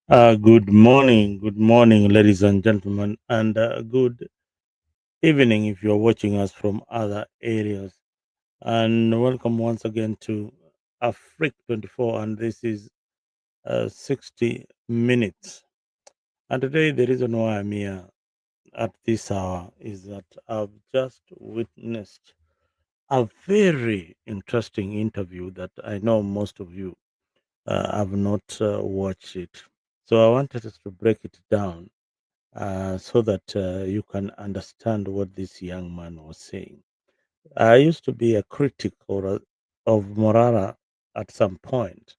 Good morning, ladies and gentlemen, and good evening if you're watching us from other areas. And welcome once again to Afrique 24, and this is 60 minutes. And today, the reason why I'm here at this hour is that I've just witnessed a very interesting interview that I know most of you have not watched it. So I wanted us to break it down so that you can understand what this young man was saying. I used to be a critic of Morara at some point,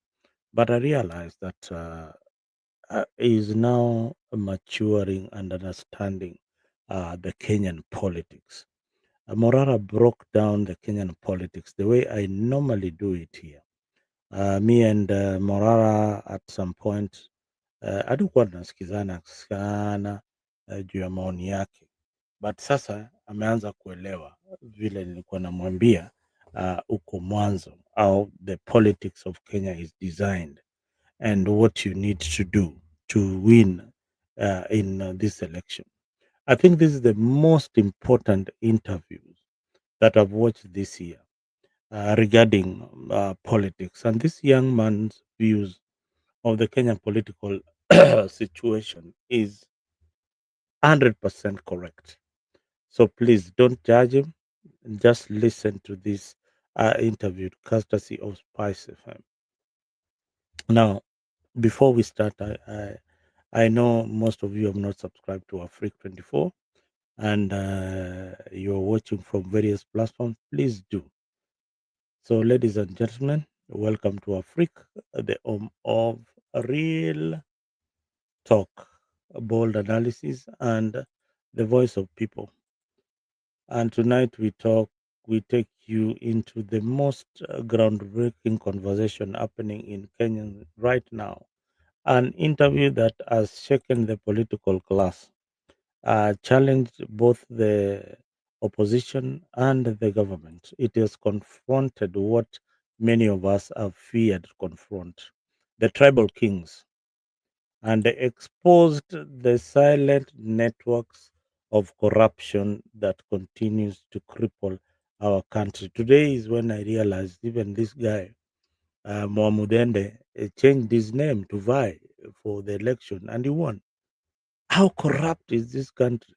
but I realized that he is now maturing and understanding the Kenyan politics. Morara broke down the Kenyan politics the way I normally do it here. Me and Morara at some point hatukuwa tunasikizana sana juu ya maoni yake, but sasa ameanza kuelewa vile nilikuwa namwambia huko mwanzo how the politics of Kenya is designed and what you need to do to win in this election. I think this is the most important interviews that I've watched this year regarding politics, and this young man's views of the Kenyan political situation is 100% correct. So please don't judge him. Just listen to this interview, courtesy of Spice FM. Now, before we start, I know most of you have not subscribed to Afrique 24 and you're watching from various platforms. Please do. So, ladies and gentlemen, welcome to Afrique, the home of real talk, bold analysis, and the voice of people. And tonight we take you into the most groundbreaking conversation happening in Kenya right now. An interview that has shaken the political class, challenged both the opposition and the government. It has confronted what many of us have feared to confront the tribal kings, and they exposed the silent networks of corruption that continues to cripple our country. Today is when I realized even this guy, Mohamudende, changed his name to Vi for the election and he won. How corrupt is this country?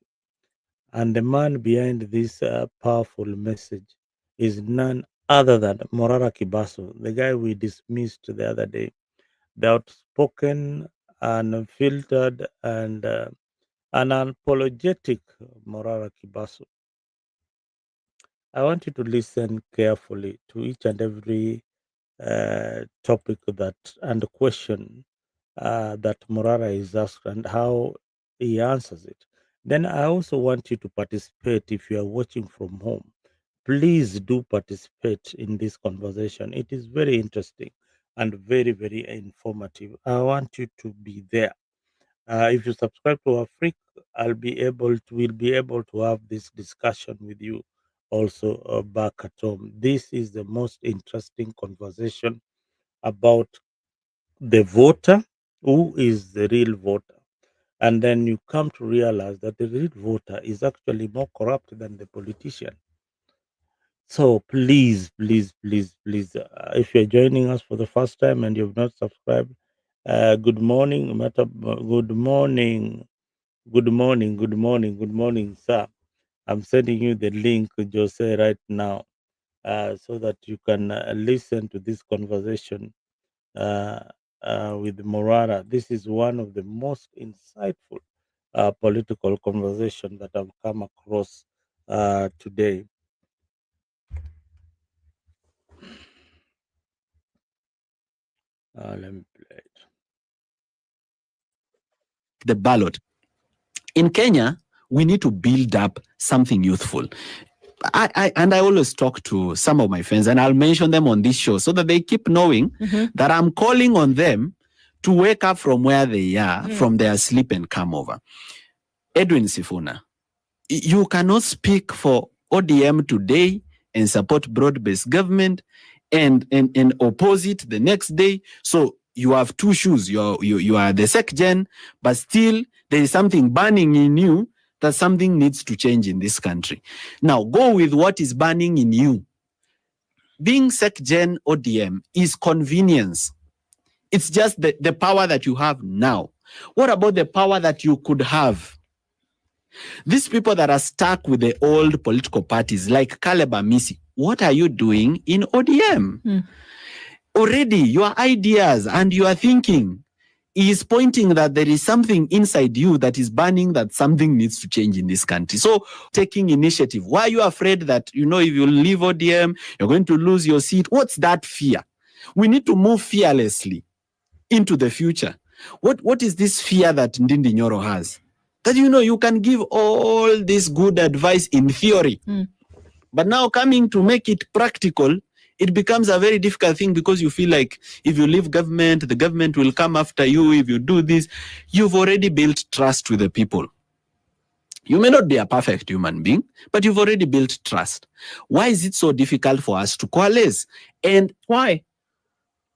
And the man behind this powerful message is none other than Morara Kebaso, the guy we dismissed the other day, the outspoken, unfiltered, and unapologetic Morara Kebaso. I want you to listen carefully to each and every topic that and question that Morara is asked and how he answers it. Then I also want you to participate if you are watching from home. Please do participate in this conversation. It is very interesting and very, very informative. I want you to be there. If you subscribe to our freak, we'll be able to have this discussion with you also back at home. This is the most interesting conversation about the voter, who is the real voter. And then you come to realize that the real voter is actually more corrupt than the politician. So please, please, please, please, if you're joining us for the first time and you've not subscribed, good morning, good morning, good morning, good morning, good morning, sir. I'm sending you the link, Jose, right now, so that you can listen to this conversation uh, with Morara. This is one of the most insightful political conversation that I've come across today. Let me play it. The ballot. In Kenya, we need to build up something youthful. I always talk to some of my friends, and I'll mention them on this show so that they keep knowing that I'm calling on them to wake up from where they are, from their sleep, and come over. Edwin Sifuna, you cannot speak for ODM today and support broad-based government and oppose it the next day. So you have two shoes. You are the sec gen, but still there is something burning in you that something needs to change in this country. Now go with what is burning in you. Being sec gen ODM is convenience. It's just the power that you have now. What about the power that you could have? These people that are stuck with the old political parties, like Caleb Amisi, what are you doing in ODM? Already, your ideas and your thinking is pointing that there is something inside you that is burning, that something needs to change in this country. So, taking initiative. Why are you afraid that, if you leave ODM, you're going to lose your seat? What's that fear? We need to move fearlessly into the future. What is this fear that Ndindi Nyoro has? That you can give all this good advice in theory, but now coming to make it practical, it becomes a very difficult thing, because you feel like if you leave government, the government will come after you. If you do this, you've already built trust with the people. You may not be a perfect human being, but you've already built trust. Why is it so difficult for us to coalesce? And why?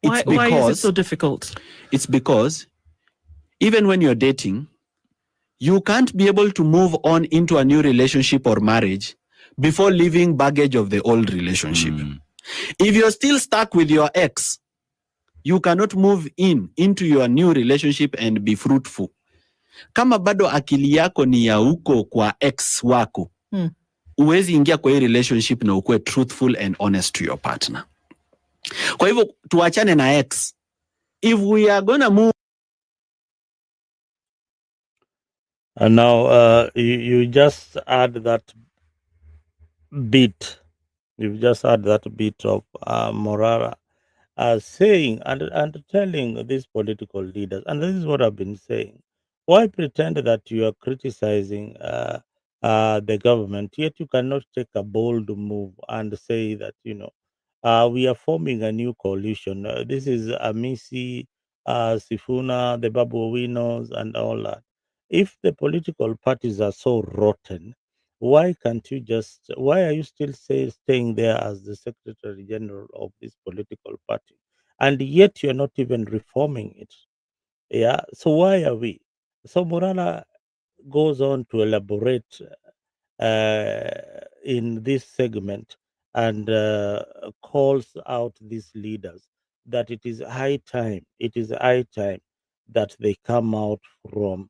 Why is it so difficult? It's because even when you're dating, you can't be able to move on into a new relationship or marriage before leaving baggage of the old relationship. If you're still stuck with your ex, you cannot move into your new relationship and be fruitful. Kama bado akili yako ni ya uko kwa ex wako, uwezi ingia kwa hii relationship na ukue truthful and honest to your partner. Kwa hivyo tuachane na ex. If we are gonna move. And now you just add that bit. You've just add that bit of Morara saying and telling these political leaders, and this is what I've been saying. Why pretend that you are criticizing the government, yet you cannot take a bold move and say that, we are forming a new coalition. This is Amisi, Sifuna, the Babu Owinos, and all that. If the political parties are so rotten, why are you still staying there as the secretary general of this political party, and yet you're not even reforming it? Yeah, so why are we? So Morana goes on to elaborate in this segment, and calls out these leaders that it is high time that they come out from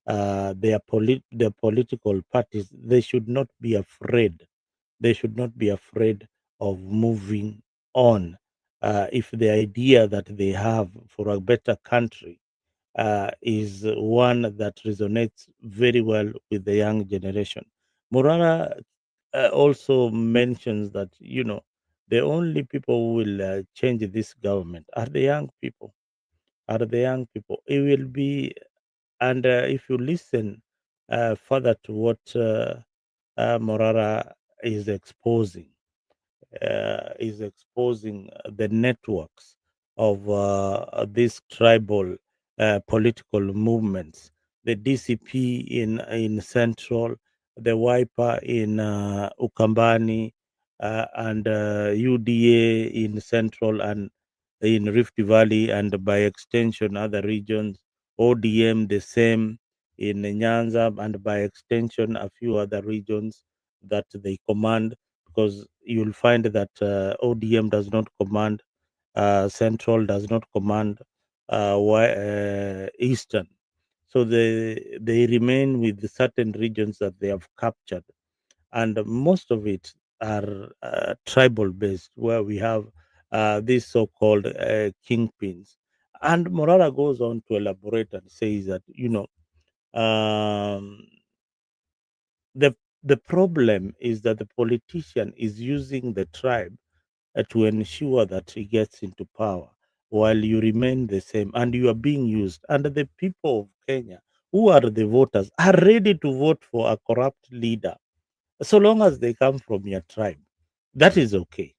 their political parties. They should not be afraid. They should not be afraid of moving on, if the idea that they have for a better country is one that resonates very well with the young generation. Morara also mentions that, the only people who will change this government are the young people. Are the young people. It will be, and if you listen further to what Morara is exposing, the networks of these tribal political movements, the DCP in Central, the Wiper in Ukambani, and UDA in Central and in Rift Valley, and by extension other regions, ODM the same in Nyanza, and by extension a few other regions that they command, because you'll find that ODM does not command, Central does not command, Eastern. So they remain with certain regions that they have captured, and most of it are tribal based, where we have these so-called kingpins. And Morara goes on to elaborate and says that, um, the the problem is that the politician is using the tribe to ensure that he gets into power, while you remain the same and you are being used. And the people of Kenya, who are the voters, are ready to vote for a corrupt leader, so long as they come from your tribe. That is okay.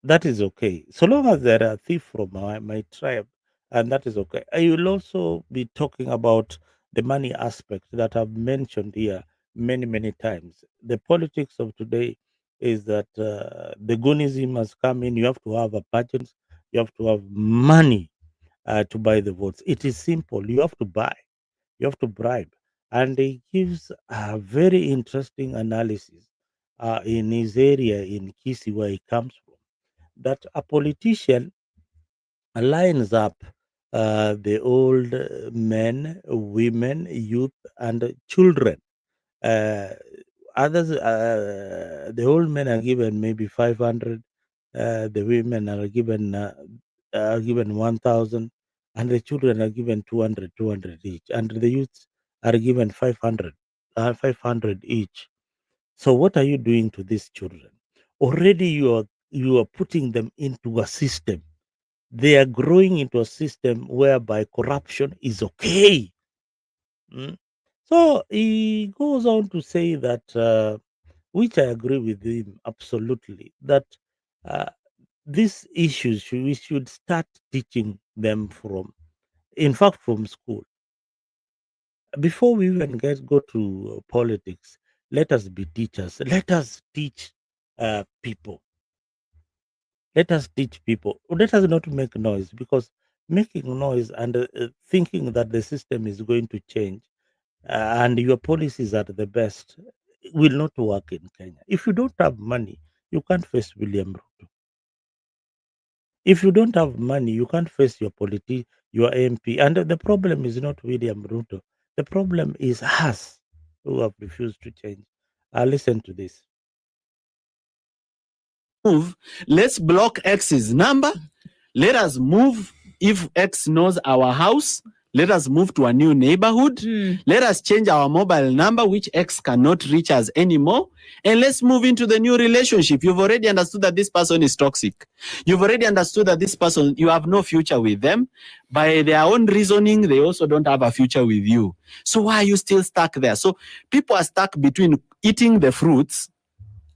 That is okay. So long as they're a thief from my tribe, and that is okay. I will also be talking about the money aspect that I've mentioned here many, many times. The politics of today is that the Gunism has come in. You have to have a pageant. You have to have money to buy the votes. It is simple. You have to buy. You have to bribe. And he gives a very interesting analysis in his area in Kisi, where he comes from, that a politician lines up the old men, women, youth, and children. Uh, Others, the old men are given maybe 500, the women are given 1,000, and the children are given 200, 200 each, and the youths are given 500, 500 each. So what are you doing to these children? Already you are putting them into a system. They are growing into a system whereby corruption is okay. Mm. So he goes on to say that, which I agree with him absolutely, that uh, these issues we should start teaching them from, in fact, from school. Before we even go to politics, let us be teachers. Let us teach people. Let us teach people. Let us not make noise, because making noise and thinking that the system is going to change and your policies are the best will not work in Kenya. If you don't have money, you can't face William Ruto. If you don't have money, you can't face your MP. And the problem is not William Ruto. The problem is us who have refused to change. Listen to this. Move. Let's block X's number. Let us move. If X knows our house, let us move to a new neighborhood. Let us change our mobile number, which X cannot reach us anymore. And let's move into the new relationship. You've already understood that this person is toxic. You've already understood that this person, you have no future with them. By their own reasoning, they also don't have a future with you. So why are you still stuck there? So people are stuck between eating the fruits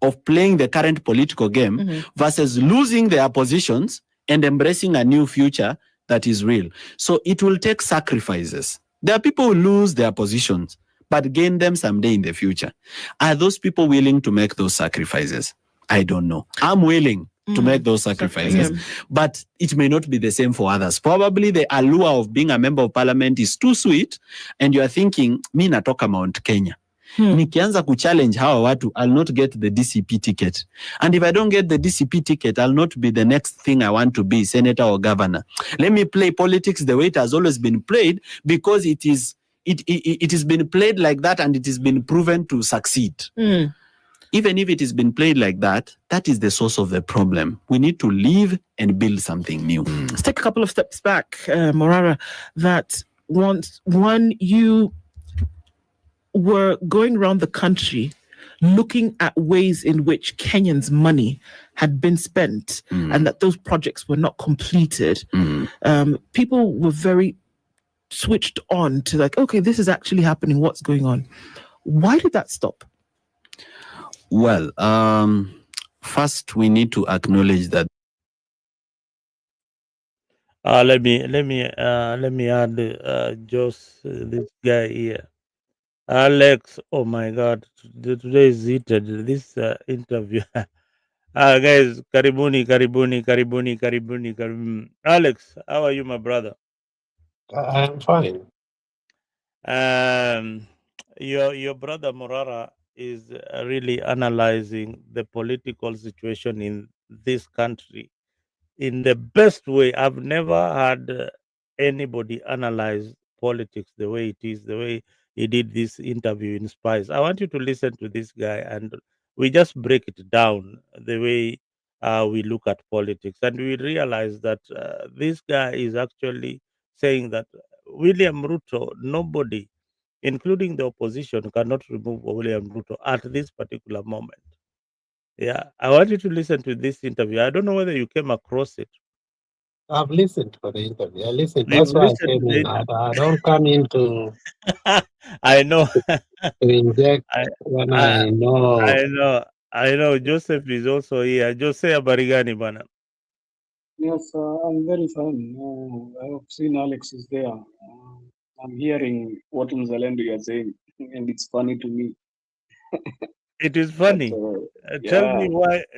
of playing the current political game versus losing their positions and embracing a new future that is real. So it will take sacrifices. There are people who lose their positions but gain them someday in the future. Are those people willing to make those sacrifices? I don't know. I'm willing to make those sacrifices, but it may not be the same for others. Probably the allure of being a member of parliament is too sweet, and you are thinking, mi natoka Mount Kenya. Nikianza kuchallenge hawa watu, I'll not get the DCP ticket. And if I don't get the DCP ticket, I'll not be the next thing I want to be, senator or governor. Let me play politics the way it has always been played, because it has been played like that and it has been proven to succeed. Even if it has been played like that, that is the source of the problem. We need to leave and build something new. Let's take a couple of steps back, Morara, that once you were going around the country looking at ways in which Kenyans' money had been spent and that those projects were not completed. People were very switched on to like, okay, this is actually happening. What's going on? Why did that stop? Well, first we need to acknowledge that. Let me add just this guy here. Alex, oh my God, today is heated. This interview. Guys, karibuni. Alex, how are you, my brother? I'm fine. Your brother Morara is really analyzing the political situation in this country in the best way. I've never had anybody analyze politics the way it is, the way he did this interview in Spice. I want you to listen to this guy and we just break it down the way we look at politics. And we realize that this guy is actually saying that William Ruto, nobody, including the opposition, cannot remove William Ruto at this particular moment. Yeah, I want you to listen to this interview. I don't know whether you came across it. I've listened for the interview. I listened. You've That's why I listened to came the in. I don't come in to I know. inject I, when I I know. I know. Joseph is also here. Joseph Barigani bana. Yes, I'm very fine. I have seen Alex is there. I'm hearing what Mzalendo you're saying, and it's funny to me. It is But funny. yeah,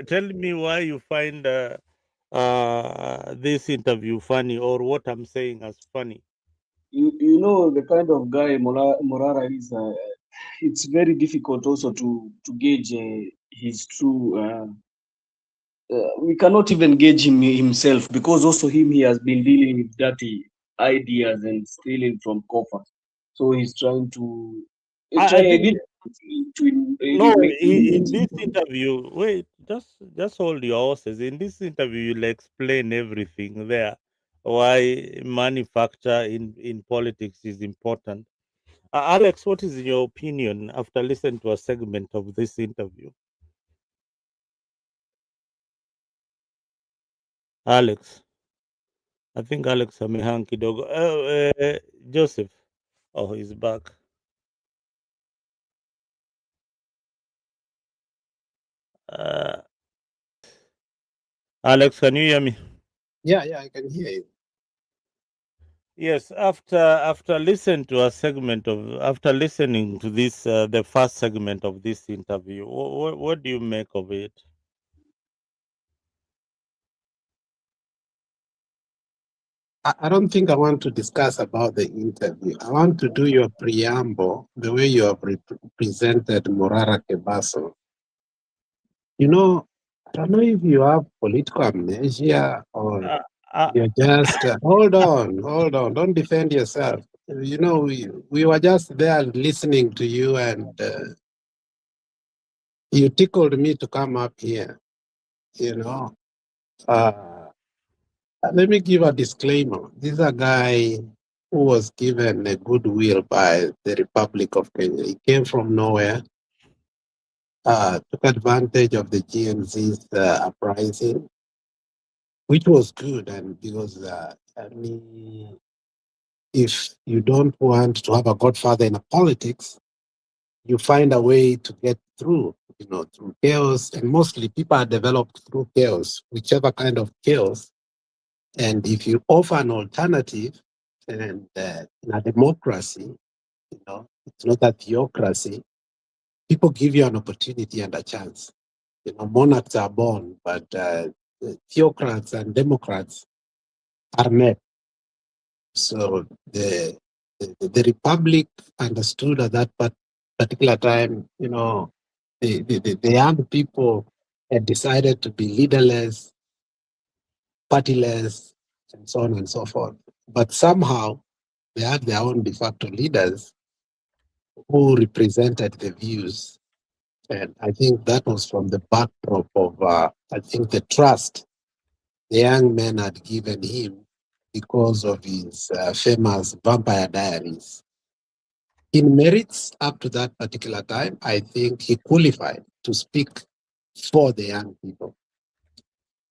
Tell me why you find this interview funny or what I'm saying as funny? You know the kind of guy Morara is. It's very difficult also to gauge his true. We cannot even gauge him himself because also he has been dealing with dirty ideas and stealing from coffers. So he's trying to. I Actually, I think did to no. In make this interview, wait, just hold your horses. In this interview, you'll explain everything there. Why manufacture in politics is important. Alex, what is your opinion after listening to a segment of this interview? Alex, I think Alex amehang kidogo. Joseph, oh, he's back. Uh, Alex, can you hear me? Yeah, I can hear you. Yes, after listening to a segment of after listening to this the first segment of this interview, what do you make of it? I don't think I want to discuss about the interview. I want to do your preamble, the way you have presented Morara Kebaso. You know, I don't know if you have political amnesia or Uh, uh, you're just, hold on, don't defend yourself. You know, we were just there listening to you and you tickled me to come up here, you know. Let me give a disclaimer. This is a guy who was given a goodwill by the Republic of Kenya. He came from nowhere, took advantage of the GNZ's uprising, which was good. And because, I mean, if you don't want to have a godfather in politics, you find a way to get through, through chaos. And mostly people are developed through chaos, whichever kind of chaos. And if you offer an alternative, and in a democracy, it's not a theocracy, people give you an opportunity and a chance. Monarchs are born, but theocrats and democrats are met. So the republic understood at that particular time, the young people had decided to be leaderless, partyless, and so on and so forth. But somehow they had their own de facto leaders who represented the views. And I think that was from the backdrop of, I think, the trust the young men had given him because of his famous Vampire Diaries. In merits up to that particular time, I think he qualified to speak for the young people.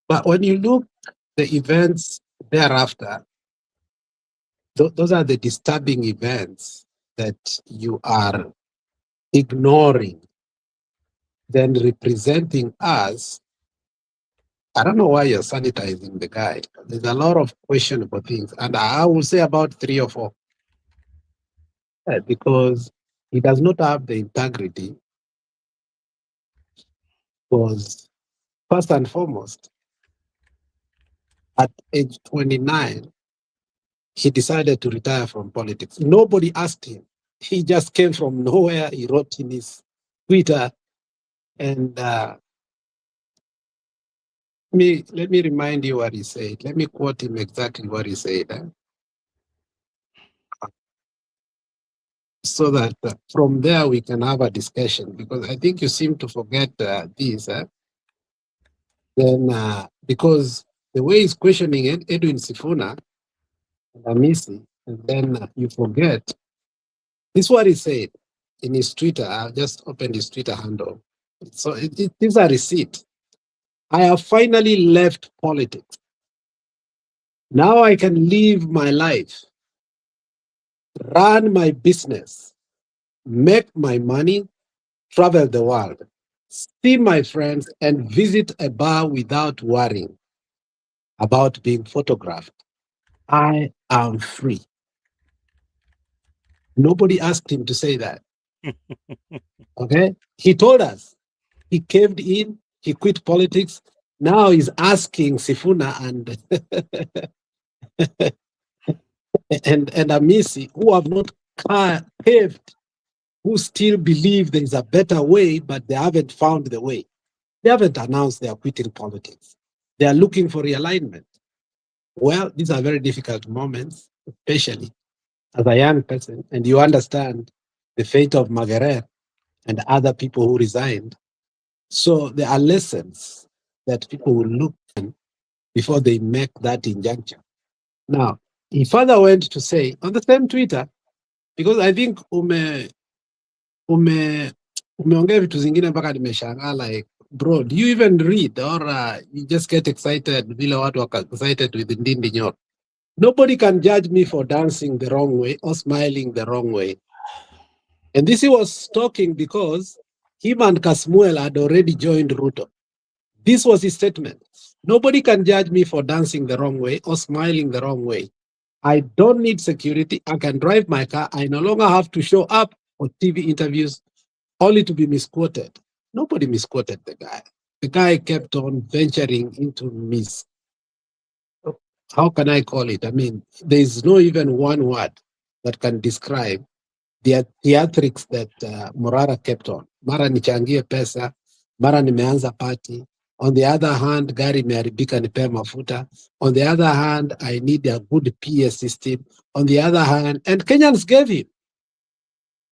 But when you look the events thereafter, those are the disturbing events that you are ignoring, then representing us. I don't know why you're sanitizing the guy. There's a lot of questionable things. And I will say about 3 or 4, because he does not have the integrity. Because first and foremost, at age 29, he decided to retire from politics. Nobody asked him. He just came from nowhere. He wrote in his Twitter. And let me remind you what he said. Let me quote him exactly what he said. So that from there we can have a discussion, because I think you seem to forget this. Then, because the way he's questioning Edwin Sifuna and Amisi, and then you forget. This is what he said in his Twitter. I just opened his Twitter handle. So it gives a receipt. I have finally left politics. Now I can live my life, run my business, make my money, travel the world, see my friends, and visit a bar without worrying about being photographed. I am free. Nobody asked him to say that. Okay? He told us he caved in, he quit politics, Now he's asking Sifuna and Amisi, who have not paved, who still believe there is a better way, but they haven't found the way. They haven't announced they are quitting politics. They are looking for realignment. Well, these are very difficult moments, especially as a young person, and you understand the fate of Margaret and other people who resigned. So there are lessons that people will look at before they make that injunction. Now, he further went to say on the same Twitter, because I think umeongea vitu zingine mpaka nimeshangaa, like, bro, do you even read or you just get excited vile watu waka excited with Ndindi Nyoro? Nobody can judge me for dancing the wrong way or smiling the wrong way. And this he was talking because him and Kasmuel had already joined Ruto. This was his statement. Nobody can judge me for dancing the wrong way or smiling the wrong way. I don't need security. I can drive my car. I no longer have to show up for TV interviews only to be misquoted. Nobody misquoted the guy. The guy kept on venturing into how can I call it? I mean, there is no even one word that can describe the theatrics that Morara kept on. Mara nichangie pesa, mara nimeanza party. On the other hand, gari imeharibika nipe mafuta. On the other hand, I need a good PA system. On the other hand, and Kenyans gave him.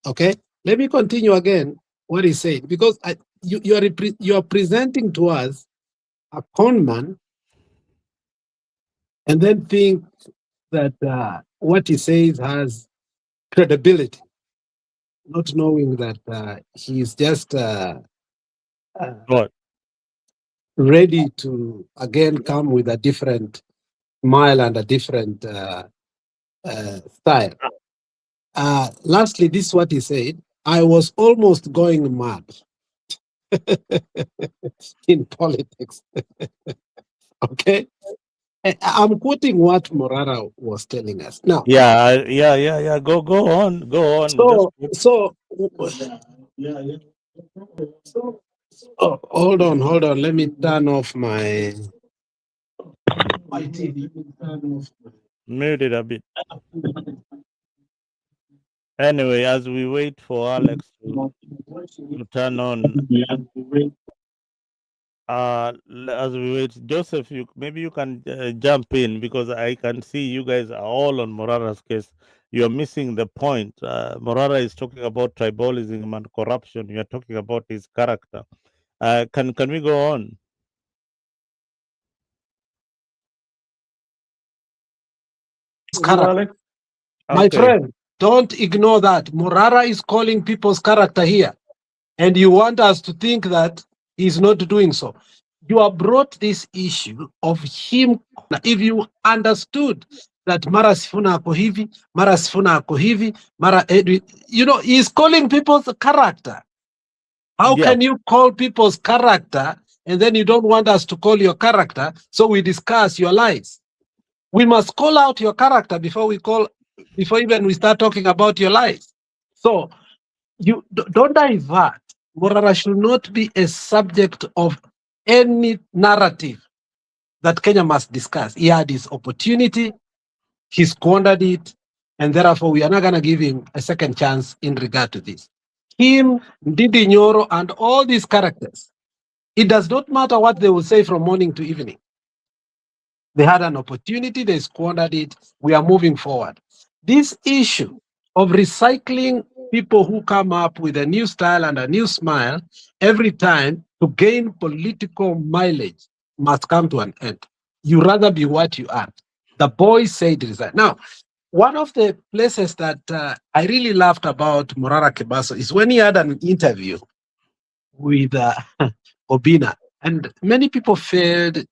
Okay, let me continue again what he said, because you are presenting to us a con man and then think that what he says has credibility, not knowing that he's just Right. ready to again come with a different smile and a different style. Lastly, this is what he said. I was almost going mad in politics. Okay. I'm quoting what Morara was telling us. Now, Yeah. Go on. Just so hold on. Let me turn off my TV. mute it a bit. Anyway, as we wait for Alex to turn on, as we wait, Joseph, maybe you can jump in, because I can see you guys are all on Morara's case. You're missing the point. Morara is talking about tribalism and corruption. You're talking about his character. Can we go on? Character. My Okay. friend, don't ignore that. Morara is calling people's character here. And you want us to think that he's not doing so. You have brought this issue of him. If you understood that Mara Sifuna ako hivi, Mara Sifuna ako hivi, Mara Edwin, he's calling people's character. How Yeah. can you call people's character and then you don't want us to call your character, so we discuss your lies? We must call out your character before even we start talking about your lies. So you don't divert. Morara should not be a subject of any narrative that Kenya must discuss. He had his opportunity, he squandered it, and therefore we are not going to give him a second chance in regard to this. Him, Ndindi Nyoro, and all these characters, it does not matter what they will say from morning to evening. They had an opportunity, they squandered it. We are moving forward. This issue of recycling people who come up with a new style and a new smile every time to gain political mileage must come to an end. You rather be what you are. The boy said resign. Now, one of the places that I really laughed about Morara Kebaso is when he had an interview with Obina, and many people failed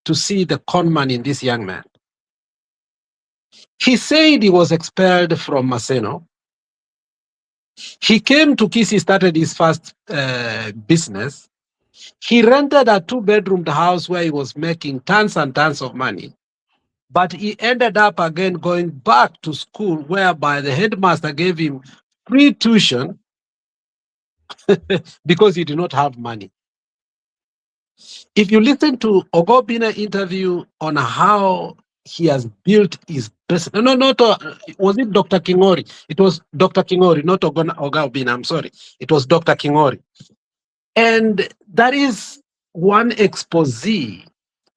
to see the conman in this young man. He said he was expelled from Maseno. He came to Kisii, started his first business. He rented a 2-bedroom house where he was making tons and tons of money. But he ended up again going back to school, whereby the headmaster gave him free tuition because he did not have money. If you listen to Ogobina interview on how he has built his business, no, not was it Dr. Kingori? It was Dr. Kingori, not Ogobina. I'm sorry, it was Dr. Kingori, and that is one expose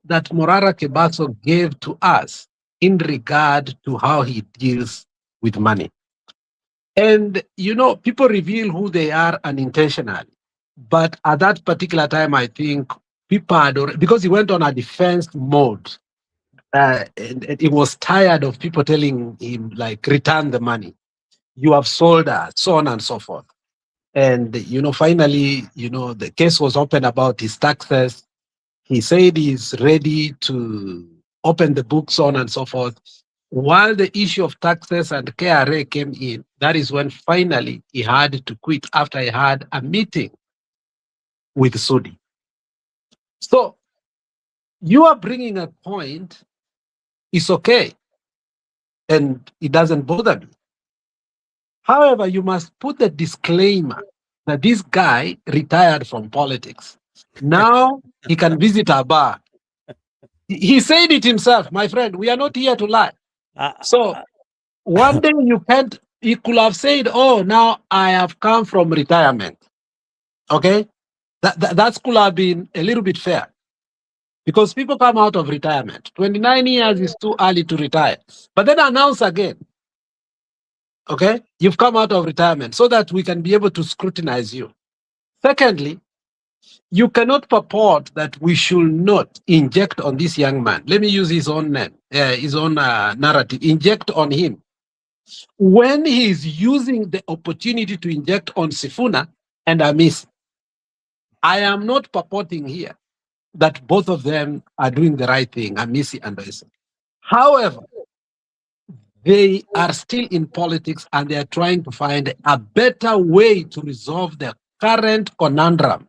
that Morara Kebaso gave to us in regard to how he deals with money. And, people reveal who they are unintentionally. But at that particular time, I think people had already, because he went on a defense mode, and he was tired of people telling him, like, return the money. You have sold us, so on and so forth. And, finally, the case was open about his taxes. He said he's ready to open the books, so on and so forth. While the issue of taxes and KRA came in, that is when finally he had to quit after he had a meeting with Sudi. So you are bringing a point, it's okay, and it doesn't bother me. However, you must put the disclaimer that this guy retired from politics. Now he can visit a bar. He said it himself, my friend, we are not here to lie. Uh, So one day he could have said, oh, now I have come from retirement. Okay? That could have been a little bit fair because people come out of retirement. 29 years is too early to retire. But then announce again, okay? You've come out of retirement so that we can be able to scrutinize you. Secondly, you cannot purport that we should not inject on this young man. Let me use his own name, his own narrative. Inject on him when he is using the opportunity to inject on Sifuna and Amis. I am not purporting here that both of them are doing the right thing, Amisi and Oisa. However, they are still in politics and they are trying to find a better way to resolve the current conundrum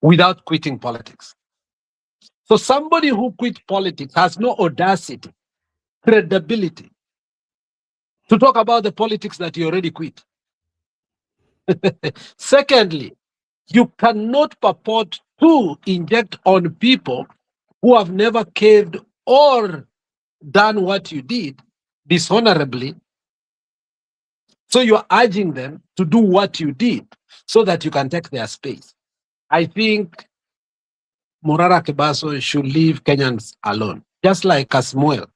without quitting politics. So somebody who quit politics has no audacity, credibility to talk about the politics that he already quit. Secondly, you cannot purport to inject on people who have never caved or done what you did dishonorably. So you're urging them to do what you did so that you can take their space. I think Morara Kebaso should leave Kenyans alone, just like Kasmuel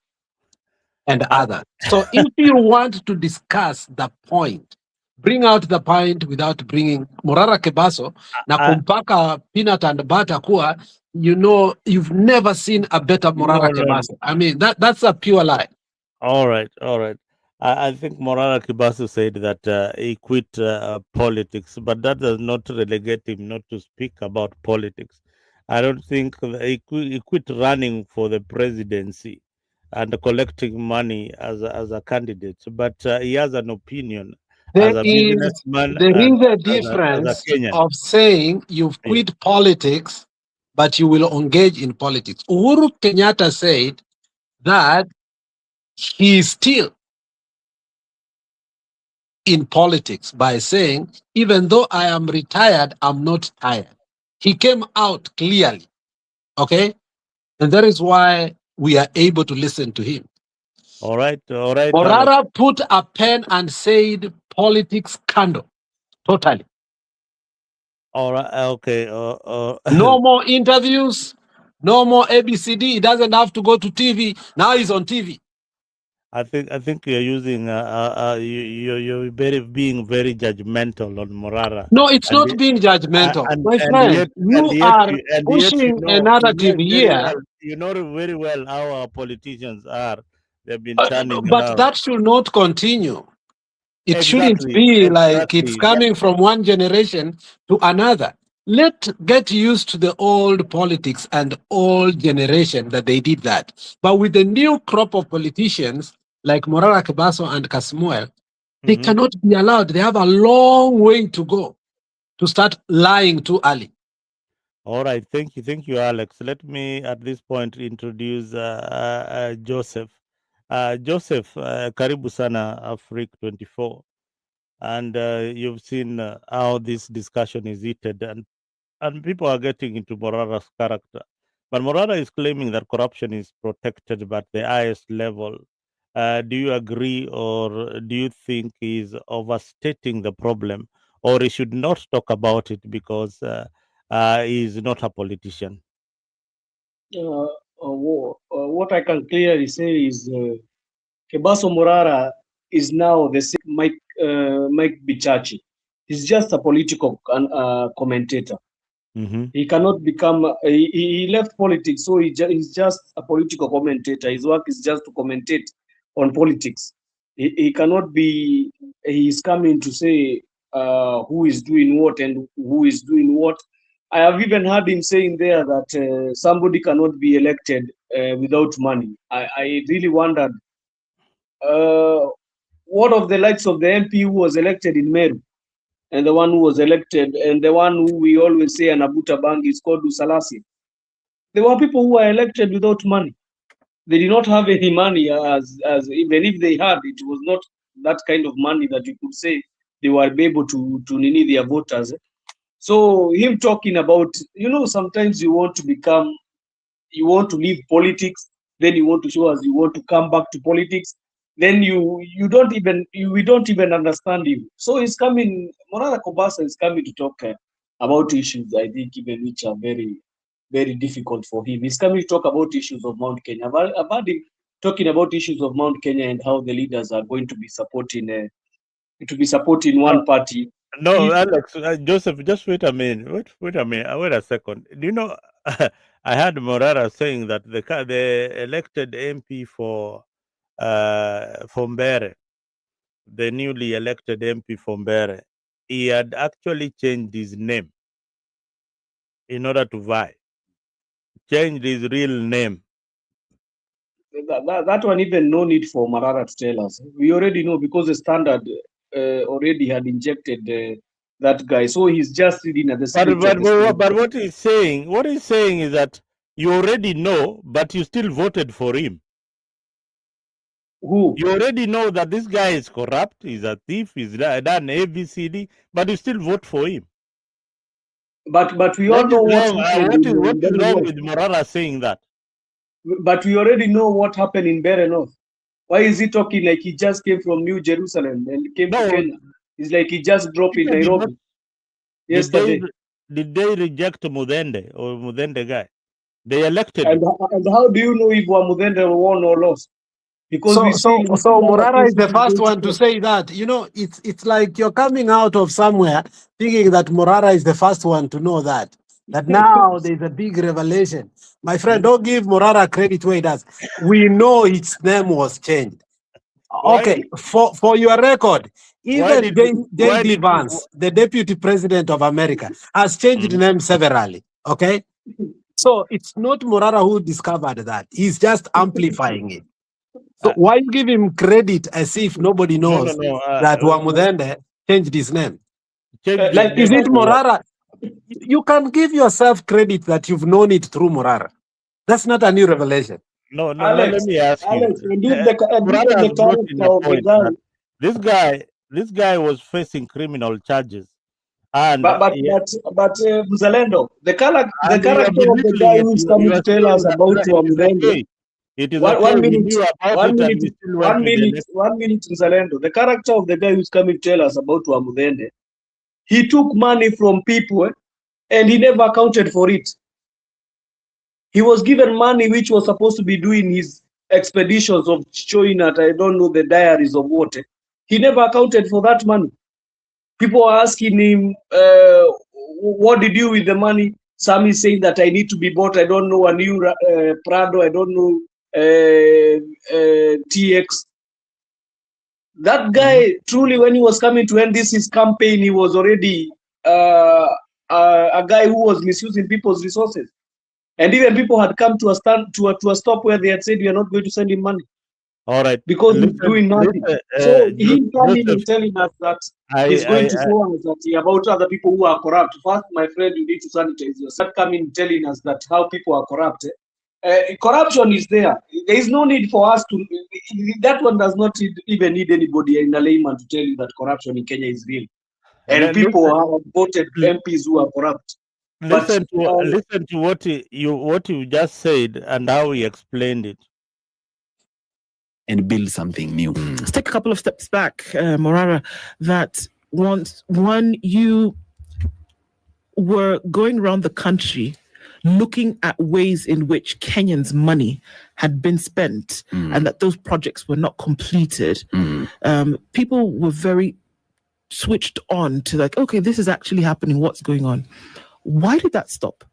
and uh, others. So if you want to discuss the point, bring out the point without bringing Morara Kebaso na uh, kumpaka peanut and butter kuwa, you've never seen a better no, Morara no. Kebaso. I mean, that's a pure lie. All right, all right. I think Morara Kibasu said that he quit politics, but that does not relegate him not to speak about politics. I don't think he quit running for the presidency and collecting money as a candidate, but he has an opinion There as a is businessman there and is a as a difference Kenyan. of saying you've Yeah. quit politics, but you will engage in politics. Uhuru Kenyatta said that he's still in politics by saying, even though I am retired, I'm not tired. He came out clearly, okay? And that is why we are able to listen to him. All right, Alex. Morara put a pen and said politics candle, totally. All right, okay. No more interviews, no more ABCD. He doesn't have to go to TV. Now he's on TV. I think you're using you're being very judgmental on Morara, No, it's and not being judgmental. My and friend, you are yet pushing a you narrative know very here, well very well how our politicians are. They've been turning but around. that should not continue. It shouldn't Exactly, be like it's exactly. coming from one generation to another. Let's get used to the old politics and old generation that they did that. But with the new crop of politicians like Morara Kebaso and Kasmuel, they Mhm. cannot be allowed. They have a long way to go to start lying too early. All right, thank you, Alex. Let me at this point introduce Joseph. Joseph, karibu sana Afrique 24. And you've seen how this discussion is heated, and and people are getting into Morara's character. But Morara is claiming that corruption is protected at the highest level. Do you agree, or do you think he's overstating the problem, or he should not talk about it because he's not a politician? What I can clearly say is Kebaso Morara is now the same Mike Bichachi. He's just a political commentator. Mm-hmm. He cannot become. He left politics, so he's just a political commentator. His work is just to commentate on politics. He cannot be. He's coming to say who is doing what and who is doing what. I have even heard him saying there that somebody cannot be elected without money. I really wondered what of the likes of the MP who was elected in Meru, and the one who was elected, and the one who we always say Anabuta Bangi is called Usalasi. There were people who were elected without money. They did not have any money, as even if they had, it was not that kind of money that you could say they were able to nini their voters. So him talking about, sometimes you want to leave politics, then you want to show us you want to come back to politics, then we don't even understand him. So he's coming, Morara Kebaso is coming to talk about issues, I think, even which are very, very difficult for him. He's coming to talk about issues of Mount Kenya. I've heard him talking about issues of Mount Kenya and how the leaders are going to be supporting one party. No, Alex, Joseph, just wait a minute. Wait a minute. Wait a second. Do you know? I heard Morara saying that the elected MP for Mbere, the newly elected MP for Mbere, he had actually changed his name in order to vie. Changed his real name. That one, even no need for Morara to tell us. We already know because the Standard already had injected that guy. So he's just reading at the script of the Standard. But what he's saying is that you already know, but you still voted for him. Who? You already know that this guy is corrupt, he's a thief, he's done ABCD, but you still vote for him. But we all know what happened. What is wrong with Morara saying that? But we already know what happened in Bere North. Why is he talking like he just came from New Jerusalem and came to Kenya? It's like he just dropped in Nairobi yesterday. Did they reject Mudende or Mudende guy? They elected him. And how do you know if Mudende won or lost? Because so Morara is the first one to say that. It's like you're coming out of somewhere thinking that Morara is the first one to know that now there's a big revelation. My friend, don't give Morara credit where he does. We know its name was changed. Okay, for your record, even J.D. Vance, the Deputy President of America, has changed the name severally. Okay, so it's not Morara who discovered that. He's just amplifying it. So why give him credit as if nobody knows that Wamudende changed his name? Is it Morara? You can give yourself credit that you've known it through Morara. That's not a new revelation. No, Alex, let me ask you. This guy was facing criminal charges. And but Mzalendo, the character of the guy who's coming to tell us about Wamudende. It is one minute, Mzalendo. The character of the guy who's coming to tell us about Wamudende, he took money from people and he never accounted for it. He was given money which was supposed to be doing his expeditions of showing at, I don't know, the diaries of water. He never accounted for that money. People are asking him, what did you do with the money? Some is saying that I need to be bought, I don't know, a new Prado, I don't know, TX. That guy, truly, when he was coming to end his campaign, he was already a guy who was misusing people's resources. And even people had come to a stop where they had said, we are not going to send him money. All right. Because he's doing nothing. So him coming and telling us that he's going to show us that about other people who are corrupt. First, my friend, you need to sanitize yourself. Coming telling us that how people are corrupt. Corruption is there. There is no need for us to. That one does not even need anybody in a layman to tell you that corruption in Kenya is real. And people have voted MPs who are corrupt. listen to what you just said and how he explained it. And build something new. Let's take a couple of steps back, Morara, that once you were going around the country looking at ways in which Kenyans' money had been spent and that those projects were not completed. People were very switched on to like, okay, this is actually happening. What's going on? Why did that stop?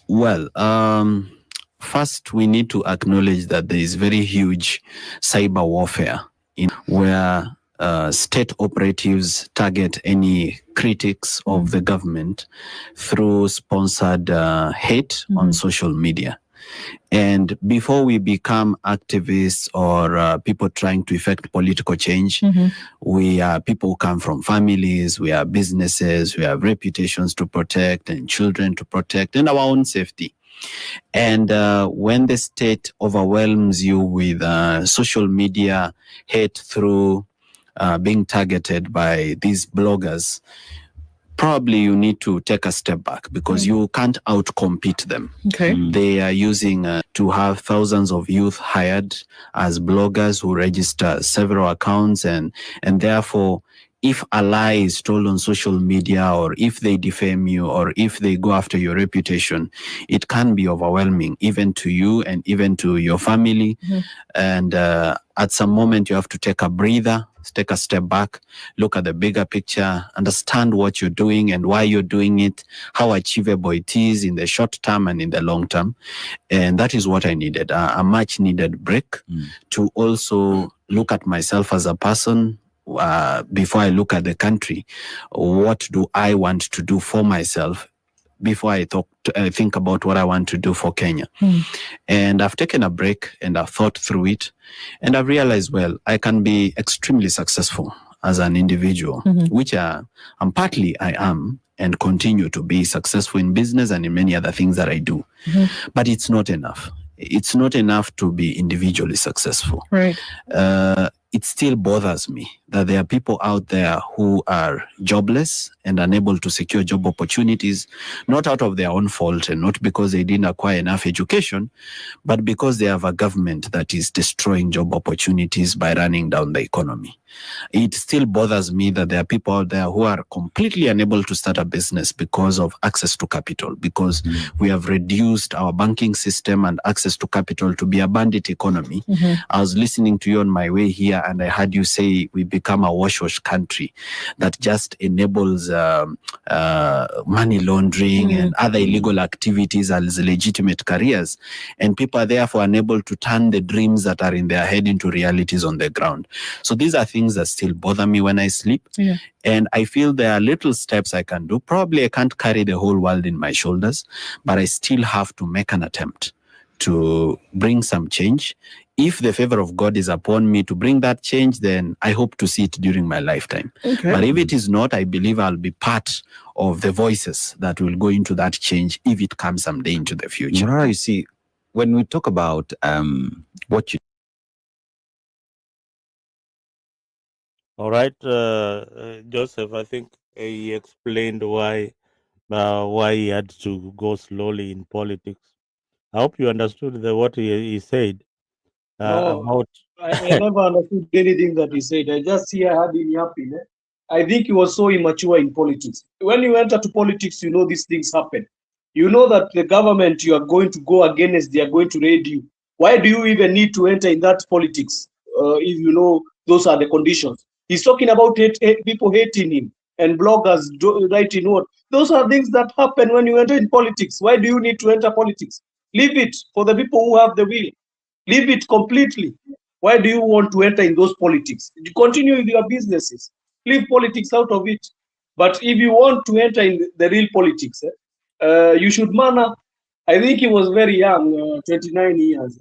Well, first we need to acknowledge that there is very huge cyber warfare where state operatives target any critics of the government through sponsored hate on social media. And before we become activists or people trying to effect political change, we are people who come from families, we are businesses, we have reputations to protect and children to protect and our own safety. And when the state overwhelms you with social media hate through being targeted by these bloggers, probably you need to take a step back because you can't outcompete them. Okay. They are using to have thousands of youth hired as bloggers who register several accounts and therefore if a lie is told on social media or if they defame you or if they go after your reputation, it can be overwhelming even to you and even to your family. And at some moment you have to take a breather, take a step back, look at the bigger picture, understand what you're doing and why you're doing it, how achievable it is in the short term and in the long term. And that is what I needed, a much needed break to also look at myself as a person. Before I look at the country, what do I want to do for myself before I think about what I want to do for Kenya? And I've taken a break and I've thought through it and I've realized, well, I can be extremely successful as an individual, which I am and continue to be successful in business and in many other things that I do. But it's not enough. It's not enough to be individually successful. Right. It still bothers me that there are people out there who are jobless and unable to secure job opportunities, not out of their own fault and not because they didn't acquire enough education, but because they have a government that is destroying job opportunities by running down the economy. It still bothers me that there are people out there who are completely unable to start a business because of access to capital, because we have reduced our banking system and access to capital to be a bandit economy. I was listening to you on my way here and I heard you say we become a wash country that just enables money laundering and other illegal activities as legitimate careers. And people are therefore unable to turn the dreams that are in their head into realities on the ground. So these are things that still bother me when I sleep. And I feel there are little steps I can do. Probably I can't carry the whole world in my shoulders, but I still have to make an attempt to bring some change. If the favor of God is upon me to bring that change, then I hope to see it during my lifetime. But if it is not, I believe I'll be part of the voices that will go into that change if it comes someday into the future. Morara, you see, when we talk about what you All right, Joseph, I think he explained why he had to go slowly in politics. I hope you understood what he said No, about. I never understood anything that he said. I just hear had him yapping. I think he was so immature in politics. When you enter to politics, you know these things happen. You know that the government you are going to go against, they are going to raid you. Why do you even need to enter in that politics if you know those are the conditions? He's talking about people hating him and bloggers writing what. Those are things that happen when you enter in politics. Why do you need to enter politics? Leave it for the people who have the will. Leave it completely. Why do you want to enter in those politics? You continue with your businesses. Leave politics out of it. But if you want to enter in the real politics, you should man up. I think he was very young, 29 years.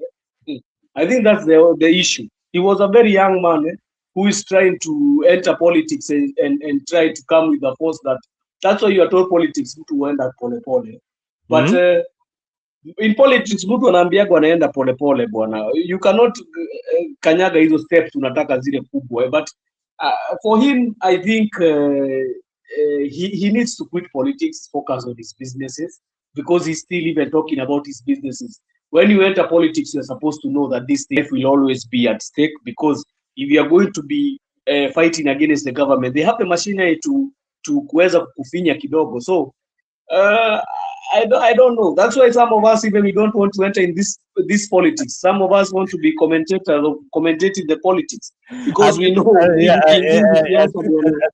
I think that's the issue. He was a very young man who is trying to enter politics and try to come with the force that's why you are told politics to end at pole pole. But in politics mtu anaambiagwa anaenda polepole bwana. You cannot kanyaga hizo steps unataka zile kubwa. But for him I think he needs to quit politics, focus on his businesses, because he's still even talking about his businesses. When you enter politics, you're supposed to know that this thing will always be at stake, because if you are going to be fighting against the government, they have the machinery to kuweza kufinya kidogo. So I don't know. That's why some of us, even we don't want to enter in this politics. Some of us want to be commentators or commentating the politics, because we know I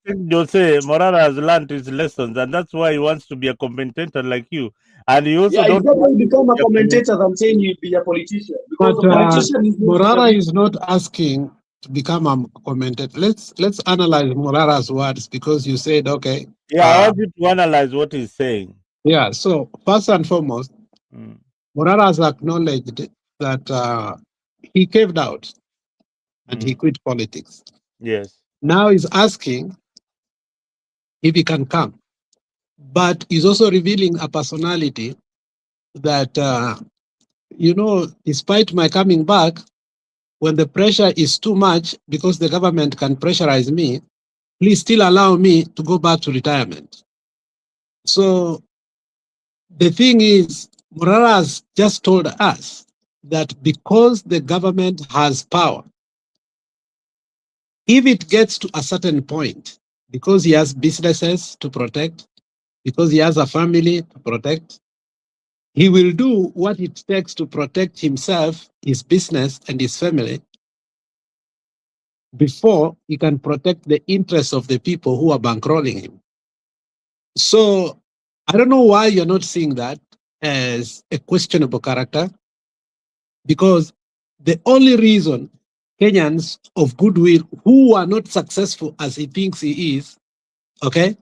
think Jose Morara has learned his lessons, and that's why he wants to be a commentator like you. And he also yeah, it's don't better want you to become a be a commentator than saying you be a politician, because But a politician is Morara is not asking to become a commentator. Let's analyze Morara's words, because you said, okay, Yeah, I want you to analyze what he's saying. yeah. So first and foremost, Mm. Morara has acknowledged that he caved out and he Mm. quit politics. Yes. Now he's asking if he can come, but he's also revealing a personality that, despite my coming back, when the pressure is too much because the government can pressurize me, please still allow me to go back to retirement. So the thing is, Morara has just told us that because the government has power, if it gets to a certain point, because he has businesses to protect, because he has a family to protect, he will do what it takes to protect himself, his business, and his family before he can protect the interests of the people who are bankrolling him. So I don't know why you're not seeing that as a questionable character, because the only reason Kenyans of goodwill who are not successful as he thinks he is, okay,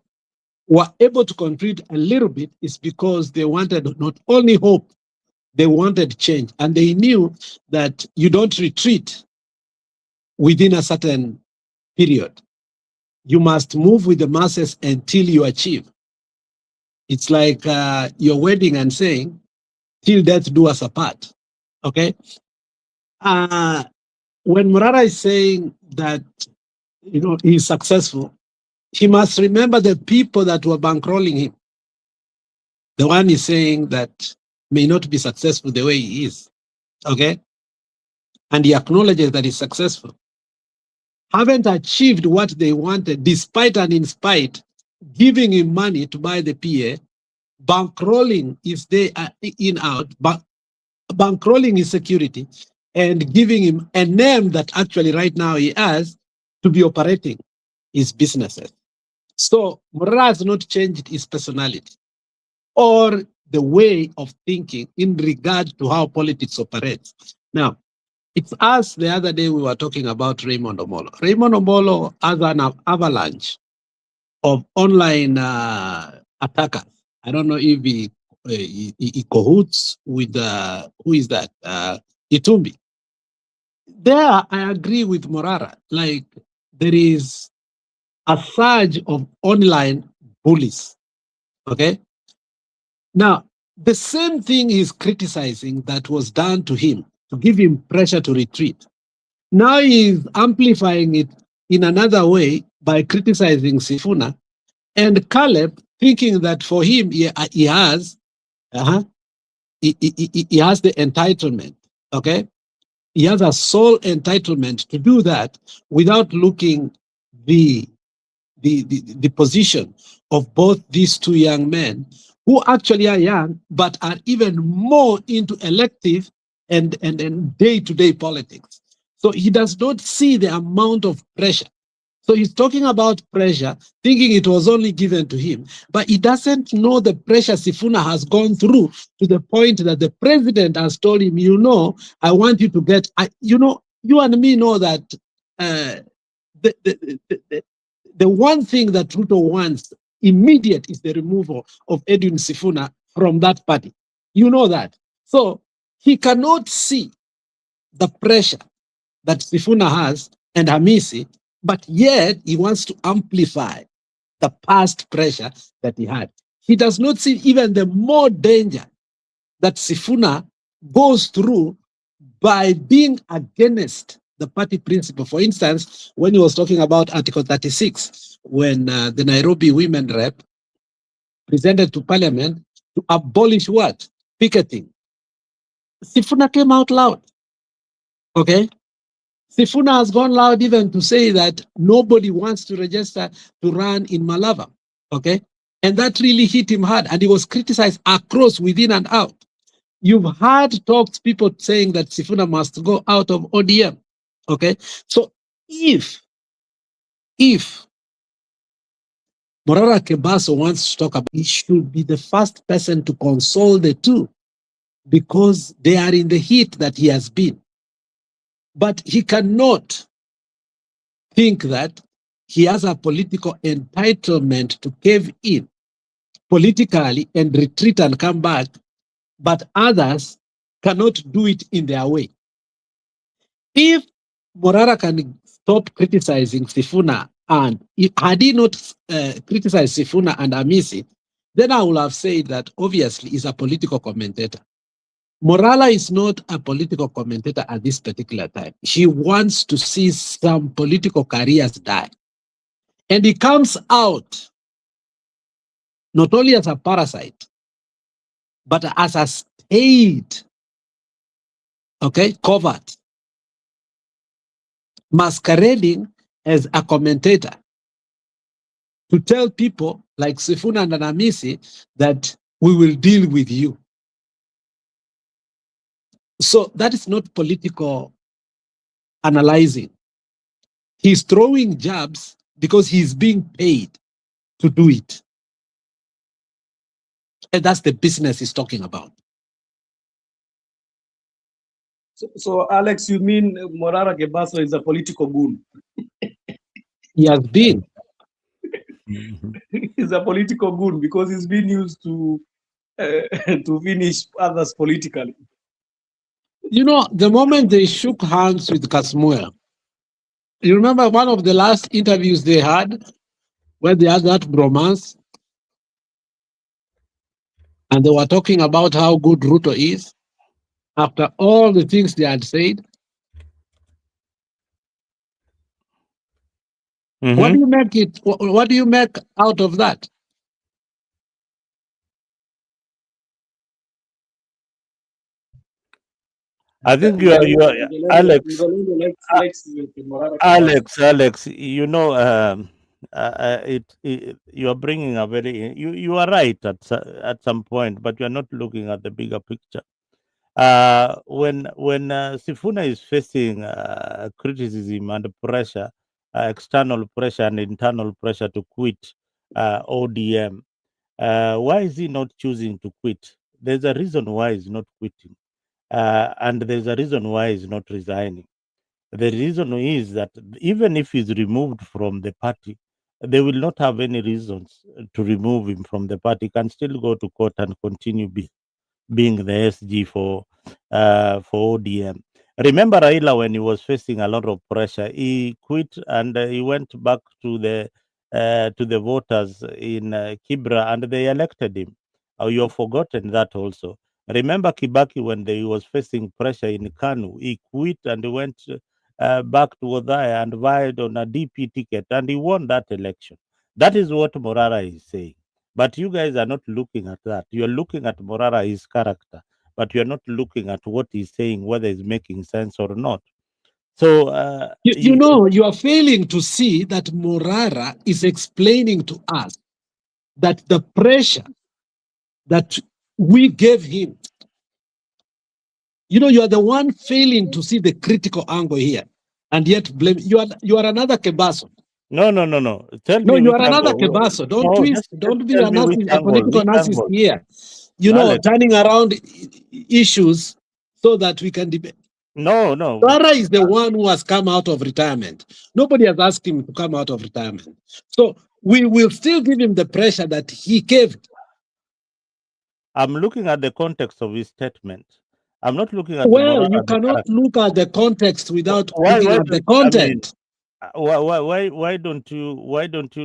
were able to contribute a little bit is because they wanted not only hope, they wanted change. And they knew that you don't retreat within a certain period. You must move with the masses until you achieve. It's like your wedding and saying, till death do us apart. Okay? When Morara is saying that, he's successful, he must remember the people that were bankrolling him. The one is saying that may not be successful the way he is. Okay? And he acknowledges that he's successful. Haven't achieved what they wanted, despite and in spite, giving him money to buy the PA, bankrolling his day in out, bankrolling his security, and giving him a name that actually right now he has to be operating his businesses. So Morara has not changed his personality or the way of thinking in regard to how politics operates. Now, it's us the other day we were talking about Raymond Omolo. Raymond Omolo has an avalanche of online attackers. I don't know if he cahoots with who is that? Itumbi. There, I agree with Morara. Like there is a surge of online bullies. Okay. Now, the same thing he's criticizing that was done to him to give him pressure to retreat. Now he's amplifying it in another way by criticizing Sifuna and Caleb, thinking that for him he has he has the entitlement. Okay, he has a sole entitlement to do that without looking the the position of both these two young men who actually are young but are even more into elective and day-to-day politics. So he does not see the amount of pressure. So he's talking about pressure, thinking it was only given to him, but he doesn't know the pressure Sifuna has gone through to the point that the president has told him, I want you to get, you and me know that the one thing that Ruto wants immediate is the removal of Edwin Sifuna from that party. You know that. So he cannot see the pressure that Sifuna has and Hamisi, but yet he wants to amplify the past pressure that he had. He does not see even the more danger that Sifuna goes through by being against the party principle. For instance, when he was talking about Article 36, when the Nairobi women rep presented to Parliament to abolish what? Picketing. Sifuna came out loud. Okay? Sifuna has gone loud even to say that nobody wants to register to run in Malava. Okay? And that really hit him hard. And he was criticized across, within and out. You've heard talks, people saying that Sifuna must go out of ODM. Okay? So if Morara Kebaso wants to talk about, he should be the first person to console the two because they are in the heat that he has been. But he cannot think that he has a political entitlement to cave in politically and retreat and come back, but others cannot do it in their way. If Morara can stop criticizing Sifuna, and had he not criticized Sifuna and Amisi, then I would have said that obviously he's a political commentator. Morala is not a political commentator at this particular time. She wants to see some political careers die. And he comes out not only as a parasite, but as a state, okay, covert, masquerading as a commentator to tell people like Sifuna and Anamisi that we will deal with you. So that is not political analyzing. He's throwing jabs because he's being paid to do it. And that's the business he's talking about. So Alex, you mean Morara Kebaso is a political goon? He has been. He's a political goon because he's been used to finish others politically. You know, the moment they shook hands with Kasmuel, you remember one of the last interviews they had where they had that bromance and they were talking about how good Ruto is after all the things they had said. What do you make it? What do you make out of that? I think you are Alex. Alex, you know, you are bringing a very you are right at some point, but you are not looking at the bigger picture. When Sifuna is facing criticism and pressure, external pressure and internal pressure to quit ODM, why is he not choosing to quit? There's a reason why he's not quitting, and there's a reason why he's not resigning. The reason is that even if he's removed from the party, they will not have any reasons to remove him from the party. He can still go to court and continue being the SG for ODM. Remember Raila, when he was facing a lot of pressure, he quit and he went back to the voters in Kibra and they elected him. You have forgotten that also. Remember Kibaki, when he was facing pressure in Kanu, he quit and went back to Odhaya and vied on a DP ticket and he won that election. That is what Morara is saying. But you guys are not looking at that. You're looking at Morara, his character, but you're not looking at what he's saying, whether it's making sense or not. So, you know, you are failing to see that Morara is explaining to us that the pressure that we gave him, you know, you are the one failing to see the critical angle here, and yet blame you are another Kebaso. No. Tell me. You are another Kebaso. Don't twist. Don't be a political narcissist here. You know, Alex, turning around issues so that we can debate. No. Morara is the one who has come out of retirement. Nobody has asked him to come out of retirement. So we will still give him the pressure that he caved. I'm looking at the context of his statement. I'm not looking at you cannot look at the context without looking at the content. Why don't you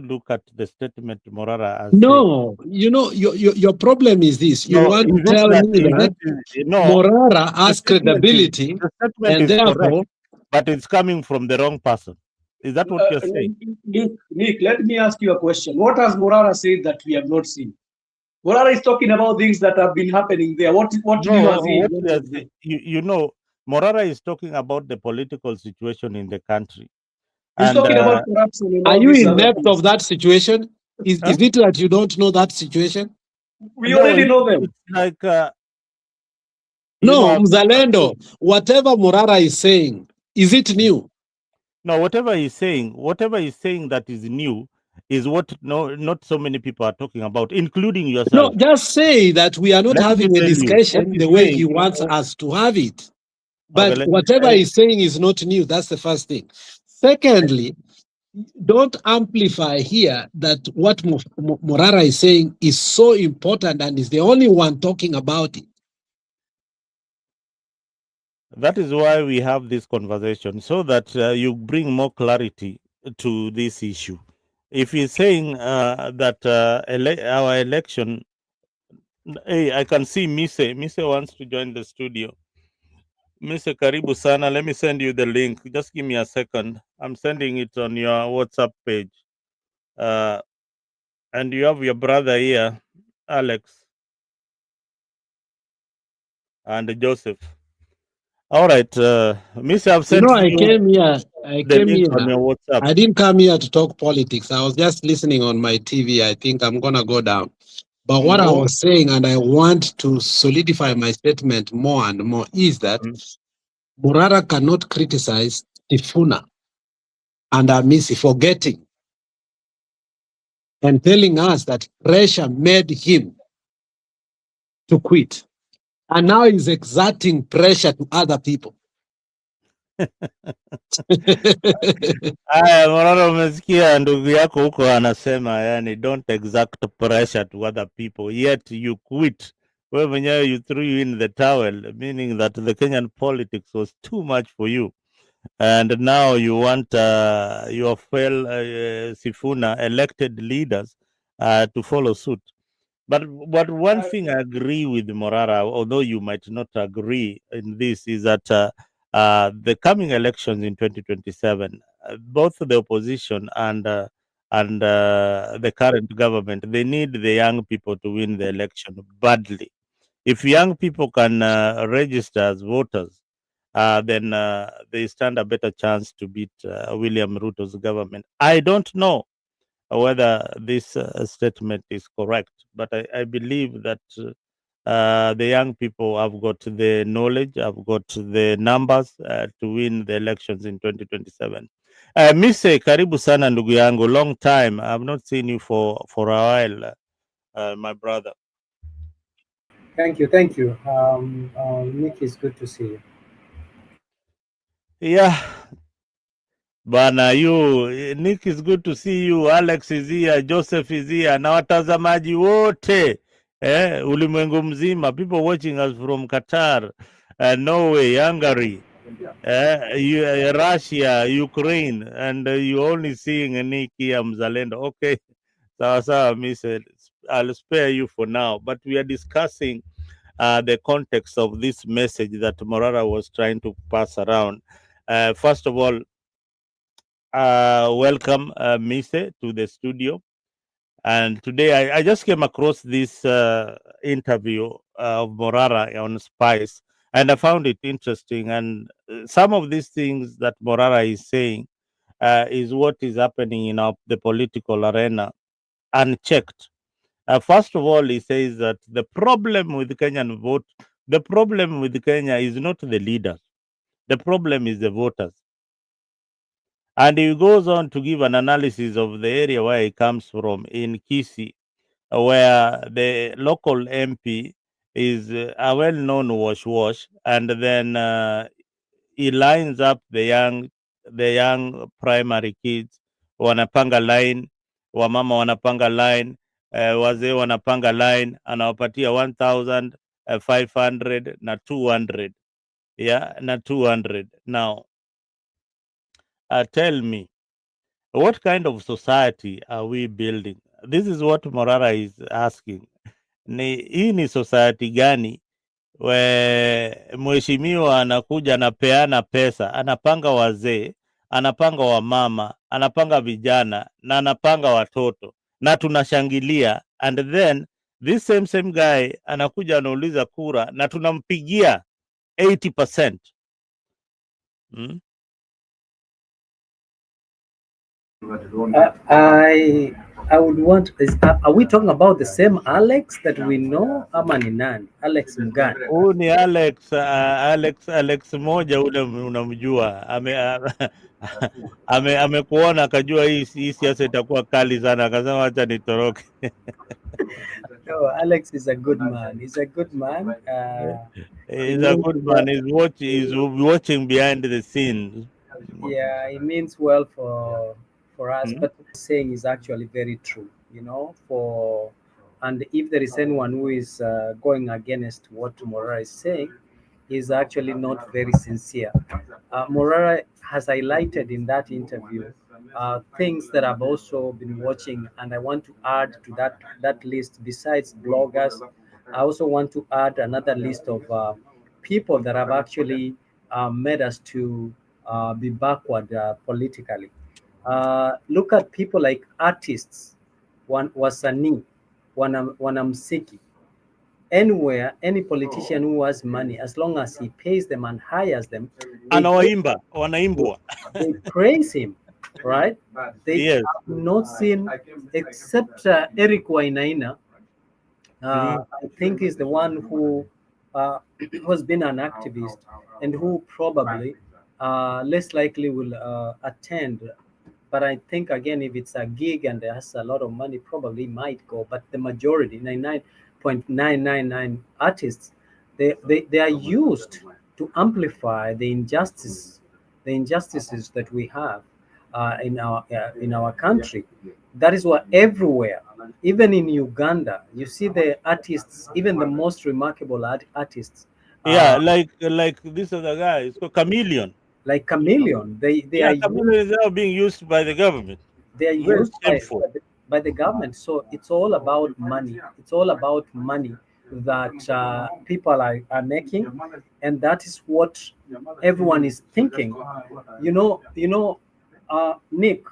look at the statement Morara has said? You know, your problem is this. You want to tell me that Morara has credibility, and therefore but it's coming from the wrong person. Is that what you're saying? Nick, let me ask you a question. What has Morara said that we have not seen? Morara is talking about things that have been happening there. What new No, has he what we are mentioned there? saying, you know, Morara is talking about the political situation in the country. He's And talking about corruption and Are all you these in other depth of things. that situation? Is huh? it that you don't know that situation? We No, already know them. it's like, No, I've Mzalendo, whatever Morara is saying, is it new? no, whatever he's saying that is new is what not so many people are talking about, including No, yourself. just say that we are not Let me having a tell you what discussion he's the way he saying. wants us to have it. Okay, But whatever he's saying is not new. That's the first thing. Secondly, don't amplify here that what Morara is saying is so important and is the only one talking about it. that is why we have this conversation, so that you bring more clarity to this issue. If he's saying that our election, hey, I can see Mise. Mise wants to join the studio. Mise, karibu sana. Let me send you the link. Just give me a second. I'm sending it on your WhatsApp page. And you have your brother here, Alex and Joseph. All right, Miss, I've You sent know, I you came here. the link on your WhatsApp. I didn't come here to talk politics. I was just listening on my TV. I think I'm gonna go down. But what I Oh, was saying, and I want to solidify my statement more and more, is that mm. Morara cannot criticize Tifuna and Amisi for getting and telling us that pressure made him to quit. And now he's exerting pressure to other people. Aya, Mororo, umesikia ndugu yako huko anasema, yani don't exact pressure to other people, yet you quit. Wewe mwenyewe you threw you in the towel, meaning that the Kenyan politics was too much for you. And now you want your fellow Sifuna elected leaders to follow suit. But one thing I agree with Morara, although you might not agree in this, is that the coming elections in 2027, both the opposition and the current government, they need the young people to win the election badly. If young people can register as voters, then they stand a better chance to beat William Ruto's government. I don't know whether this statement is correct, but I believe that the young people have got the knowledge, have got the numbers to win the elections in 2027. Mise, karibu sana ndugu yangu, long time. I've not seen you for a while, my brother. Thank you, thank you. Nick, it's good to see you. Yeah, bana, Nick, is good to see you. Alex is here, Joseph is here, na watazamaji wote ulimwengu mzima, people watching us from Qatar, Norway, Hungary, Russia, Ukraine, and you only seeing Nick here, Mzalendo. Okay, sawa sawa, miss, I'll spare you for now, but we are discussing the context of this message that Morara was trying to pass around. First of all, welcome, Mise, to the studio. And today I just came across this interview of Morara on Spice, and I found it interesting. And some of these things that Morara is saying is what is happening in the political arena unchecked. First of all, he says that the problem with Kenyan vote, the problem with Kenya is not the leaders, the problem is the voters. And he goes on to give an analysis of the area where he comes from in Kisi, where the local MP is a well-known wash, and then he lines up the young primary kids, wanapanga line, wamama wanapanga line, wazee wanapanga line, anawapatia 1,500 na 200, yeah, na 200. Now tell me, what kind of society are we building? This is what Morara is asking. Hii ni society gani mheshimiwa anakuja anapeana pesa, anapanga wazee, anapanga wamama, anapanga vijana na anapanga watoto na tunashangilia, and then this same guy anakuja anauliza kura na tunampigia 80%. I would want are we talking about the same Alex that we know ama ni nani? Alex Mgani. Huyu ni Alex moja ule unamjua, amekuona akajua hii siasa itakuwa kali sana, akasema acha nitoroke. No, Alex is a good man. He's a good man. He's a good man. He's watching behind the scenes. Yeah, it means well for us. But what he's saying is actually very true. You know, and if there is anyone who is going against what Morara is saying, is actually not very sincere. Morara has highlighted in that interview things that I've also been watching, and I want to add to that list. Besides bloggers, I also want to add another list of people that have actually made us to be backward politically. Look at people like artists, wasanii, wanamuziki. Anywhere, any politician who has money, as long as he pays them and hires them, they praise him, right? They have not seen, except Eric Wainaina. I think is the one who has been an activist and who probably less likely will attend. But I think again, if it's a gig and has a lot of money, probably might go. But the majority, 99.999 artists, they are used to amplify the injustices that we have in our country. That is why everywhere, even in Uganda, you see the artists, even the most remarkable artists. Like this other guy, it's called Chameleon. Like Chameleon, they are Chameleon is now being used by the government. They are used by the government. So it's all about money. It's all about money that people are making, and that is what everyone is thinking. Nick,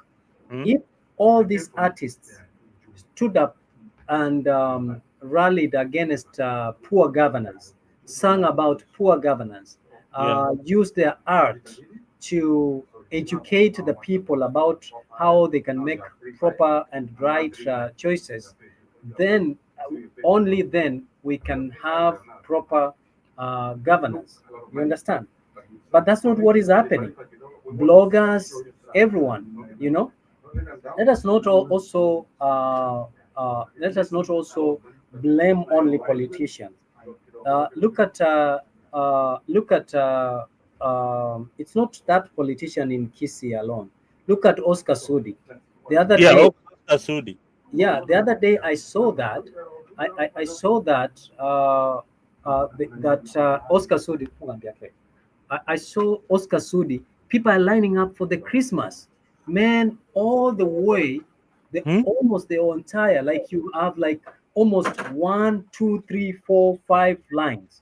if all these artists stood up and rallied against poor governance, sang about poor governance, used their art to educate the people about how they can make proper and right choices, then only then we can have proper governance. You understand? But that's not what is happening. Bloggers, everyone, let us not also blame only politicians. Look at it's not that politician in Kisii alone. Look at Oscar Sudi. The other day, Oscar Sudi. Yeah, the other day I saw that. I saw that Oscar Sudi. I saw Oscar Sudi. People are lining up for the Christmas. Man, all the way, almost the entire, like you have like almost 1, 2, 3, 4, 5 lines.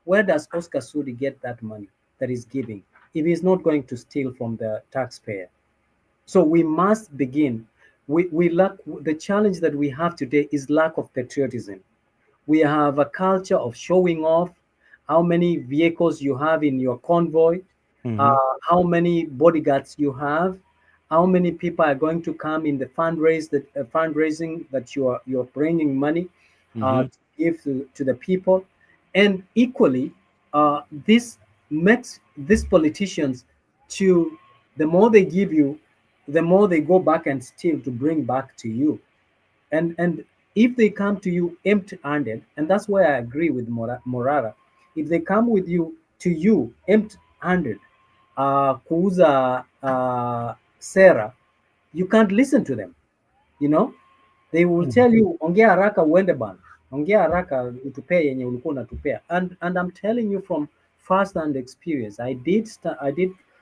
Where does Oscar Sudi get that money that he's giving if he's not going to steal from the taxpayer? So we must begin. We lack, the challenge that we have today is lack of patriotism. We have a culture of showing off how many vehicles you have in your convoy, how many bodyguards you have, how many people are going to come in the fundraising that you're bringing money to give to the people. And equally, this makes these politicians to, the more they give you, the more they go back and steal to bring back to you. And if they come to you empty-handed, and that's why I agree with Morara, if they come with you to you empty-handed, kuuza sera, you can't listen to them. They will tell you, ongea haraka uende bana, ongea haraka utupee yenye ulikuwa unatupea. And I'm telling you from first-hand experience, I did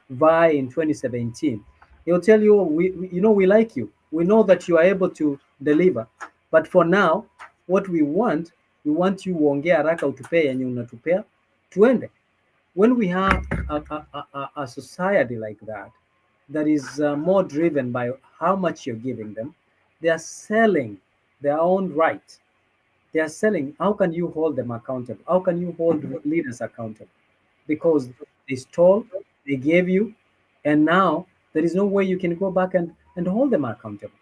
vie in 2017. He'll tell you, we like you. We know that you are able to deliver. But for now, what we want We want you uongee haraka utupee yenye unatupea tuende. When we have a society like that is more driven by how much you're giving them, they are selling their own right. They are selling. How can you hold them accountable? How can you hold leaders accountable? Because they stole, they gave you, and now there is no way you can go back and hold them accountable.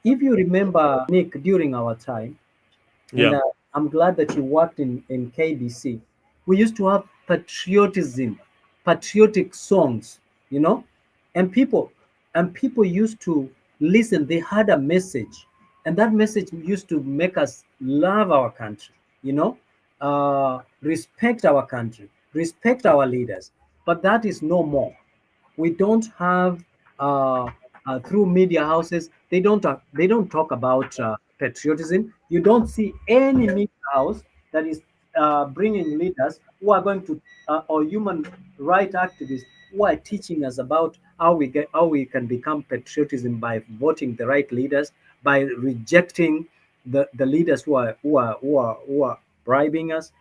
If you remember, Nick, during our time, and Yeah. I'm glad that you worked in KBC. We used to have patriotism, patriotic songs, you know, and people used to listen. They had a message, and that message used to make us love our country, you know, respect our country, respect our leaders. But that is no more. We don't have uh, through media houses. They don't talk about patriotism. You don't see any media house that is bringing leaders who are going to or human right activists who are teaching us about how we can become patriotism by voting the right leaders, by rejecting the leaders who are bribing us.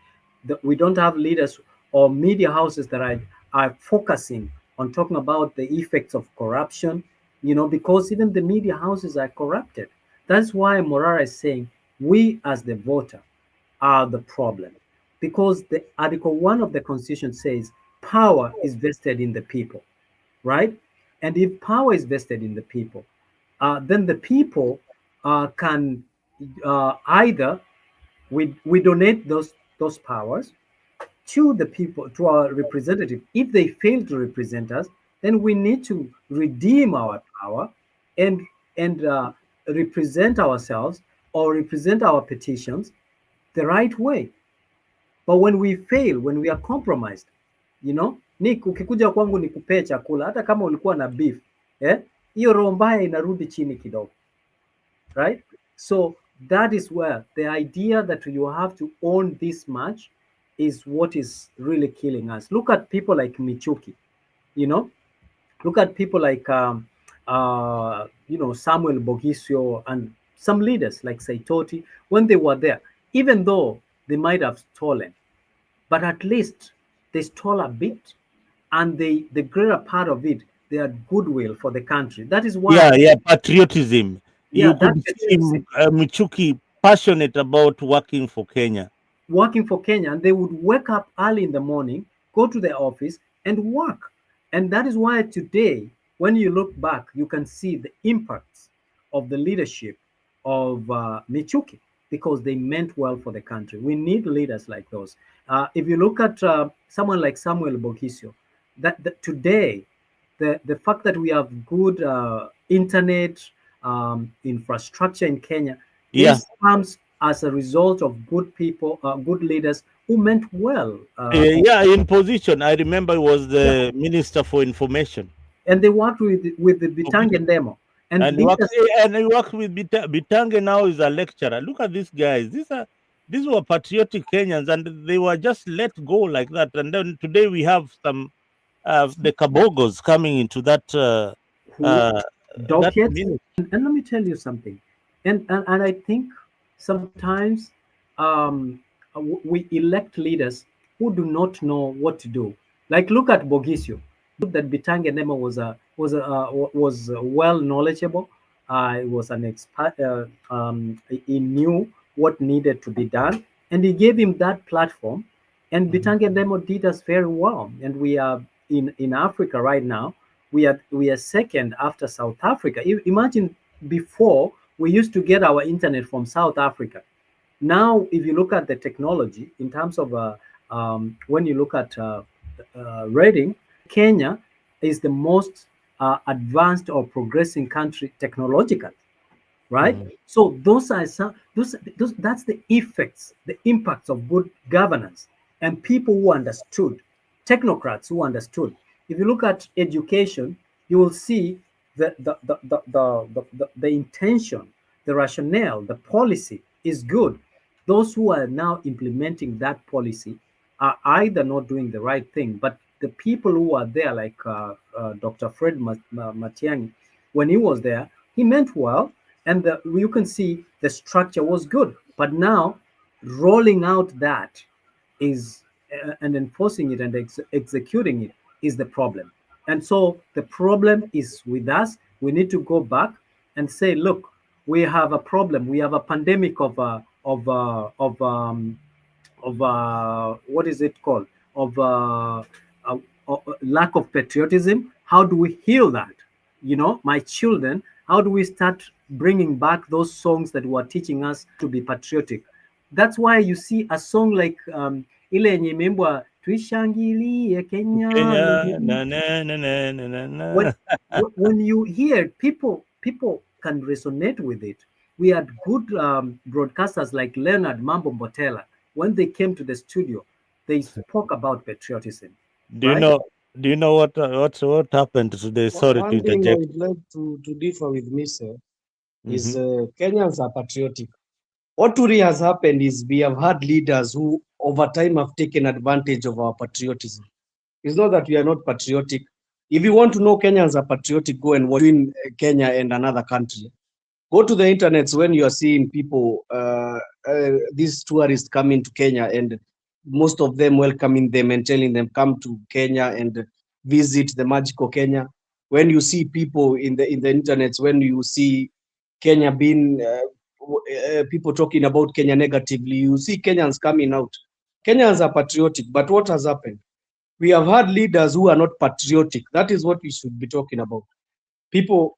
We don't have leaders or media houses that are focusing on talking about the effects of corruption, you know, because even the media houses are corrupted. That's why Morara is saying we as the voter are the problem. Because the Article 1 of the Constitution says power is vested in the people, right? And if power is vested in the people, then the people can either we donate those powers to the people, to our representative. If they fail to represent us, then we need to redeem our power and and represent ourselves or represent our petitions the right way. But when we fail, when we are compromised, you know, Nick, ukikuja kwangu nikupee chakula hata kama ulikuwa na beef, hiyo roho mbaya inarudi chini kidogo, right? So that is where the idea that you have to own this much is what is really killing us. Look at people like Michuki, you know, look at people like you know, Samuel Bogisio and some leaders like Saitoti when they were there, even though they might have stolen, but at least they stole a bit, and the greater part of it, they had goodwill for the country. That is why, Yeah, patriotism. yeah, You that could see patriotism. Michuki passionate about working for Kenya. Working for Kenya, and they would wake up early in the morning, go to the office, and work. And that is why today, when you look back, you can see the impacts of the leadership of Michuki because they meant well for the country. We need leaders like those. If you look at someone like Samuel Bogisio, that today, the fact that we have good internet infrastructure in Kenya, Yeah. this comes as a result of good people, good leaders who meant well. Yeah, in position. I remember he was Yeah. the Minister for Information. And they worked with the Okay. Bitangen demo. And And he works, leaders, and he works with Bitange now is a lecturer. Look at these guys. These were patriotic Kenyans, and they were just let go like that. And then today we have some the Kabogos coming into who that dockets. ministry. And let me tell you something. And I think sometimes we elect leaders who do not know what to do. Like look at Bogisio. That Bitange Nema was well knowledgeable. He was an expert. He knew what needed to be done, and he gave him that platform. And Bitange Nemo did us very well. And we are in Africa right now. We are second after South Africa. Imagine before we used to get our internet from South Africa. Now, if you look at the technology in terms of when you look at rating, Kenya is the most advanced or progressing country technologically, right? So those are some those that's the effects, the impacts of good governance and people who understood, technocrats who understood. If you look at education, you will see the intention, the rationale, the policy is good. Those who are now implementing that policy are either not doing the right thing, but the people who are there, like Dr. Fred Matiang'i, when he was there, he meant well, and you can see the structure was good. But now rolling out that is and enforcing it and executing it is the problem. And so the problem is with us. We need to go back and say, look, we have a problem. We have a pandemic of what is it called, uh, lack of patriotism. How do we heal that? My children, how do we start bringing back those songs that were teaching us to be patriotic? That's why you see a song like ile yenye imeimbwa tuishangilie Kenya. Kenya, na, na, na, na, na, na. When you hear people can resonate with it. We had good broadcasters like Leonard Mambo Mbotela. When they came to the studio, they spoke about patriotism, Do you right? know? Do you know what happened today? Sorry to One thing I interject. would like to differ with Mr. is Mhm. Kenyans are patriotic. What really has happened is we have had leaders who over time have taken advantage of our patriotism. It's not that we are not patriotic. If you want to know Kenyans are patriotic, go and watch between Kenya and another country. Go to the internet when you are seeing people, these tourists coming to Kenya, and most of them welcoming them and telling them come to Kenya and visit the magical Kenya. When you see people in the internet, when you see Kenya being people talking about Kenya negatively, you see Kenyans coming out. Kenyans are patriotic, but what has happened? We have had leaders who are not patriotic. That is what we should be talking about. People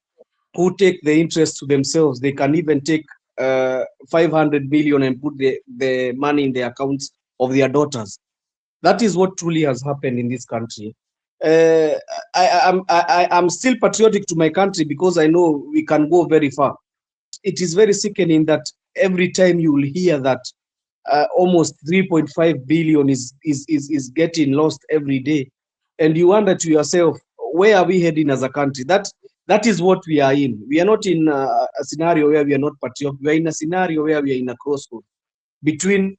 who take the interest to themselves. They can even take 500 million and put the money in the accounts of their daughters. That is what truly has happened in this country. Uh, I'm still patriotic to my country because I know we can go very far. It is very sickening that every time you will hear that almost 3.5 billion is getting lost every day, and you wonder to yourself, where are we heading as a country? That is what we are in. We are not in a scenario where we are not patriotic. We are in a scenario where we are in a crossroad between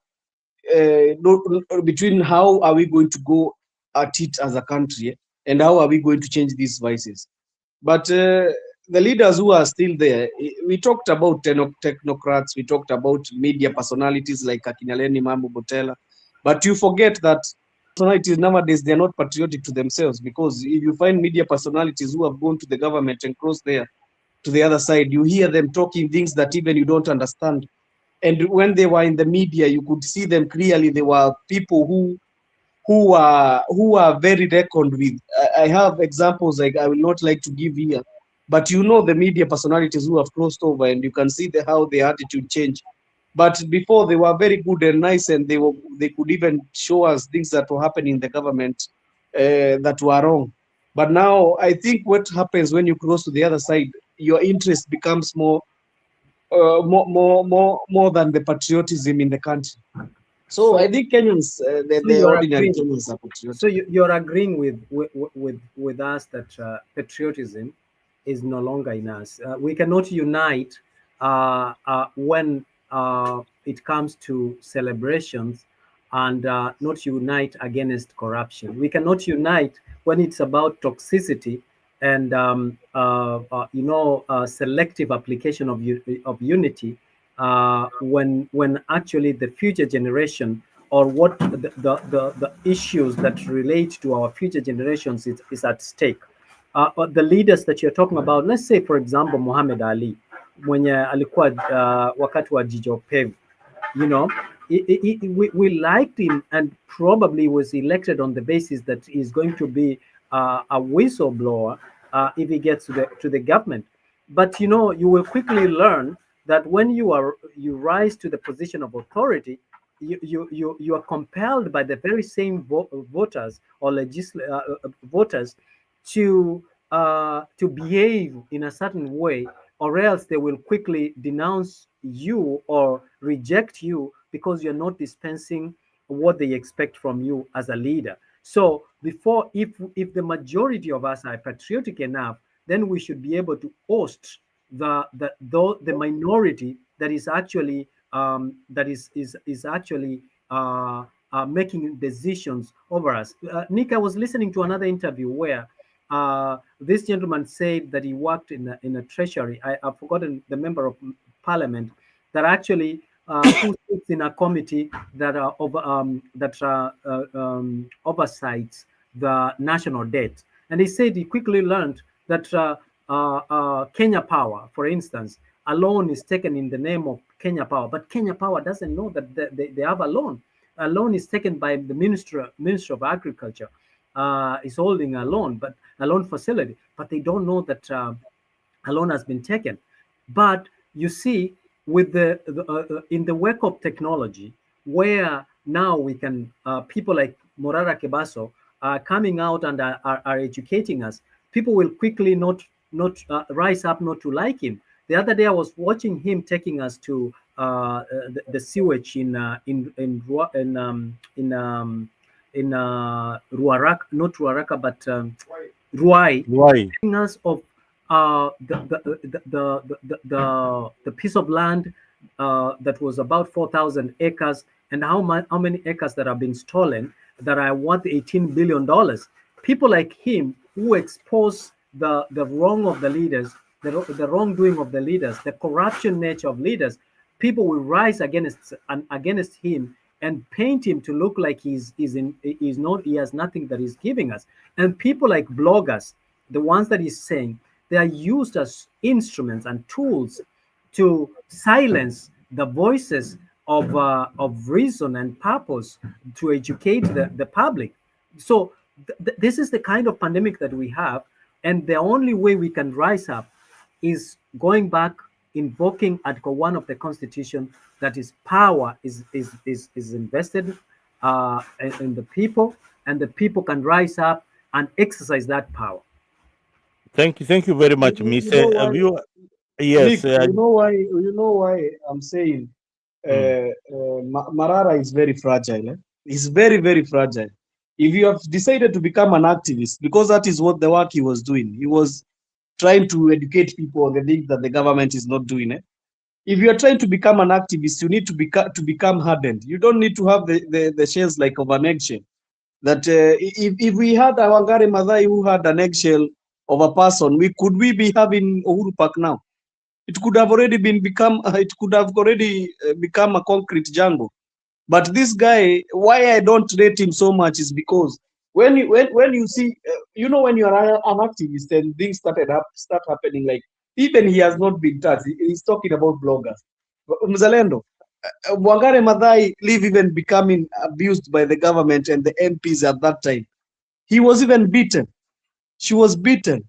between how are we going to go at it as a country, and how are we going to change these vices. But the leaders who are still there, we talked about technocrats, we talked about media personalities like Akinaleni Mambo Botela, but you forget that personalities nowadays, they're not patriotic to themselves, because if you find media personalities who have gone to the government and crossed there to the other side, you hear them talking things that even you don't understand. And when they were in the media, you could see them clearly. They were people who are very reckoned with. I have examples like I will not like to give here, but you know the media personalities who have crossed over, and you can see how their attitude changed. But before, they were very good and nice, and they could even show us things that were happening in the government that were wrong. But now I think what happens when you cross to the other side, your interest becomes more than the patriotism in the country. So I So, think Kenyans, so the you're ordinary agreeing. Kenyans are patriotic. So you're agreeing with us that patriotism is no longer in us. We cannot unite when it comes to celebrations, and not unite against corruption. We cannot unite when it's about toxicity and selective application of unity. When actually the future generation, or what the issues that relate to our future generations is at stake. The leaders that you're talking about, let's say for example Muhammad Ali mwenye alikuwa wakati wa Jijo Pevu, you know, we liked him, and probably was elected on the basis that he's going to be a whistleblower if he gets to the government. But you will quickly learn that when you rise to the position of authority, you are compelled by the very same voters or voters to behave in a certain way, or else they will quickly denounce you or reject you because you're not dispensing what they expect from you as a leader. So before, if the majority of us are patriotic enough, then we should be able to host the minority that is actually actually making decisions over us. Nick, I was listening to another interview where this gentleman said that he worked in a treasury. I've forgotten the member of parliament that actually who sits in a committee that oversights the national debt. And he said he quickly learned that Kenya Power, for instance, a loan is taken in the name of Kenya Power, but Kenya Power doesn't know that they have a loan. A loan is taken by the Minister of Agriculture. Is holding a loan, but a loan facility, but they don't know that a loan has been taken. But you see, with in the wake of technology, where now we can people like Morara Kebaso are coming out and are educating us, people will quickly not rise up not to like him. The other day I was watching him taking us to the sewage in Ruaraka, not Ruaraka, but Ruai, Why? telling us of the piece of land that was about 4,000 acres, and how many acres that have been stolen that are worth $18 billion. People like him who expose the wrong of the leaders, the wrongdoing of the leaders, the corruption nature of leaders, people will rise against him and paint him to look like he has nothing that he's giving us. And people like bloggers, the ones that he's saying, they are used as instruments and tools to silence the voices of reason and purpose to educate the public. So this is the kind of pandemic that we have, and the only way we can rise up is going back, invoking Article 1 of the Constitution, that is power is invested in the people, and the people can rise up and exercise that power. Thank you very much, You Miss. know why, Have you? Nick? Yes. You know why I'm saying Mm. Marara is very fragile. He's very, very fragile. If you have decided to become an activist, because that is what the work he was doing, he was trying to educate people on the things that the government is not doing. If you are trying to become an activist, you need to become hardened. You don't need to have the shells like of an eggshell. That if we had a Wangari Maathai who had an eggshell of a person, we be having Uhuru Park now? It could have already become a concrete jungle. But this guy, why I don't rate him so much is because when you see, when you are an activist and things start happening, like even he has not been touched. He's talking about bloggers. Mzalendo, Wangari Maathai live even becoming abused by the government and the MPs at that time. He was even beaten. She was beaten.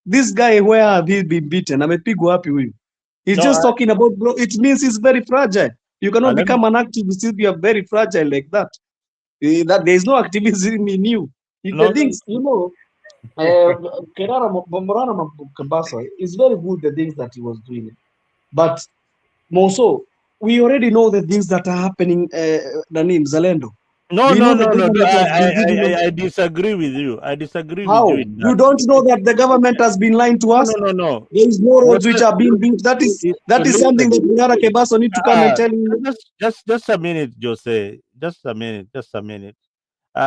This guy, where have he been beaten? Amepigwa wapi huyu? He's No, just talking about it means he's very fragile. You cannot let me. become an activist if you are very fragile like that. That there is no activism in you. If the No, things, uh, Morana Kebaso is very good, the things that he was doing. But more so, we already know the things that are happening, Nanim Zalendo. no, We no, know the no, no. government has been giving us. I disagree with you. I disagree with you How? in that. You don't know that the government has been lying to No, us? no, no, no. There is no What? roads which are being built. That is something Listen. that Morara Kebaso need to come and tell you. Just a minute, Jose. Just a minute. Just a minute.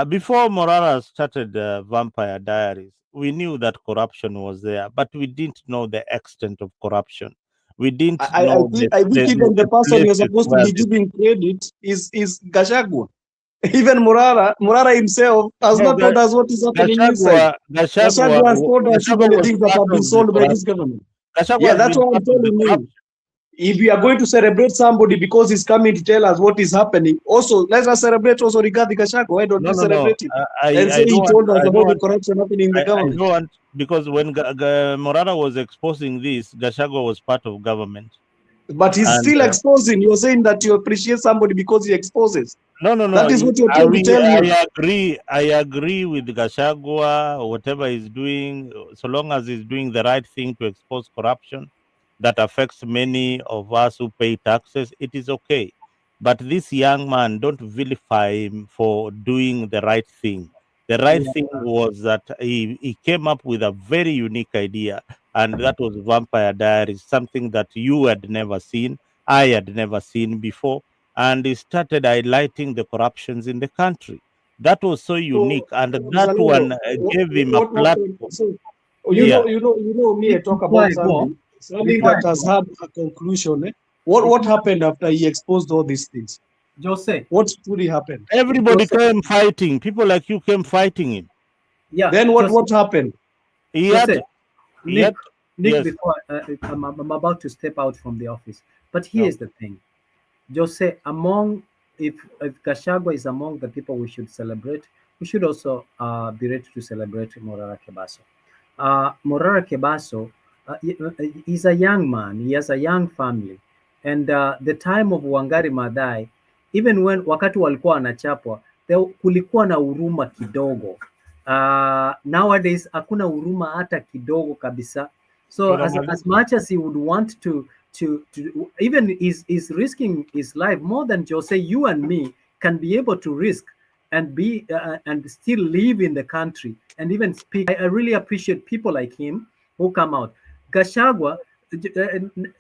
Before Morara started Vampire Diaries, we knew that corruption was there, but we didn't know the extent of corruption. We didn't I, I know think I think even the the person you're places supposed to where be this. giving credit is Gashagwa. Even Morara himself has No, not told us what is happening inside. Gashagwa, Gashagwa has told us Gashagwa even the was things that part have been of the sold by this corruption. government. Gashagwa Yeah, has that's been why I'm part of the telling you. corruption. If we are going to celebrate somebody because he's coming to tell us what is happening, also let us celebrate also Rigathi Gachagua. Why don't No, we no, no. celebrate him and say he told us I don't about the want. corruption happening in the I government? don't want because when Morara was exposing this, Gashagwa was part of government, But he's and still exposing. You're saying that you appreciate somebody because he exposes. no, no, no. That is what you're trying to tell me. I agree. I agree with Gashagwa. Whatever he's doing, so long as he's doing the right thing to expose corruption that affects many of us who pay taxes, it is okay. But this young man, don't vilify him for doing the right thing. The right Yeah. thing was that he came up with a very unique idea, and that was Vampire Diaries, something that you had never seen, I had never seen before, and he started highlighting the corruptions in the country. That was so So, unique, and that Zalendo, one gave him a what happened? platform. So, Nick, Yeah. me. I talk before about I go, something before that I has go, had a conclusion. What happened after he exposed all these things? Jose. What truly happened? Everybody Jose. came fighting. People like you came fighting him. Yeah. Then Jose, what happened? He Jose, had, he Nick, had, yes. before I'm about to step out from the office. But No. here's the thing. Jose, if Gachagua is among the people we should celebrate, we should also be ready to celebrate Morara Kebaso. Morara Kebaso is a young man. He has a young family, and the time of Wangari Maathai, even when wakati walikuwa wanachapwa, kulikuwa na huruma kidogo. Nowadays hakuna huruma hata kidogo kabisa. So as much as he would want to even is risking his life more than Jose, you and me can be able to risk and be and still live in the country and even speak. I really appreciate people like him who come out. Gachagua,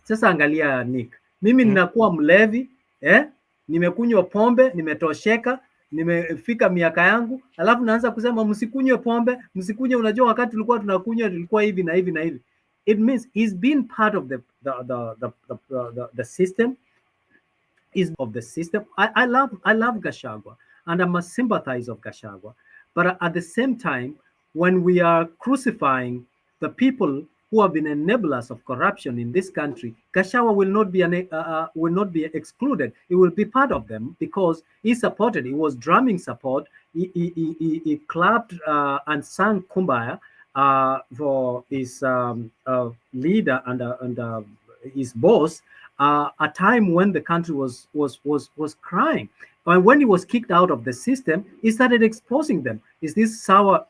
sasa angalia Nick, mimi ninakuwa mlevi nimekunywa pombe, nimetosheka, nimefika miaka yangu, alafu naanza kusema msikunywe pombe, msikunywe. Unajua wakati tulikuwa tunakunywa tulikuwa hivi na hivi na hivi. It means he's been part of the system. Is of the system. I love Gachagua, and I'm a sympathizer of Gachagua. But at the same time, when we are crucifying the people who have been enablers of corruption in this country, Gachagua will not be excluded. He will be part of them because he supported. He was drumming support. He clapped and sang Kumbaya for his leader and his boss. A time when the country was crying. And when he was kicked out of the system, he started exposing them. Is this sour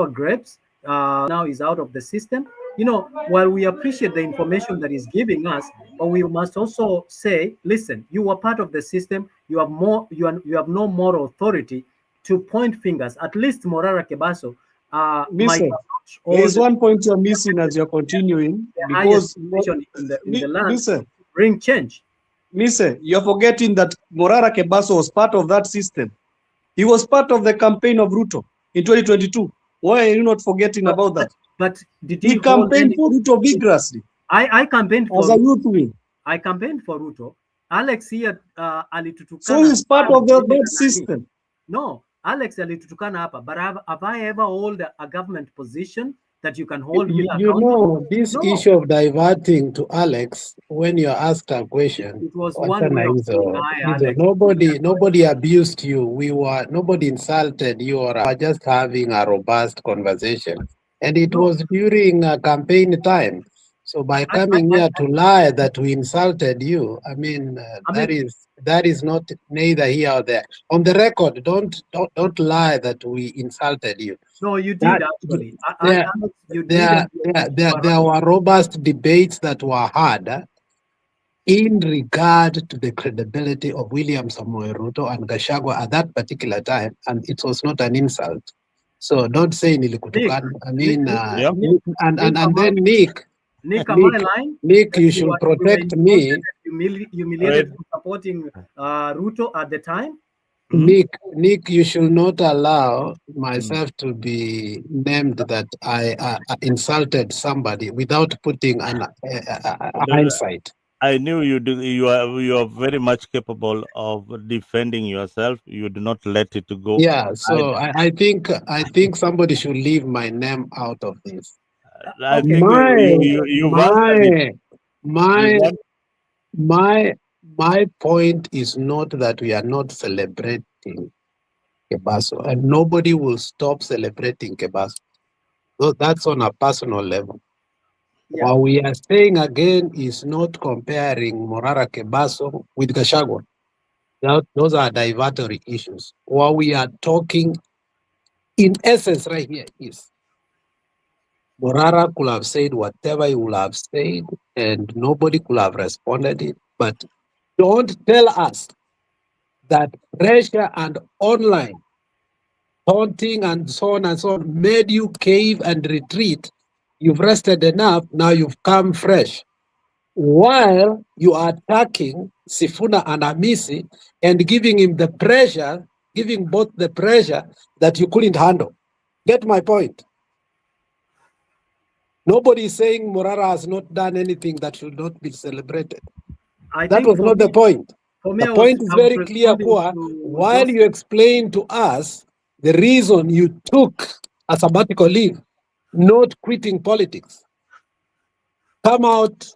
grapes? Now he's out of the system. You know, while we appreciate the information that he's giving us, but we must also say, listen, you are part of the system. You have you have no moral authority to point fingers. At least Morara Kebaso. There's one point you're missing as you're continuing, because in the land bring change. Listen, you're forgetting that Morara Kebaso was part of that system. He was part of the campaign of Ruto in 2022. Why are you not forgetting about that? But did he campaigned for Ruto vigorously? I campaigned for as a youth wing. I campaigned for Ruto. Alex here alitutukana. So he's part of that system. No, Alex alitutukana hapa, but have I ever hold a government position that you can hold me accountable? You know, this issue of diverting to Alex when you're asked a question. It was one way of saying, Alex. Nobody abused you. Nobody insulted you, or just having a robust conversation. And it was during a campaign time. So by coming here to lie that we insulted you, I mean, that is not neither here or there. On the record, don't lie that we insulted you. No, you did actually. There were robust debates that were had in regard to the credibility of William Samoei Ruto and Gachagua at that particular time, and it was not an insult. So don't say nilikutukana. I mean, and then Nick, you should protect me. Humiliated for supporting Ruto at the time. Nick, you should not allow myself to be named that I insulted somebody without putting an hindsight. I knew you do. You are very much capable of defending yourself. You do not let it go. Yeah. So I think somebody should leave my name out of this. I think my point is not that we are not celebrating Kebaso, and nobody will stop celebrating Kebaso. So that's on a personal level. Yeah. What we are saying again is not comparing Morara Kebaso with Gachagua. Those are divertory issues. What we are talking in essence right here is Morara could have said whatever he would have said, and nobody could have responded it. But don't tell us that pressure and online taunting and so on made you cave and retreat. You've rested enough, now you've come fresh. While you are attacking Sifuna and Amisi and giving him the pressure, giving both the pressure that you couldn't handle. Get my point? Nobody is saying Morara has not done anything that should not be celebrated. That was not the point. For me, The point is very clear, Kwa. While you explain to us the reason you took a sabbatical leave, not quitting politics, come out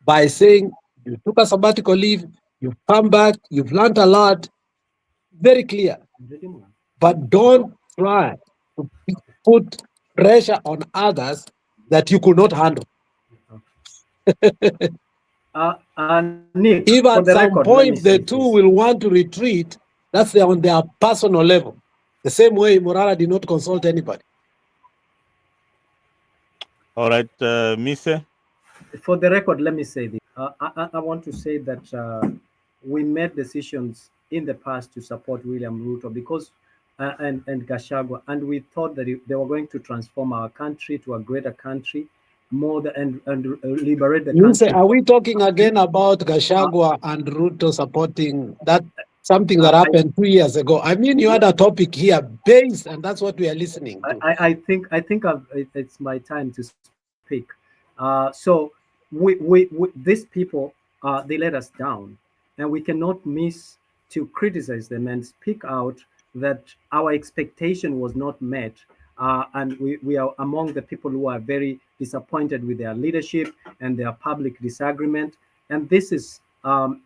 by saying you took a sabbatical leave, you've come back, you've learned a lot, very clear. But don't try to put pressure on others that you could not handle. Nick, If for at the some record, point the two will want to retreat, that's on their personal level. The same way Morara did not consult anybody. All right, Mise. For the record, let me say this. I want to say that we made decisions in the past to support William Ruto because and Gachagua, and we thought that they were going to transform our country to a greater country, more and liberate the country. Are we talking again about Gachagua and Ruto supporting that something that happened 2 years ago? I mean, you had a topic here based, and that's what we are listening to. I think it's my time to speak. So these people they let us down, and we cannot miss to criticize them and speak out that our expectation was not met. And we are among the people who are very disappointed with their leadership and their public disagreement. And this is a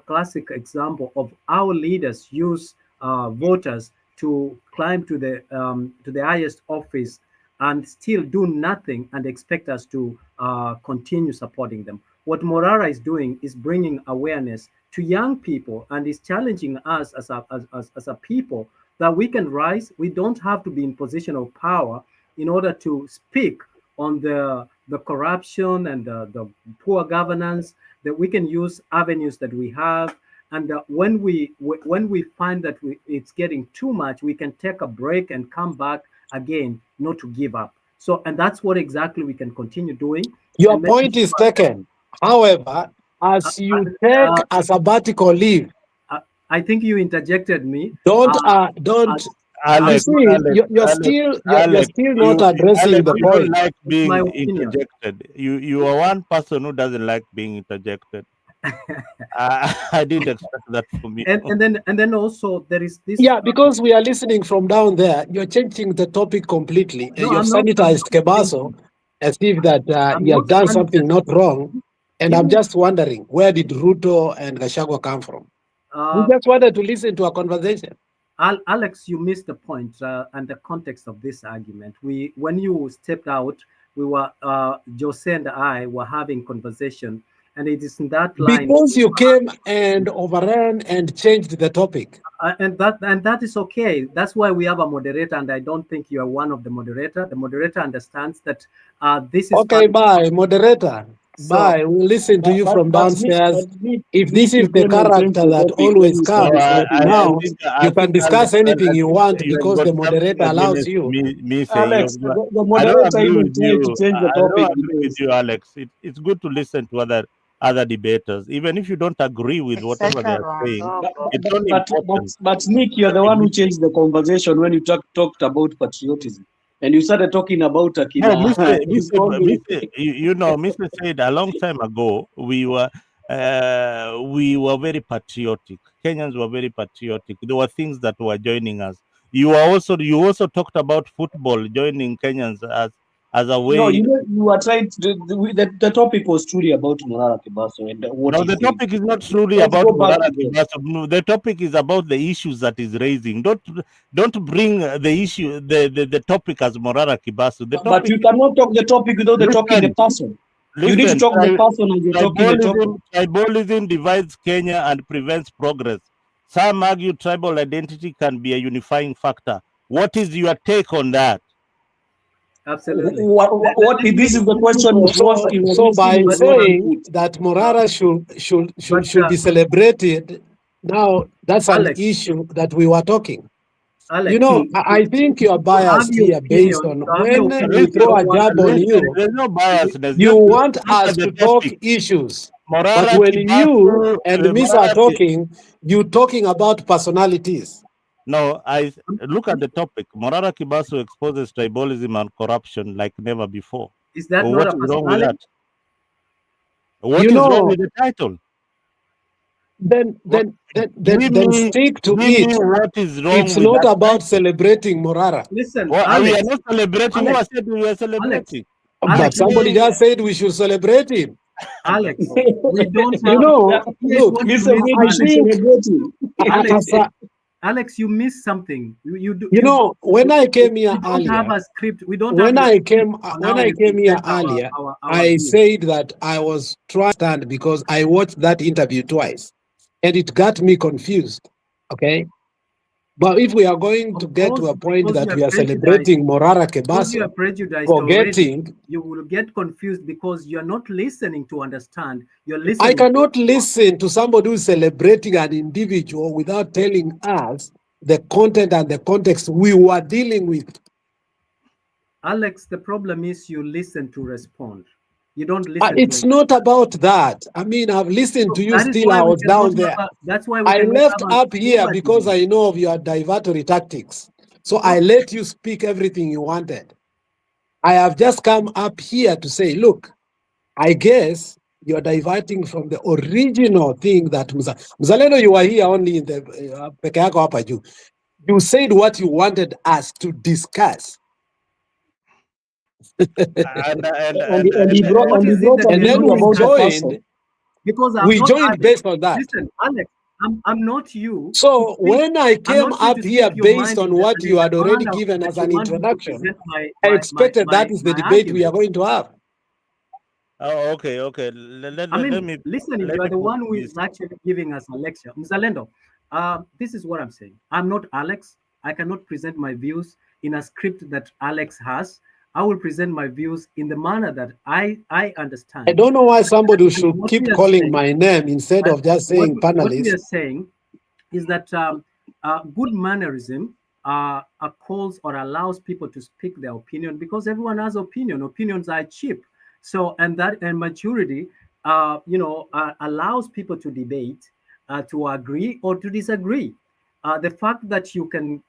classic example of our leaders use voters to climb to the highest office and still do nothing and expect us to continue supporting them. What Morara is doing is bringing awareness to young people and is challenging us as a people that we can rise. We don't have to be in position of power in order to speak on the corruption and the poor governance, that we can use avenues that we have. And when we find that it's getting too much, we can take a break and come back again, not to give up. So, and that's what exactly we can continue doing. Your point is taken. However, as you take a sabbatical leave, I think you interjected me. Don't. Alex, you're still not addressing the you point. don't like being interjected. You are one person who doesn't like being interjected. I didn't expect that from you. And then also there is this. Yeah, because we are listening from down there. You're changing the topic completely. No, You've sanitized Kebaso as if that he has done something not wrong. And I'm just wondering, where did Ruto and Gachagua come from? We just wanted to listen to a conversation. Alex, you missed the point and the context of this argument. When you stepped out, we were Jose and I were having conversation, and it is in that line. Because you came and overran and changed the topic. And that is okay. That's why we have a moderator, and I don't think you are one of the moderator. The moderator understands that this is okay. Bye, moderator. Bye. We'll listen to you from downstairs. If this is the character that always comes, now you can discuss anything you want because the moderator allows you. Alex, the moderator even tried to change the topic. I agree with you, Alex. It's good to listen to other debaters, even if you don't agree with whatever they're saying. It's only important. But Nick, you're the one who changed the conversation when you talked about patriotism. And you started talking about Akina. Mr. said a long time ago we were very patriotic. Kenyans were very patriotic. There were things that were joining us. You also talked about football joining Kenyans as a way. No, you were trying to. The topic was truly about Morara Kebaso and what. No, the topic is not truly about Morara Kebaso. No, the topic is about the issues that is raising. Don't bring the issue, the topic as Morara Kebaso. But you cannot talk the topic without talking the person. You need to talk the person as you're talking the topic. Tribalism divides Kenya and prevents progress. Some argue tribal identity can be a unifying factor. What is your take on that? Absolutely. What this is the question. So by saying that Morara should be celebrated, now that's an issue that we were talking. Alex, I think you are biased here based on when we throw a jab on you. There's no biasness. You want us to talk issues. But when you and Miss are talking, you're talking about personalities. No, I look at the topic. Morara Kebaso exposes tribalism and corruption like never before. Is that what not is wrong with that? What is wrong with the title? then stick to give me it. what is wrong It's with not that about title. celebrating Morara. Listen, Well, we are Alex, not celebrating. Who Alex, has said we are Alex, celebrating? But Alex, somebody just said we should celebrate him. Alex, No. we don't You have. know, Here's look, what you Listen, miss, maybe we I should Alex. think celebrate him. Alex, as a, Alex, you missed something. You do. you know, when I came We here don't have earlier, a script. We don't have when a I script came on when how I we came here present earlier, our I views. said that I was trying to stand because I watched that interview twice, and it got me confused. Okay, but if we are going to Of get to course, a point because you that are we are prejudiced, celebrating Morara because you are Kebaso, prejudiced already, forgetting you will get confused because you are not listening to understand. You're I listening to cannot listen to somebody who's celebrating an individual without telling us the content and the context we were dealing with. Alex. The problem is you listen to respond. You don't listen to It's not about that. I mean, I've listened So to you that is still. why I we was cannot down there. have a, that's why we I cannot left have a up here proper because debate. I know of your divertory tactics. So No, I let you speak everything you wanted. I have just come up here to say, look, I guess you're diverting from the original thing that Mzalendo, you were here only in the peke yako hapa juu. You said what you wanted us to discuss. And and and And and, he brought what and he is it brought that an we And are then issue not we about the discussing? person. joined, Because I'm we not joined Alex. based on that. Listen, Alex, I'm not you to So speak. when I I'm came not you to up here speak your based mind on what in you the had already manner given that as you an want me to introduction, present I expected that is the my debate we are argument. going to have. oh, okay. Let, I let, let mean, me listening, let you are me the put one who this. is actually giving us a lecture. Mzalendo, this is what I'm saying. I'm not Alex. I cannot present my views in a script that Alex has. I will present my views in the manner that I I understand. don't know why somebody And should what keep we are calling saying, my name instead but of just what, saying what we panelist. are saying is that good mannerism calls or allows people to speak their opinion because everyone has opinion. Opinions are cheap. So and maturity, allows people to debate, to agree or to disagree. The fact that you can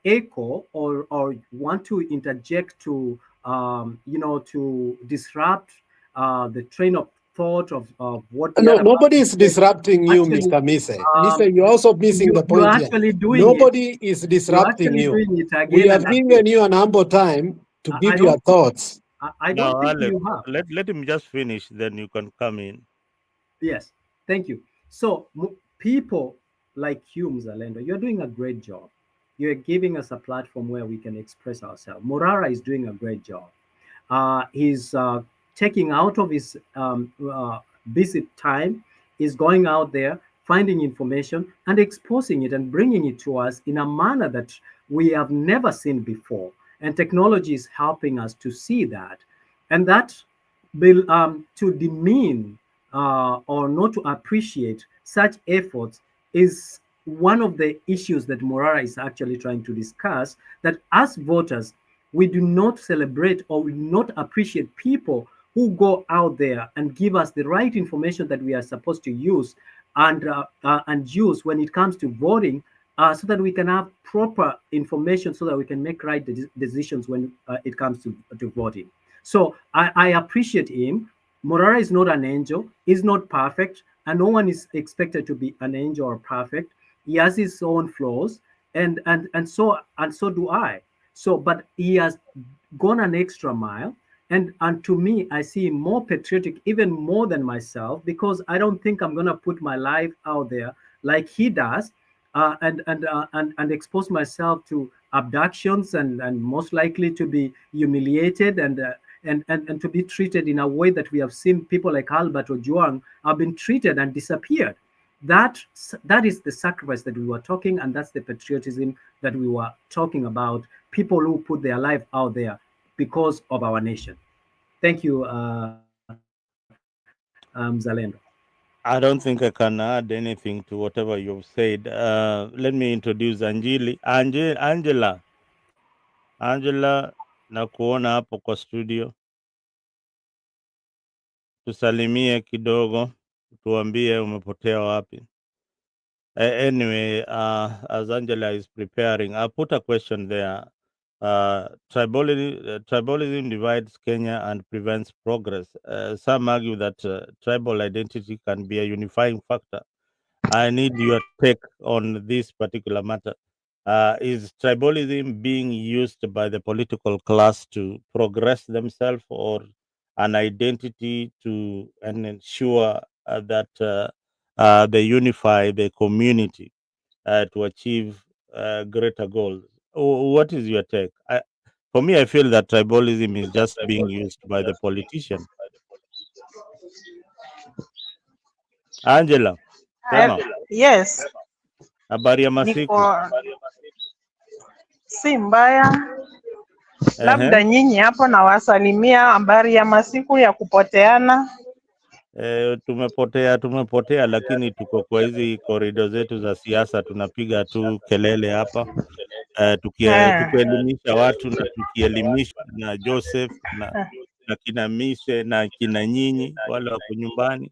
echo or want to interject to to disrupt the train of thought of what the No, other nobody person is said disrupting you, actually Mr. Mise. um, Mr. You're also missing the you're point here. actually doing it. Nobody is You're disrupting actually you. doing it We again and have again. given you an ample time to I give your don't think thoughts. I don't Now, think Alex, you have. let him just finish, then you can come in. Yes, thank you. So people like you, Mzalendo, you're doing a great job. You're giving us a platform where we can express ourselves. Morara is doing a great job. He's taking out of his busy time, is going out there, finding information and exposing it and bringing it to us in a manner that we have never seen before. And technology is helping us to see that. And that will to demean or not to appreciate such efforts is one of the issues that Morara is actually trying to discuss, that as voters, we do not celebrate or we do not appreciate people who go out there and give us the right information that we are supposed to use and use when it comes to voting, so that we can have proper information so that we can make right decisions when it comes to voting. So I appreciate him. Morara is not an angel. He's not perfect, and no one is expected to be an angel or perfect. He has his own flaws, and so do I. So, but he has gone an extra mile, and to me, I see him more patriotic, even more than myself, because I don't think I'm gonna put my life out there like he does, and expose myself to abductions and most likely to be humiliated and to be treated in a way that we have seen people like Albert Ojwang have been treated and disappeared. That is the sacrifice that we were talking, and that's the patriotism that we were talking about. People who put their life out there because of our nation. Thank you, Zalendo. I don't think I can add anything to whatever you've said. Let me introduce Angela, na kuona hapo kwa studio. Tusalimie kidogo, tuambie umepotea wapi. Anyway, as Angela is preparing, I put a question there. Tribalism divides Kenya and prevents progress. Some argue that tribal identity can be a unifying factor I need your take on this particular matter. Is tribalism being used by the political class to progress themselves, or an identity to and ensure that they unify the community to achieve greater goals? What is your take? For me, I feel that tribalism is just being used by the politician. Angela, sema Yes, habari ya niko masiku. si mbaya. Ehe. Labda nyinyi hapo nawasalimia, habari ya masiku ya kupoteana. Tumepotea, lakini tuko kwa hizi korido zetu za siasa, tunapiga tu kelele hapa tukielimisha watu na tukielimishwa na Joseph na kina Mise na kina nyinyi wale wako nyumbani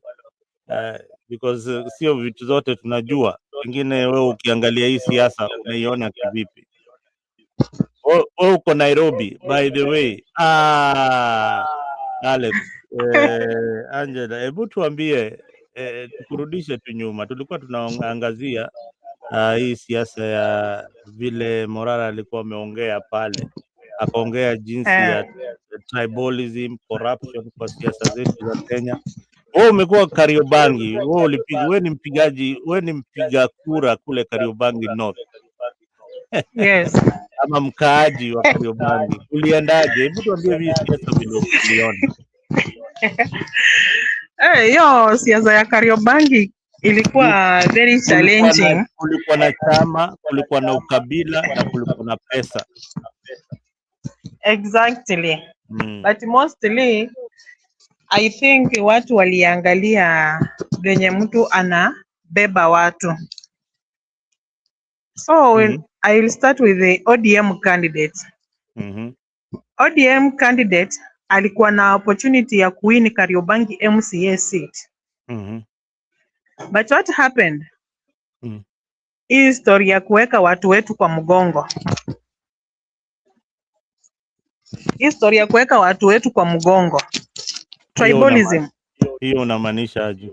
because sio vitu zote tunajua. Pengine wewe ukiangalia hii siasa unaiona kivipi? Wewe uko Nairobi by the way. Alex, Angela, hebu tuambie, tukurudishe tu nyuma. Tulikuwa tunaangazia hii siasa ya vile Morara alikuwa ameongea pale, akaongea jinsi ya tribalism, corruption kwa siasa zetu za Kenya. Wewe umekuwa Kariobangi, wewe ni mpigaji, wewe ni mpiga kura kule Kariobangi North. Yes. Ama mkaaji wa Kariobangi, uliendaje? Hebu tuambie hii siasa vile uliona. Hiyo siasa ya Kariobangi ilikuwa very challenging. Kulikuwa na chama, kulikuwa na ukabila na kulikuwa na pesa. Exactly. But mostly I think watu waliangalia venye mtu anabeba watu. So I will start with the ODM candidate. ODM candidate alikuwa na opportunity ya kuwin Kariobangi MCA seat. But what happened? Hii story ya kuweka watu wetu kwa mgongo. Tribalism. Hiyo unamaanisha aje?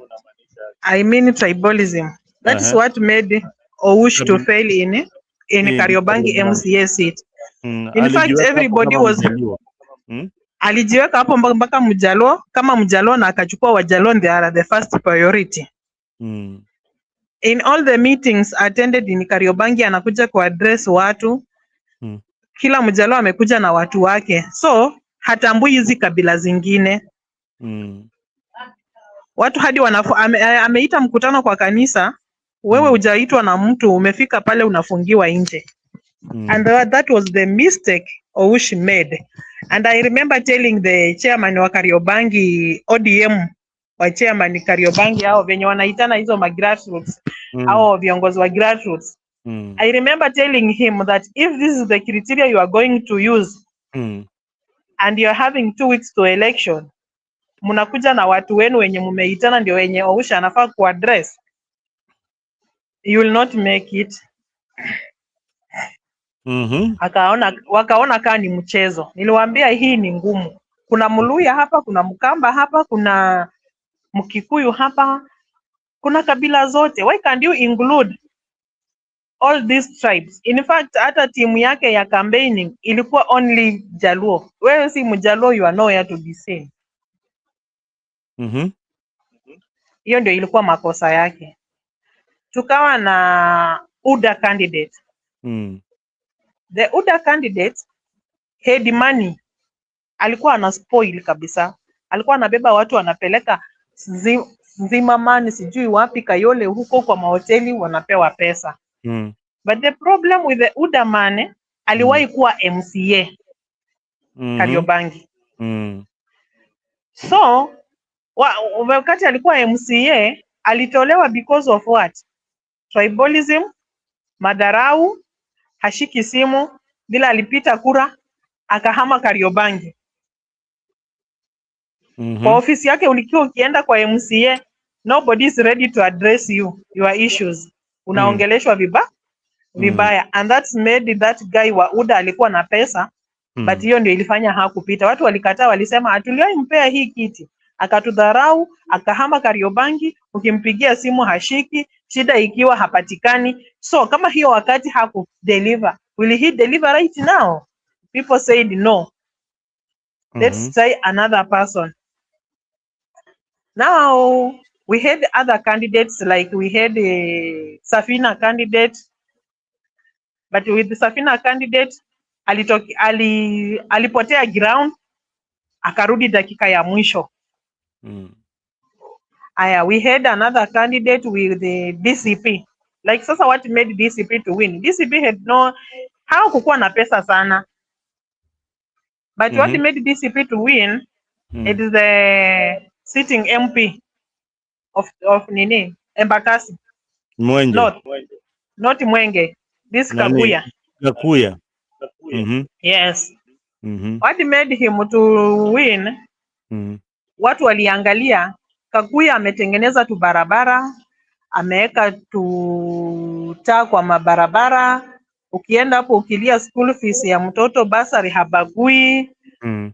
I mean tribalism. That is what made Oush to fail in Kariobangi MCA seat. In fact, everybody was alijiweka hapo mpaka Mjaluo, kama Mjaluo, na akachukua Wajaluo, they are the first priority. In all the meetings attended in Kariobangi, anakuja ku address watu. Kila Mjaluo amekuja na watu wake, so hatambui hizi kabila zingine. Watu hadi ameita mkutano kwa kanisa, wewe hujaitwa na mtu, umefika pale unafungiwa nje. And that was the mistake Oush made. And I remember telling the chairman wa Kariobangi ODM, wa chairman Kariobangi, hao venye wanaitana hizo ma grassroots, hao viongozi wa grassroots. I remember telling him that if this is the criteria you are going to use and you are having 2 weeks to election, mnakuja na watu wenu wenye mumeitana ndio wenye Oush anafaa ku address, you will not make it. Wakaona kaa ni mchezo. Niliwaambia hii ni ngumu. Kuna Mluya hapa, kuna Mkamba hapa, kuna Mkikuyu hapa, kuna kabila zote. Why can't you include all these tribes? In fact, hata timu yake ya campaigning ilikuwa only Jaluo. Wewe si Mjaluo, you are nowhere to be seen. Hiyo ndio ilikuwa makosa yake. Tukawa na UDA candidate. The UDA candidate had money. Alikuwa ana spoil kabisa. Alikuwa anabeba watu anapeleka Zimamani sijui wapi Kayole huko kwa mahoteli wanapewa pesa. But the problem with the UDA man, aliwahi kuwa MCA Kariobangi. So wakati alikuwa MCA alitolewa because of what? Tribalism, madarau, hashiki simu, bila alipita kura akahama Kariobangi. Kwa ofisi yake ulikiwa ukienda kwa MCA, nobody is ready to address your issues. Unaongeleshwa vibaya. And that's made that guy wa UDA alikuwa na pesa, but hiyo ndio ilifanya hakupita. Watu walikataa, walisema hatuliwahi mpea hii kiti. akatudharau, akahama Kariobangi, ukimpigia simu hashiki, shida ikiwa hapatikani. So kama hiyo wakati hakudeliver, will he deliver right now? People said no. Let's try another person. Now we had other candidates, like we had a Safina candidate, but with the Safina candidate alipotea ground, akarudi dakika ya mwisho. Aya, we had another candidate with the DCP. Like sasa what made DCP to win? DCP had no, hawakukuwa na pesa sana. But what made DCP to win, it is the sitting MP of Nini, Embakasi. Mwenje. Not Mwenge. This Nani? Kakuya. Yes. What made him to win? Watu waliangalia Kakuya ametengeneza tu barabara, ameweka tu taa kwa mabarabara, ukienda hapo ukilia school fees ya mtoto basari habagui.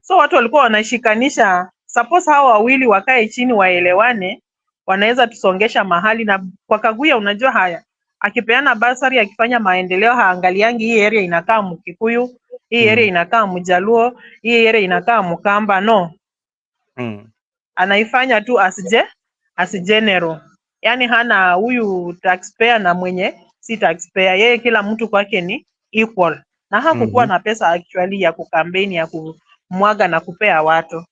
So watu walikuwa wanashikanisha, suppose hao wawili wakae chini waelewane, wanaweza tusongesha mahali. Na kwa Kakuya unajua haya, akipeana basari, akifanya maendeleo, haangaliangi hii area inakaa Mkikuyu, hii area inakaa Mjaluo, hii area inakaa Mkamba, no. Anaifanya tu as general. Yani hana huyu taxpayer na mwenye si taxpayer, yeye kila mtu kwake ni equal. Na hakukuwa na pesa actually ya kukampeni, ya kumwaga na kupea watu.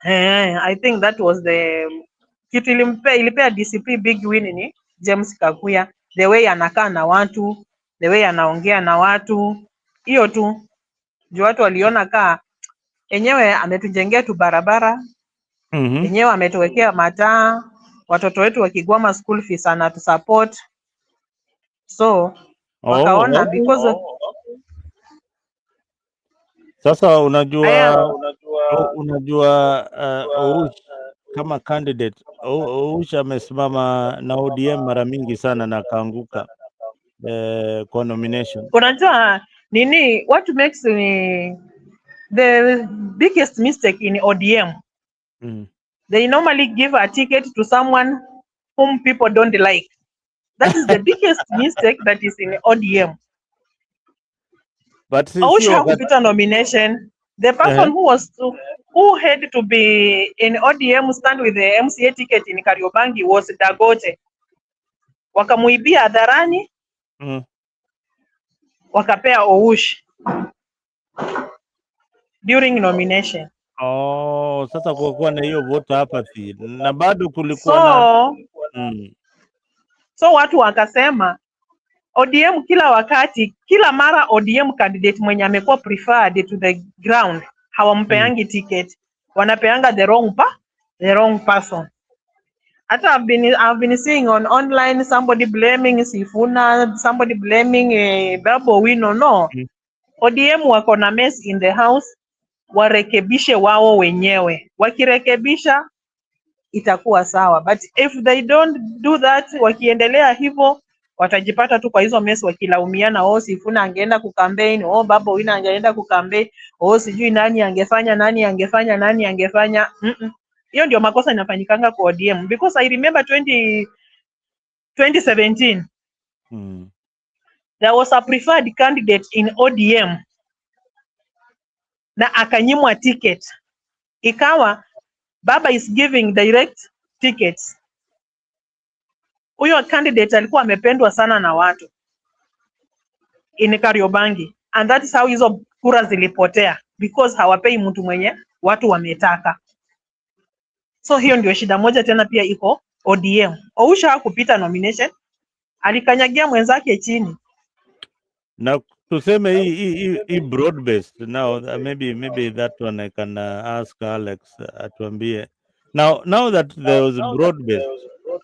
I think that was the kitu ilipea DCP big win ni James Kakuya, the way anakaa na watu, the way anaongea na watu, hiyo tu juu watu waliona enyewe ametujengea tu barabara, enyewe ametuwekea mataa, watoto wetu wakigwama school fees anatu support. So wakaona because sasa unajua Oush kama candidate, Oush amesimama na ODM mara mingi sana na kaanguka kwa nomination. Unajua nini, what makes the biggest mistake in ODM, they normally give a ticket to someone whom people don't like. That is the biggest mistake that is in ODM. But Oush hakupita nomination. The person who had to be in ODM stand with the MCA ticket in Kariobangi was Dagote. Wakamuibia hadharani, wakapea Oush during nomination. Sasa kuwa na hiyo vote apathy na bado kulikuwa so watu wakasema ODM kila mara ODM candidate mwenye amekuwa preferred to the ground hawampeangi ticket, wanapeanga the wrong person. Hata I've been seeing on online somebody blaming Sifuna, somebody blaming Babu Owino. No, ODM wako na mess in the house, warekebishe wao wenyewe. Wakirekebisha itakuwa sawa, but if they don't do that, wakiendelea hivyo watajipata tu kwa hizo mess wakilaumiana, Sifuna angeenda kukampeni, Babu Owino angeenda kukampeni, sijui nani angefanya. Hiyo ndio makosa inafanyikanga kwa ODM, because I remember 2017 there was a preferred candidate in ODM na akanyimwa ticket, ikawa Baba is giving direct tickets. Huyo candidate alikuwa amependwa sana na watu in Kariobangi, and that is how hizo kura zilipotea, because hawapei mtu mwenye watu wametaka. So hiyo ndio shida moja tena pia iko ODM. Oush hakupita nomination, alikanyagia mwenzake chini. Na tuseme hii broad based now, maybe that one I can ask Alex atuambie. Now that there was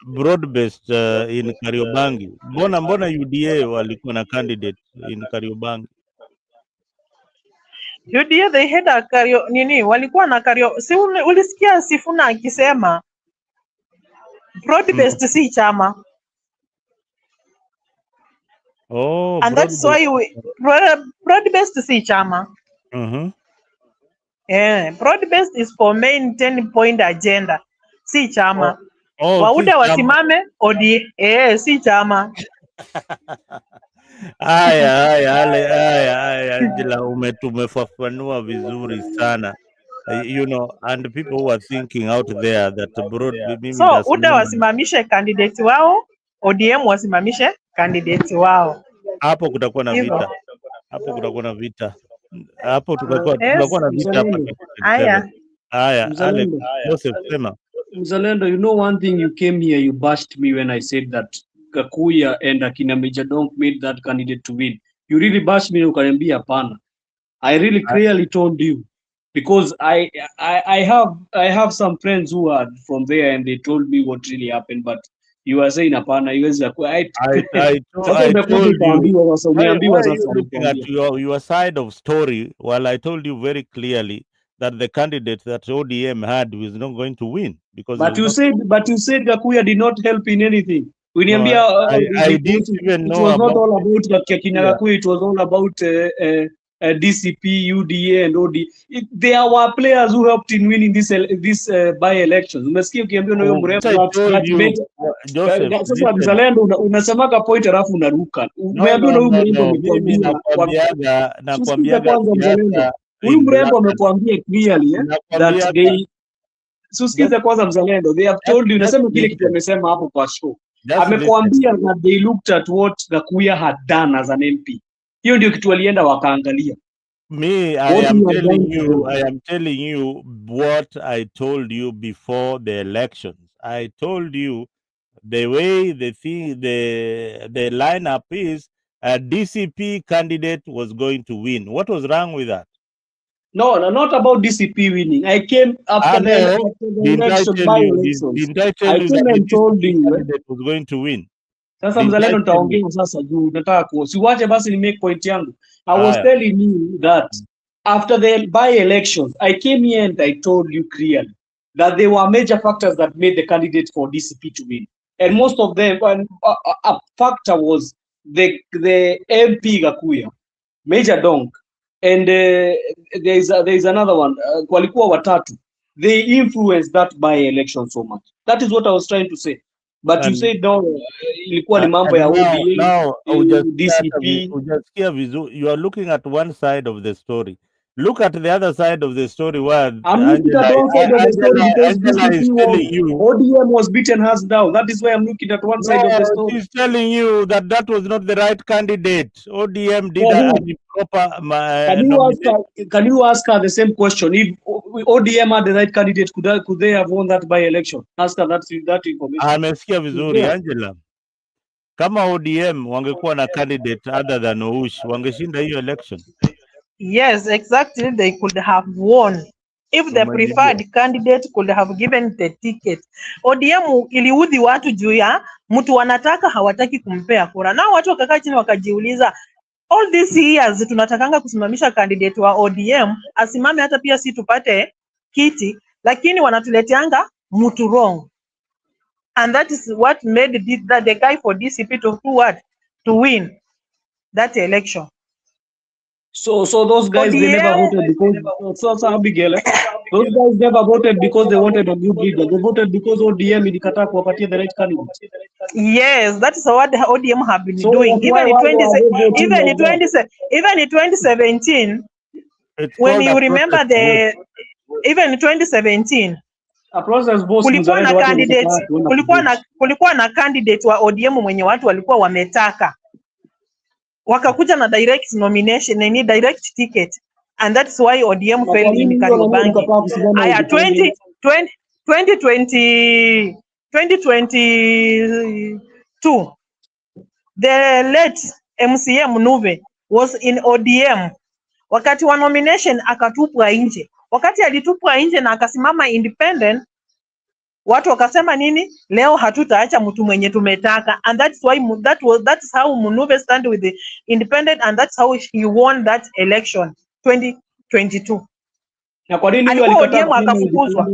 broad based in Kariobangi, mbona UDA walikuwa na candidate in Kariobangi? UDA they had a walikuwa na si ulisikia Sifuna akisema broad based si chama. And that's why broad based si chama. Broad based is for main 10-point agenda, si chama. si Wauda chama. wasimame si chama. Haya, Angela, tumefafanua vizuri sana. You know, and people who are thinking out there that broad mimi So UDA wasimamishe candidate wao, ODM wasimamishe candidate wao. Hapo kutakuwa na vita. Hapo kutakuwa na vita. Hapo tunakuwa na vita hapa. Haya. Alex, Joseph, sema. Mzalendo, you know one thing, you came here, you bashed me when I said that Kakuya and Akina Major Donk made that candidate to win. You really bashed me, ukaniambia hapana. I really clearly told you, because I have some friends who are from there and they told me what really happened, but you are saying hapana, I told you. Why are you looking at your side of story while I told you very clearly that the candidate that ODM had was not going to win because but you said Kakuya did not help in anything. I didn't even know it was not all about Kakuya, it was all about DCP, UDA and OD. There were players who helped in winning this by-elections. Umesikia ukiambia na huyo mrembo sasa Mzalendo unasemaka point alafu unaruka. Umeambia na huyo mrembo amekwambia kwanza Mzalendo. Huyu mrembo amekwambia clearly that they Susikiza kwanza Mzalendo, they have told you, nasema kile kitu amesema hapo kwa show. Amekwambia that they looked at what Gakuya had done as an MP. Hiyo ndio kitu walienda wakaangalia. I am telling you what I told you before the elections. I told you the way the lineup is, a DCP candidate was going to win. What was wrong with that? No, not about DCP winning. I came after the election by-elections. I came and told you candidate was going to win. Sasa Mzalendo nitaongea sasa juu nataka usiwache basi ni make point yangu. I was telling you that after the by-elections, I came here and I told you clearly that there were major factors that made the candidate for DCP to win. And most of them, a factor was the MP Gakuya, Major Donk, and there is another one, walikuwa watatu. They influenced that by-election so much. That is what I was trying to say. But you said no, ilikuwa ni mambo ya ODM, DCP. You are looking at one side of the story. Look at the other side of the story where I'm looking at one side of the story because DCP ODM was beaten hands down. That is why I'm looking at one side of the story. She's telling you that was not the right candidate. ODM did a proper. Can you ask her the same question? If ODM had the right candidate, could they have won that by-election? Ask her that information. Amesikia vizuri, Angela. Kama ODM wangekuwa na candidate other than Oush, wangeshinda hiyo election. Yes, exactly. They could have won if the preferred candidate could have given the ticket. ODM iliudhi watu juu ya mtu wanataka hawataki kumpea kura. Nao watu wakakaa chini wakajiuliza, all these years tunatakanga kusimamisha candidate wa ODM asimame hata pia si tupate kiti, lakini wanatuleteanga mtu wrong. And that is what made the guy for DCP to win that election. So those guys they never voted because Abigail. Those guys never voted because they wanted a good leader. They voted because ODM ilikataa kuwapatia the right candidate. Yes, that is what the ODM have been doing. Even in 2017, when you remember even in 2017, kulikuwa na candidate wa ODM mwenye watu walikuwa wametaka. Wakakuja na direct nomination, ni direct ticket, and that's why ODM failed in Kariobangi. 2022, the late MCA Mnuve was in ODM. Wakati wa nomination akatupwa nje. Wakati alitupwa nje na akasimama independent, watu wakasema nini? Leo hatutaacha mtu mwenye tumetaka, and that's why that's how Munuve stand with the independent, and that's how he won that election 2022. Na kwa nini huyo alikataa akafukuzwa?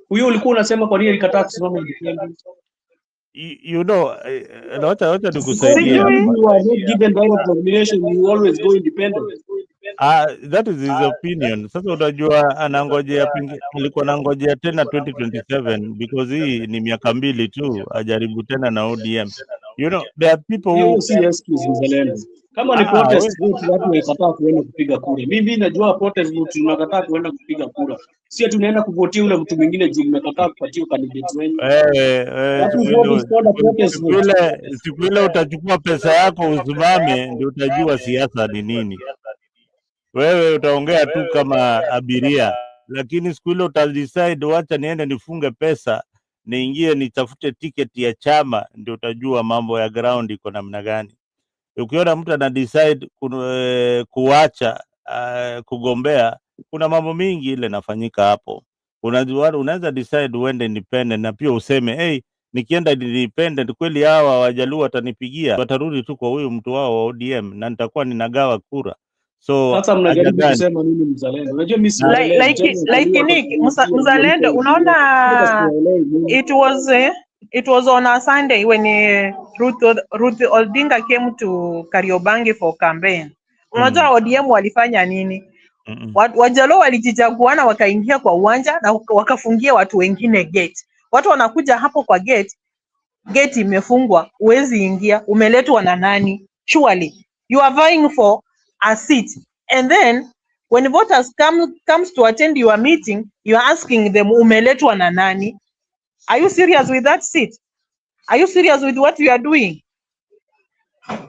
Huyo ulikuwa unasema kwa nini alikataa kusimama independent? You know, wacha nikusaidia. You are not given direct nomination, you always go independent. That is his opinion. Sasa utajua anangojea, alikuwa anangojea tena 2027 because hii ni miaka mbili tu ajaribu tena na ODM. You know, there are people Hiyo who si excuse mzalendo. Kama ni protest vote, watu wakataa kuenda kupiga kura. Mimi najua protest vote tunakataa kuenda kupiga kura. Sio tunaenda kuvotia ule mtu mwingine juu mmekataa kupatia candidate wenu. Siku ile utachukua pesa yako usimame, ndio utajua siasa ni nini. Wewe utaongea tu kama abiria, lakini siku ile utadecide, wacha niende nifunge pesa niingie nitafute tiketi ya chama, ndio utajua mambo ya ground iko namna gani. Ukiona mtu ana decide kuacha kugombea, kuna mambo mingi ile nafanyika hapo. Unaweza decide uende independent na pia useme hey, nikienda independent kweli hawa Wajaluo watanipigia, watarudi tu kwa huyu mtu wao wa ODM na nitakuwa ninagawa kura. So sasa mnajaribu kusema nini mzalendo? Unajua mimi si mzalendo, unaona it was on a Sunday when Ruth Odinga came to Kariobangi for campaign. Unajua ODM walifanya nini? Wajaluo walijichaguana wakaingia kwa uwanja na wakafungia watu wengine gate. Watu wanakuja hapo kwa gate imefungwa, huwezi ingia, umeletwa na nani? Surely you are vying for a seat, and then when voters comes to attend your meeting, you are asking them umeletwa na nani? Are you serious with that seat? Are you serious with what you are doing?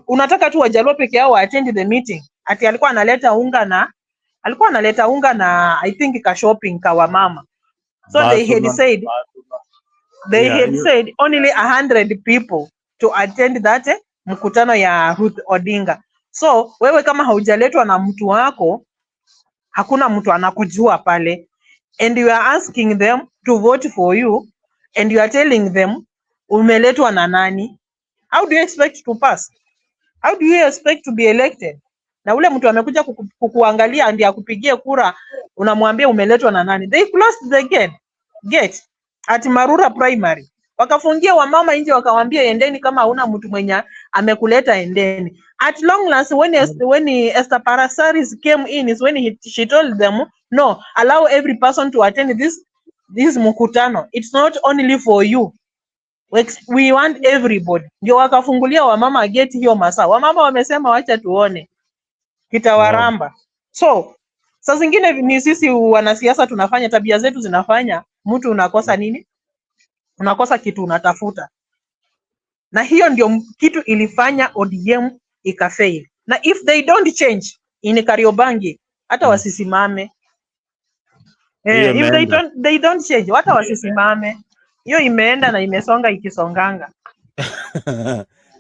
Unataka tu Wajaluo peke yao attend the meeting? Ati alikuwa analeta unga na I think ka shopping kwa mama. So they had said only 100 people to attend that mkutano ya Ruth Odinga. So wewe kama haujaletwa na mtu wako, hakuna mtu anakujua pale, and you are asking them to vote for you and you are telling them umeletwa na nani? How do you expect to pass? How do you expect to be elected? Na ule mtu amekuja kukuangalia ndiye akupigie kura, unamwambia umeletwa na nani? They closed the gate at Morara Primary. Wakafungia wamama nje, wakawaambia endeni, kama hauna mtu mwenye amekuleta endeni. At long last when Esther Parasaris came in is when she told them no, allow every person to attend this mkutano. It's not only for you. We want everybody. Ndio wakafungulia wamama gate hiyo masaa. Wamama wamesema wacha tuone kitawaramba. Wow. So saa zingine ni sisi wanasiasa tunafanya, tabia zetu zinafanya mtu unakosa nini? Unakosa kitu unatafuta. Na hiyo ndio kitu ilifanya ODM ikafail. Na if they don't change in Kariobangi, hata wasisimame. If they don't change, hata wasisimame. Hiyo imeenda na imesonga ikisonganga.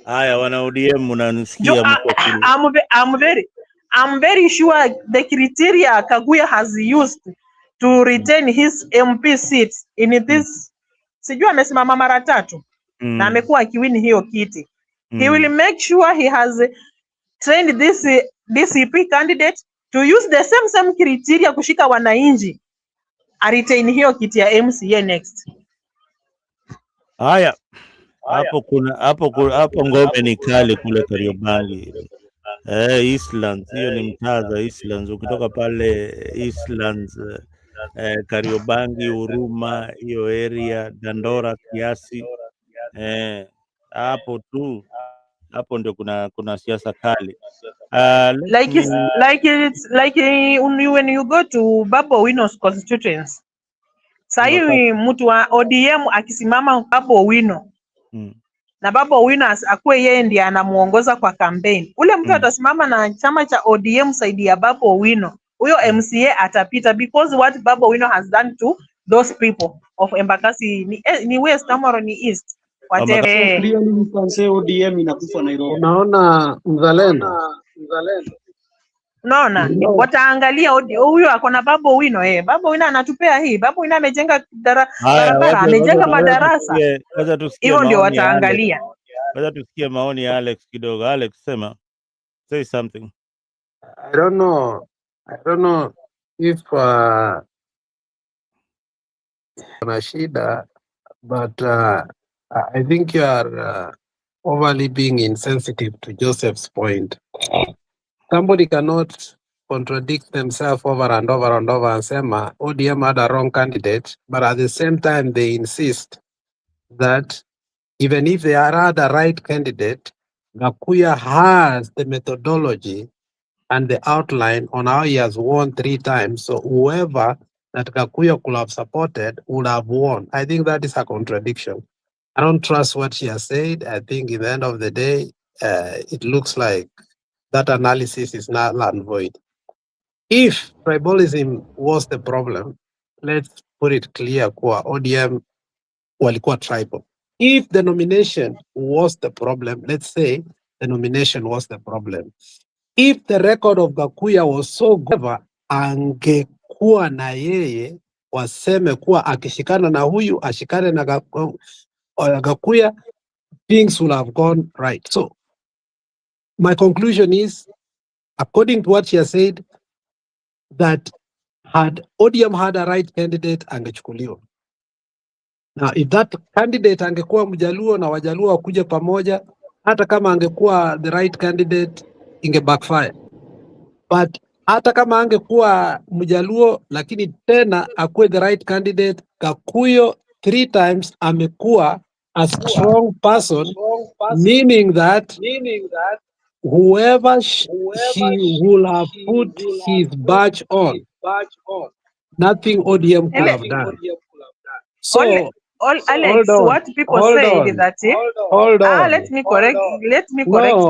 Haya, wana ODM unanisikia mko kule. I'm very sure the criteria Kaguya has used to retain his MP seat in this, sijui amesimama mara 3 na amekuwa akiwini hiyo kiti. He will make sure he has trained this DCP candidate to use the same criteria kushika wananchi, a retain hiyo kiti ya MCA next. Haya, hapo ngome ni kali kule Kariobangi. Eastlands, hiyo ni mtaa za Eastlands. Ukitoka pale Eastlands, Kariobangi, Huruma, hiyo area, Dandora kiasi, hapo tu, hapo ndio kuna siasa kali. Like when you go to Babu Owino's constituency. Sahi mtu wa ODM akisimama Babu Owino, na Babu Owino akuwe yeye ndiye anamuongoza kwa campaign, ule mtu atasimama na chama cha ODM saidi ya Babu Owino, huyo MCA atapita, because what Babu Owino has done to those people of Embakasi ni West Amoro ni East, whatever. ODM inakufa Nairobi. Unaona mzalendo. Unaona, wataangalia huyo ako na Babu Owino. Babu Owino anatupea hii. Babu Owino amejenga barabara, amejenga madarasa. Hivyo ndio wataangalia. Wacha tusikie maoni ya Alex kidogo. Alex, say something. I don't know if kuna shida, but I think you are overly being insensitive to Joseph's point. Somebody cannot contradict themselves over and over and over and say, ODM had a wrong candidate, but at the same time, they insist that even if they had a right candidate, Gakuya has the methodology and the outline on how he has won 3 times. So whoever that Gakuya could have supported would have won. I think that is a contradiction. I don't trust what she has said. I think in the end of the day, it looks like that analysis is null and void. If tribalism was the problem, let's put it clear, kwa ODM walikuwa tribal. If the nomination was the problem, let's say the nomination was the problem. If the record of Gakuya was so good, angekuwa na yeye waseme kuwa akishikana na huyu ashikane na Gakuya, things will have gone right. So my conclusion is, according to what she has said, that had ODM had a right candidate, angechukuliwa. Now, if that candidate angekuwa Mjaluo na Wajaluo wakuja pamoja, hata kama angekuwa the right candidate, inge backfire. But hata kama angekuwa Mjaluo, lakini tena akuwe the right candidate, Gakuyo 3 times amekuwa a strong person, meaning that whoever he will have put his badge on, nothing ODM could have done. So Alex, what people say is that let me correct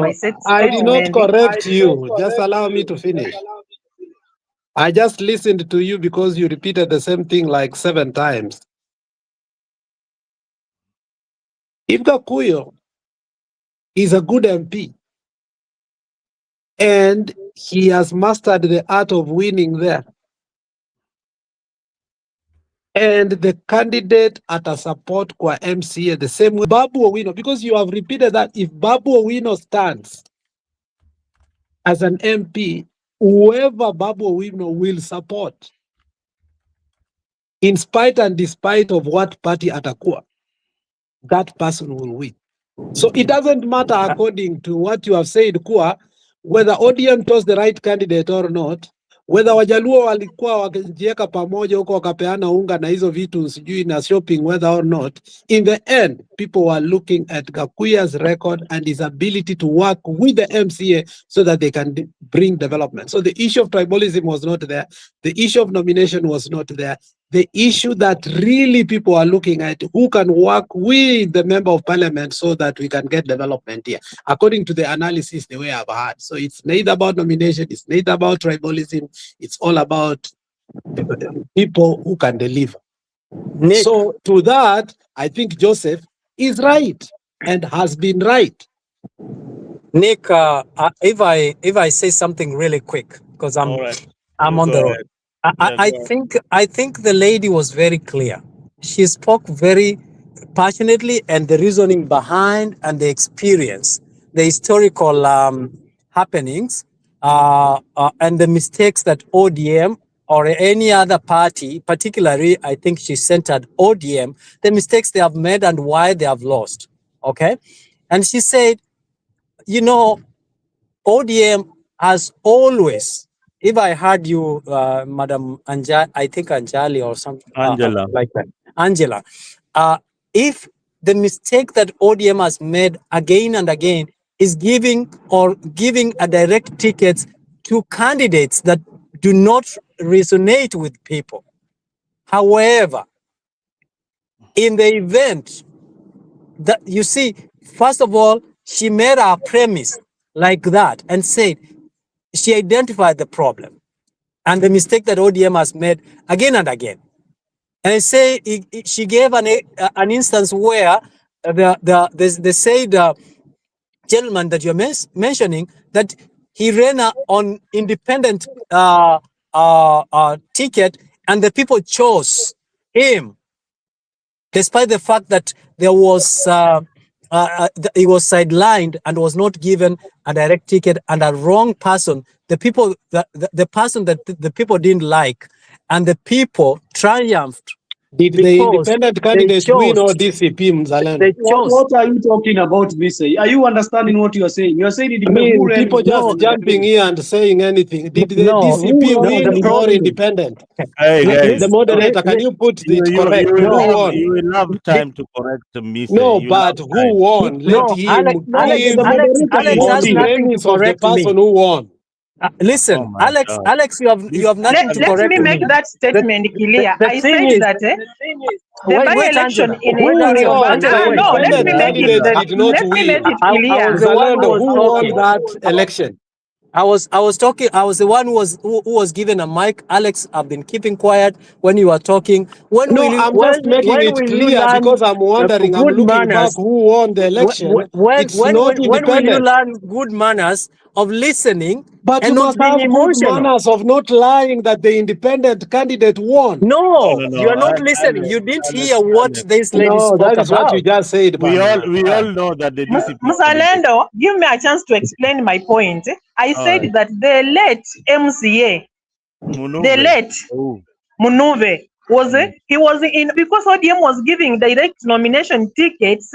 my statement. I did not correct you. Just allow me to finish. I just listened to you because you repeated the same thing like 7 times. If Gakuyo is a good MP and he has mastered the art of winning there, and the candidate at a support kwa MCA the same way Babu Owino, because you have repeated that if Babu Owino stands as an MP, whoever Babu Owino will support, in spite and despite of what party atakuwa, that person will win. So it doesn't matter according to what you have said kuwa, whether ODM chose the right candidate or not, whether Wajaluo walikuwa wakijieka pamoja huko wakapeana unga na hizo vitu sijui na shopping, whether or not, in the end people were looking at Gakuya's record and his ability to work with the MCA so that they can bring development. So the issue of tribalism was not there. The issue of nomination was not there. The issue that really people are looking at, who can work with the member of parliament so that we can get development here, according to the analysis the way I've had. So it's neither about nomination, it's neither about tribalism, it's all about people who can deliver. Nick. So to that, I think Joseph is right and has been right. Nick, if I say something really quick, because I'm on the road. I think the lady was very clear. She spoke very passionately, and the reasoning behind and the experience, the historical happenings, and the mistakes that ODM or any other party, particularly I think she centered ODM, the mistakes they have made and why they have lost. Okay, and she said, you know, ODM has always. If I heard you, Madam I think Anjali or something Angela. like that, Angela, if the mistake that ODM has made again and again is giving a direct ticket to candidates that do not resonate with people. However, in the event that you see, first of all, she made a premise like that and said, she identified the problem and the mistake that ODM has made again and again. And say she gave an instance where they said gentleman that you're mentioning that he ran on independent ticket and the people chose him, despite the fact that there was he was sidelined and was not given a direct ticket and a wrong person. The person that the people didn't like, and the people triumphed Did the because independent they candidate win or chose. DCP Mzalendo? They chose. What are you talking about, Mr.? Are you understanding what you are saying? You are saying it I mean, people No, just jumping here and saying anything. Did the no. DCP Who win ran The the or problem. independent? Hey guys, The moderator, can you put it correct? you Who will have won? time to correct Mise. No, You will have but who time. won? Let No, him give the moderator Alex his has told you. nothing to premise of the correct person me. who won. Listen, Oh my God. Alex, you have nothing to Let correct me make me. that statement clear. The I thing said is, that the wait, by-election Angela. in Wait, Who Angela. won? Kariobangi. The Angela, wait. No, let me independent make it. candidate did not Let me make win. it clear. I was the one who Zalando, was who won talking. that election? I was talking. I was the one who was given a mic. Alex, I've been keeping quiet when you are talking. When No, will you I'm just making it will you clear learn because I'm wondering, I'm good looking back manners? who won the election. It's not When will you independent. learn good manners of listening But and you not must being have good emotional? manners of not lying that the independent candidate won. No, you No. are not listening. You didn't Alex, hear what this lady No, spoke that is what you about. just said, we Bana. all know that the DCP candidate. Mzalendo, give me a chance to explain my point. I All said right. that the late MCA, the Munuve. late Oh. Munuve was Mm. he was in because ODM was giving direct nomination tickets.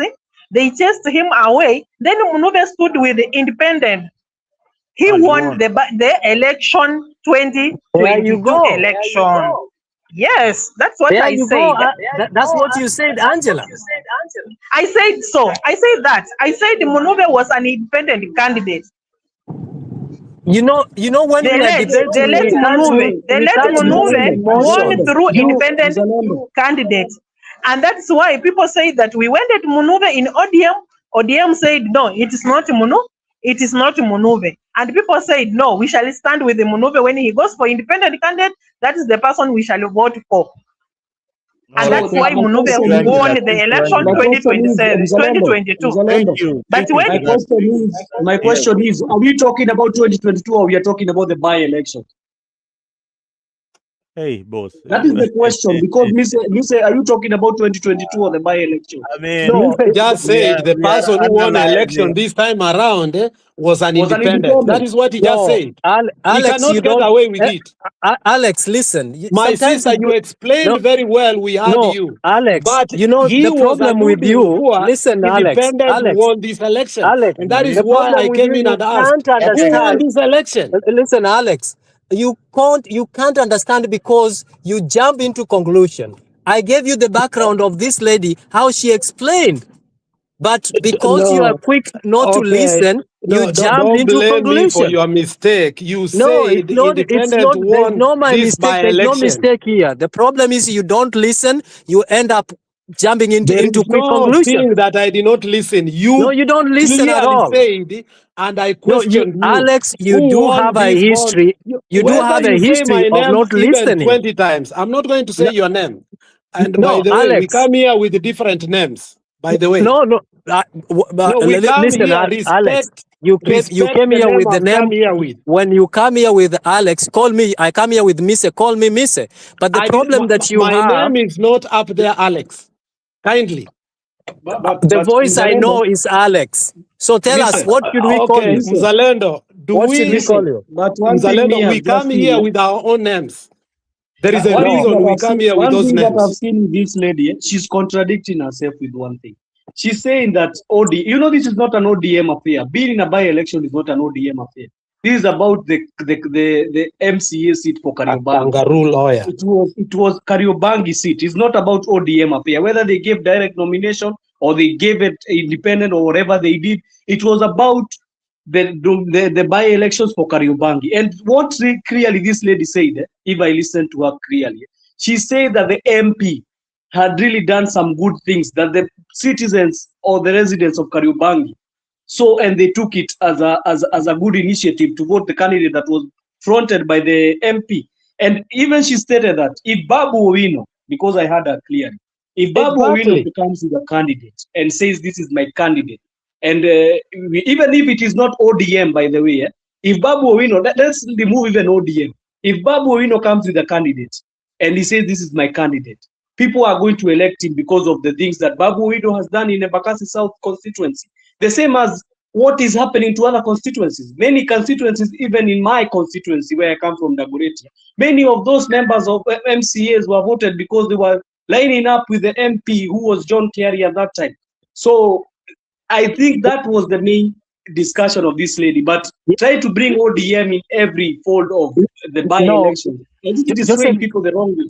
They chased him away. Then Munuve stood with the independent. He And won the election There you 2022 go. election. Yes, that's what There I you go. said. That's what you said, Angela. I said so. I said that. I said Munuve was an independent candidate. You know when we are The debating, late Munuve won through independent candidate. And that's why people say that we went at Munuve in ODM. ODM said, no, it is not Munu. It is not Munuve. And people said, no, we shall stand with the Munuve when he goes for independent candidate. That is the person we shall vote for. And that's why Munuve won the election My question is, 2022. Thank you. But Thank you when for that. my question is, are we talking about 2022 or we are talking about the by-election? Hey, boss. That is the question, because Mr. Are you talking about 2022 or the by-election? I mean, No, just said the we are person who won the election analyzing. this time around was an Was an independent. That independent. is what he just no, said. He Alex, you cannot get don't. away with it. Alex, listen. My Sometimes sister, it's you good. explained No, very well. We heard no, you. Alex. But You know he the was problem with alluding you. to Listen, Alex. independent won this election. Alex. And that is The why problem I with came you, in you and asked, can't who won understand. this election? Listen, Alex. You can't understand because you jump into conclusion. I gave you the background of this lady, how she explained. But because you are No. quick not to Okay. listen, you No, jumped don't into blame me for conclusion. your mistake. You No, said it's independent not, there's won no my this mistake. There's no by-election. mistake here. The problem is you don't listen, you end up jumping There into is quick no conclusion. thing that I did not listen. No, You you don't listen at clearly all. said, and I No, you, questioned you, Alex, you who do won have a this bond? history. You do Whether have a you say history my of name not even listening. 20 times, I'm not going to say No, your name. And by no, the way, we Alex. come here with different names, by the way. No. No, we come Listen, here, Alex. respect You came the here name with the I've come name. here with. When you come here with Alex, call me. I come here with Mise. Call me Mise. But the problem that you My have, name is not up there, Alex. Kindly. the voice I Mzalendo, know is Alex. So tell us, what should we call Okay, you? Mzalendo, What should we call you? but one thing me Mzalendo, we I've just come here seen, with our own names. There is a one thing No. that reason we I've come seen, here with one those thing that I've names. seen with this lady, she's contradicting herself with one thing. She's saying that this is not an ODM affair. Being in a by-election is not an ODM affair. This is about the MCA seat for A Kariobangi. kangaroo lawyer. It was Kariobangi seat. It's not about ODM affair. Whether they gave direct nomination or they gave it independent or whatever they did, it was about the by-elections for Kariobangi. And what clearly this lady said, if I listen to her clearly, she said that the MP had really done some good things that the citizens or the residents of Kariobangi saw, and they took it as a good initiative to vote the candidate that was fronted by the MP. And even she stated that if Babu Owino, because I heard her clearly, if Babu Owino becomes the candidate and says this is my candidate, and even if it is not ODM, by the way, if Babu Owino, let's remove even ODM. If Babu Owino comes with a candidate and he says this is my candidate, people are going to elect him because of the things that Babu Owino has done in the Embakasi South constituency. The same as what is happening to other constituencies. Many constituencies, even in my constituency where I come from, Dagoretti, many of those members of MCAs were voted because they were lining up with the MP who was John Kerry at that time. So I think that was the main discussion of this lady. But try to bring ODM in every fold of the by-election. I think it is swaying people the wrong way.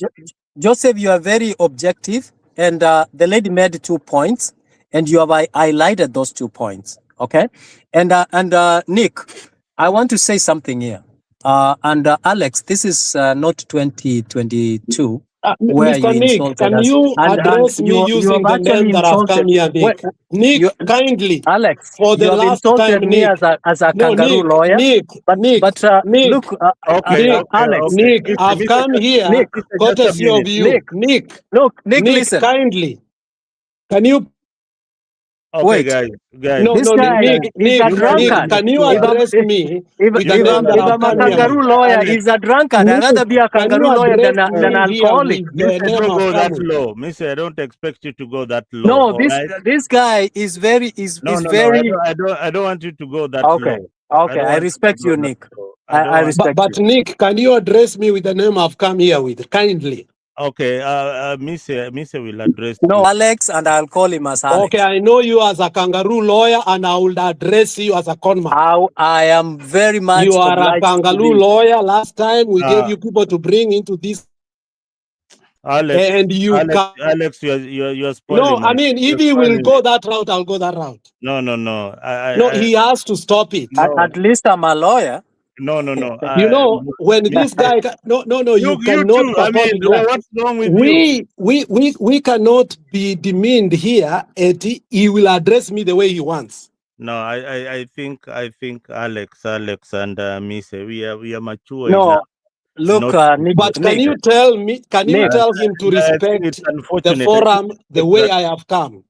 Joseph, you are very objective, and the lady made 2 points, and you have highlighted those 2 points. Okay, and Nick, I want to say something here. And Alex, this is not 2022 where you Mr. Nick, insulted can us, you and address me you have using the name actually that have come insulted. here, Nick? Nick, kindly, Alex, for you the have last time, insulted me Nick. as a No, kangaroo Nick, lawyer. Nick, But Nick, look, Okay, Nick, Alex, Nick, Mr. I've come here Nick, just a courtesy of minute. you. Nick, Nick, Nick, listen. kindly, can you? Okay, Wait. guys. No, This no, guy Nick, is Nick, a You guys Nick, will drunkard. can you mature. address me with the name that If I've I'm a come here kangaroo with? lawyer, Alex, he's a drunkard. I'd Nick, rather be a can kangaroo you lawyer address than an me here alcoholic. with the Mister, name don't I've go come that with? low. Mister, I don't expect you to go that low. No, All right? this guy is very No. very I don't want you to go that okay. low. Okay, I Want you to respect go you, that Nick. low. I respect But you. Nick, can you address me with the name I've come here with? Kindly. Okay. Mister will address No, you. Alex, and I'll call him as Okay, Alex. I know you as a kangaroo lawyer, and I will address you as a conman. I am very much You are a obliged to kangaroo this. lawyer. Last time we gave Uh, you people to bring into this, Alex, and you can. Alex, you're No, spoiling I it. mean, You're if he will spoiling go it. that route, I'll go that route. No. No, he has to stop it. No. At least I'm a lawyer. No. You know, when this Mister, guy, no, you you cannot too. I purport mean, to do that. what's wrong with you? We cannot be demeaned here, and he will address me the way he wants. No, I think Alex and Mister, we are mature enough. No, look, Not Nick, But can Nick, you tell me? Can you Nick. tell him to it's respect the unfortunate. forum the way I have come?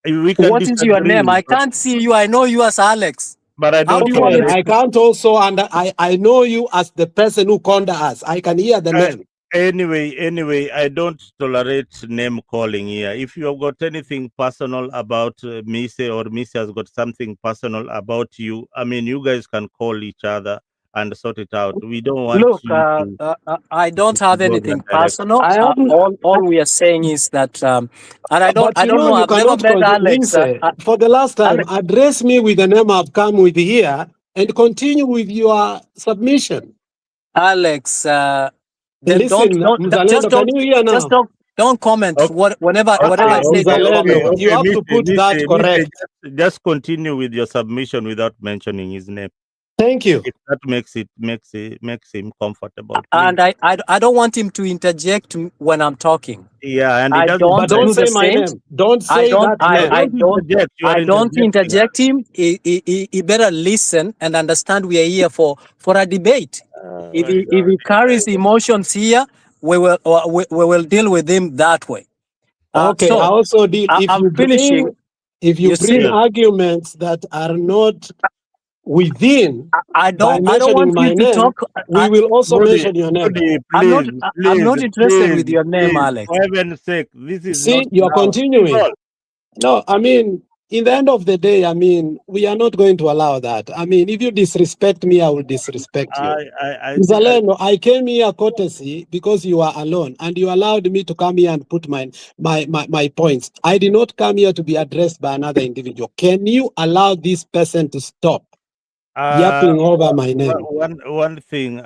We can What is your name? disagree, I can't see you. I know you as Alex. but I How don't do you want Okay, me tolerate. I to? can't also, and I know you as the person who conned us. I can hear the name. Anyway, I don't tolerate name calling here. If you have got anything personal about Mise, or Mise has got something personal about you, I mean, you guys can call each other and sort it out. We don't want Look, you to I don't have go that anything direction. personal. I haven't. All we are saying is that, and I But you don't know, know. you I've never cannot met Alex. for the last time, Alex, address me with the name I've come with here and continue with your submission. Alex, then Listen, just Mzalendo, can you hear now? don't comment Okay, whatever I say. Don't comment. Mzalendo, you have to put that correct. Just continue with your submission without mentioning his name. Thank you. If that makes him comfortable, please. And I don't want him to interject when I'm talking. Yeah, and I it doesn't. don't But don't do the say my same. name. Don't say that name. Interject. You are I don't interjecting. interject him. He better listen and understand we are here for a debate. If he carries emotions here, we will deal with him that way. Okay, So I also deal. I'm finishing. If you bring arguments that are not within, I don't mentioning want my you to name, talk. we will also mention your name. I'm not interested with your name, Alex. For heaven's sake, this is See, not you're now. continuing. No, I mean, in the end of the day, I mean, we are not going to allow that. I mean, if you disrespect me, I will disrespect you. Zaleno, I came here courtesy because you are alone, and you allowed me to come here and put my points. I did not come here to be addressed by another individual. Can you allow this person to stop yapping over my name? One thing,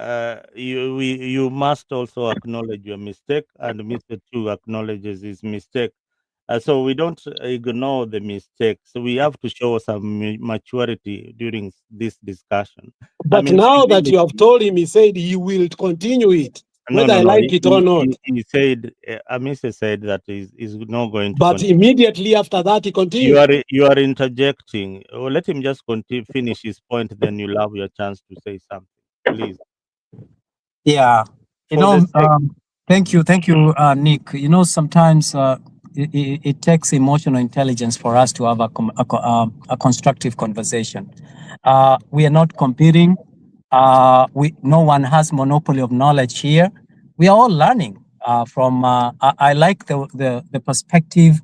you must also acknowledge your mistake, and Mr. Chu acknowledges his mistake. So we don't ignore the mistakes. So we have to show some maturity during this discussion. But now that you have told him, he said he will continue it, whether I like it or not. He said, Mr. said that he's not going to. But immediately after that, he continued. You are interjecting. Well, let him just finish his point, then you'll have your chance to say something, please. Yeah, thank you, Nick. You know, sometimes it takes emotional intelligence for us to have a constructive conversation. We are not competing. No one has monopoly of knowledge here. We are all learning from. I like the perspective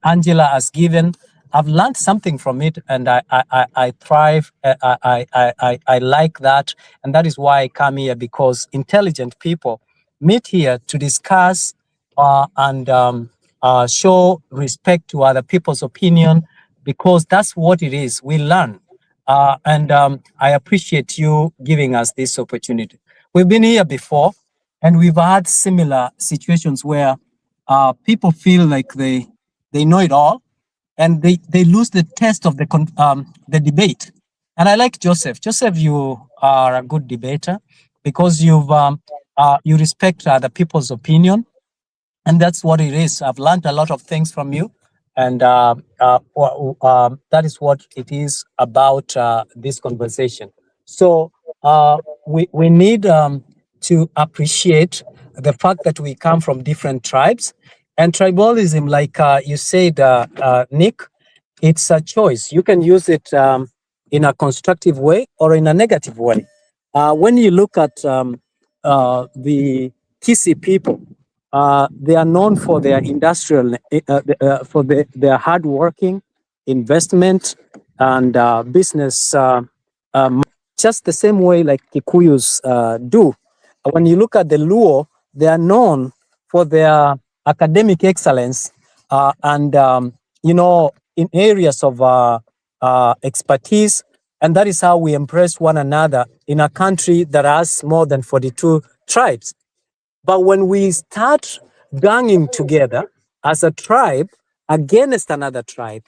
Angela has given. I've learned something from it, and I thrive. I like that, and that is why I come here, because intelligent people meet here to discuss and show respect to other people's opinion, because that's what it is. We learn. And I appreciate you giving us this opportunity. We've been here before, and we've had similar situations where people feel like they know it all, and they lose the test of the debate. And I like Joseph. Joseph, you are a good debater because you respect other people's opinion, and that's what it is. I've learned a lot of things from you, and that is what it is about this conversation. So we need to appreciate the fact that we come from different tribes, and tribalism, like you said, Nick, it's a choice. You can use it in a constructive way or in a negative way. When you look at the Kisi people, they are known for their industrial, their hardworking investment and business, just the same way like Kikuyus do. When you look at the Luo, they are known for their academic excellence and in areas of expertise, and that is how we impress one another in a country that has more than 42 tribes. But when we start ganging together as a tribe against another tribe,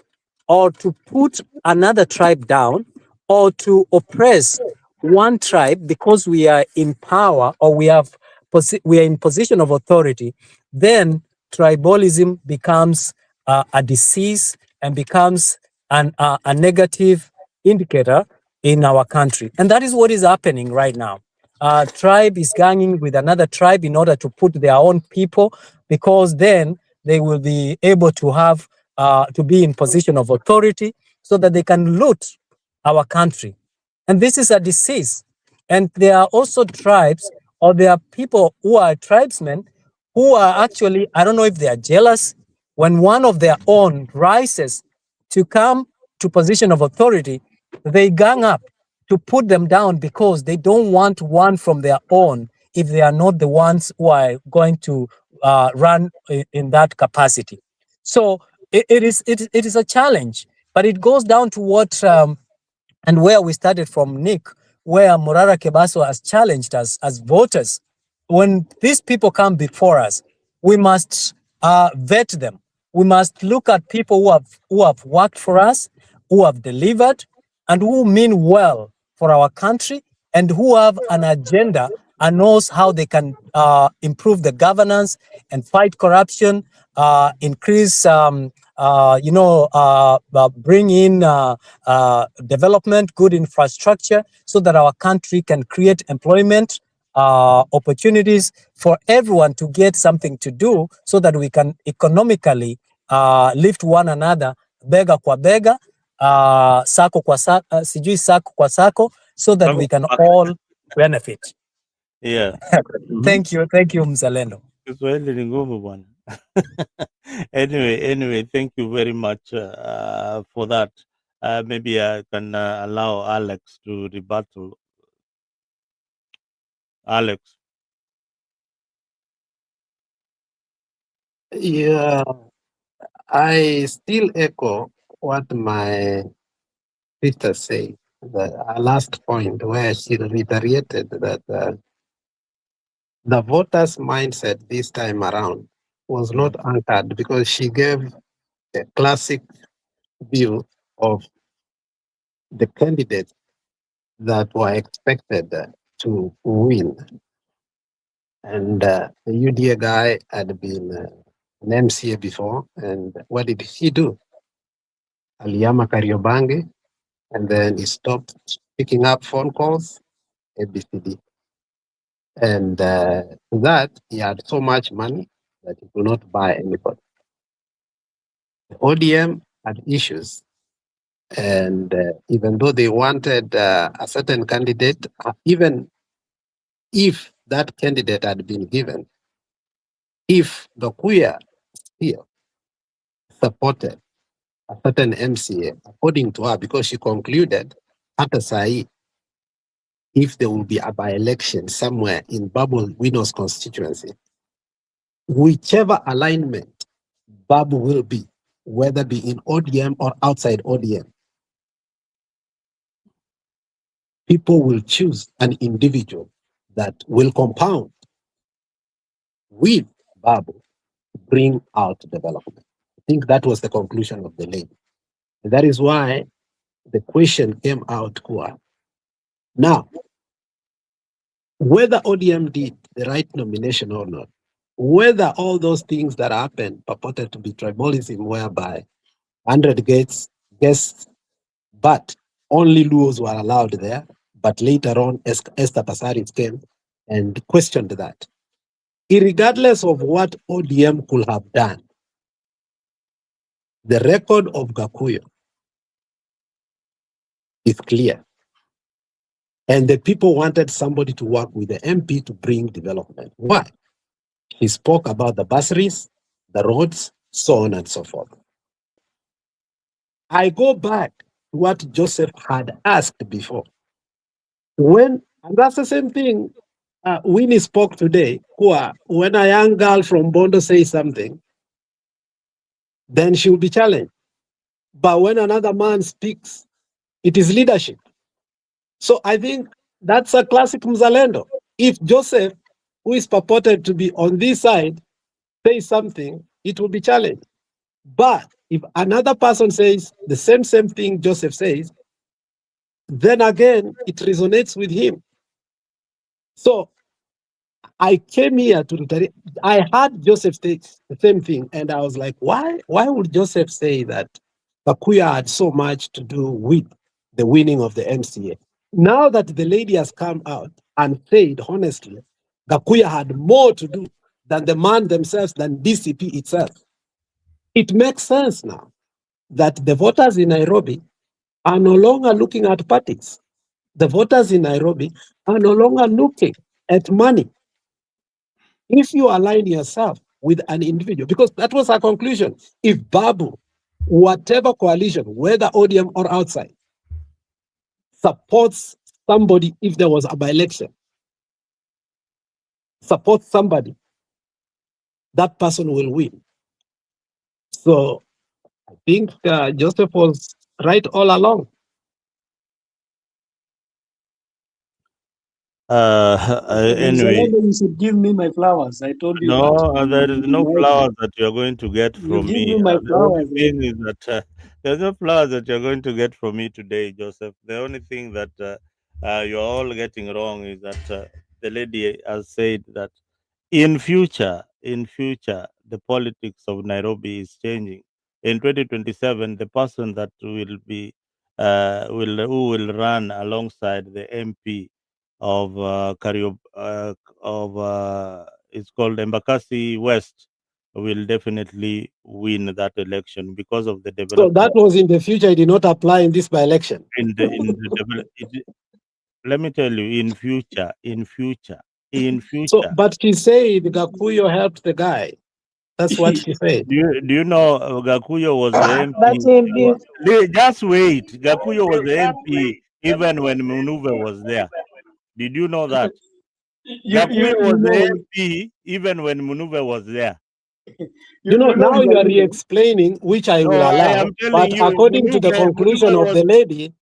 or to put another tribe down, or to oppress one tribe because we are in power or we are in position of authority, then tribalism becomes a disease and becomes a negative indicator in our country. And that is what is happening right now. Tribe is ganging with another tribe in order to put their own people, because then they will be able to have to be in position of authority so that they can loot our country. And this is a disease. And there are also tribes, or there are people who are tribesmen who are actually, I don't know if they are jealous, when one of their own rises to come to position of authority, they gang up to put them down because they don't want one from their own if they are not the ones who are going to run in that capacity. So it is a challenge, but it goes down to what and where we started from, Nick, where Morara Kebaso has challenged us as voters. When these people come before us, we must vet them. We must look at people who have worked for us, who have delivered, and who mean well for our country, and who have an agenda and knows how they can improve the governance and fight corruption, increase, bring in development, good infrastructure, so that our country can create employment opportunities for everyone to get something to do, so that we can economically lift one another bega kwa bega, sako kwa sako, sijui sako kwa sako, so that we can all benefit. Yeah. Thank you, Mzalendo. Kiswahili ni ngumu bwana. Anyway, thank you very much for that. Maybe I can allow Alex to rebuttal. Alex. Yeah, I still echo what my sister said. The last point where she reiterated that the voters' mindset this time around was not anchored, because she gave a classic view of the candidates that were expected to win. And the UDA guy had been an MCA before, and what did he do? Aliyama Kariobangi, and then he stopped picking up phone calls, ABCD. And to that, he had so much money that he could not buy anybody. The ODM had issues. And even though they wanted a certain candidate, even if that candidate had been given, if the Kuya still supported a certain MCA, according to her, because she concluded, after Sai, if there will be a by-election somewhere in Babu Wino's constituency, whichever alignment Babu will be, whether be in ODM or outside ODM, people will choose an individual that will compound with Babu to bring out development. I think that was the conclusion of the lady. And that is why the question came out, Kwa. Now, whether ODM did the right nomination or not, whether all those things that happened purported to be tribalism, whereby 100 guests, but only Luos were allowed there, but later on, Esther Pasaris came and questioned that. Irregardless of what ODM could have done, the record of Gakuyo is clear. And the people wanted somebody to work with the MP to bring development. Why? He spoke about the bursaries, the roads, so on and so forth. I go back to what Joseph had asked before. And that's the same thing Winnie spoke today. When a young girl from Bondo says something, then she will be challenged. But when another man speaks, it is leadership. So I think that's a classic Mzalendo. If Joseph, who is purported to be on this side, says something, it will be challenged. But if another person says the same thing Joseph says, then again, it resonates with him. So I came here to, I heard Joseph say the same thing, and I was like, why would Joseph say that Gakuya had so much to do with the winning of the MCA? Now that the lady has come out and said, honestly, Gakuya had more to do than the man themselves, than DCP itself. It makes sense now that the voters in Nairobi are no longer looking at parties. The voters in Nairobi are no longer looking at money. If you align yourself with an individual, because that was our conclusion, if Babu, whatever coalition, whether ODM or outside, supports somebody, if there was a by-election, supports somebody, that person will win. So I think Joseph was right all along. Anyway, you should give me my flowers. I told you that. no, there is no flowers that you're going to get You from give me. me my The only flowers. thing is that there's no flowers that you're going to get from me today, Joseph. The only thing that you're all getting wrong is that the lady has said that in future, the politics of Nairobi is changing. In 2027, the person that will be who will run alongside the MP of it's called Embakasi West will definitely win that election because of the So development. that was in the future, it did not apply in this by-election. Let me tell you, in future. So, but she said Gakuyo helped the guy. That's what she said. Do you know Gakuyo was the But MP? Just wait. Gakuyo was the MP even when Munuve was there. Did you know that? Gakuyo was the MP even when Munuve was there. Now you are re-explaining, which I will allow. I am telling but you, according to the conclusion of the lady,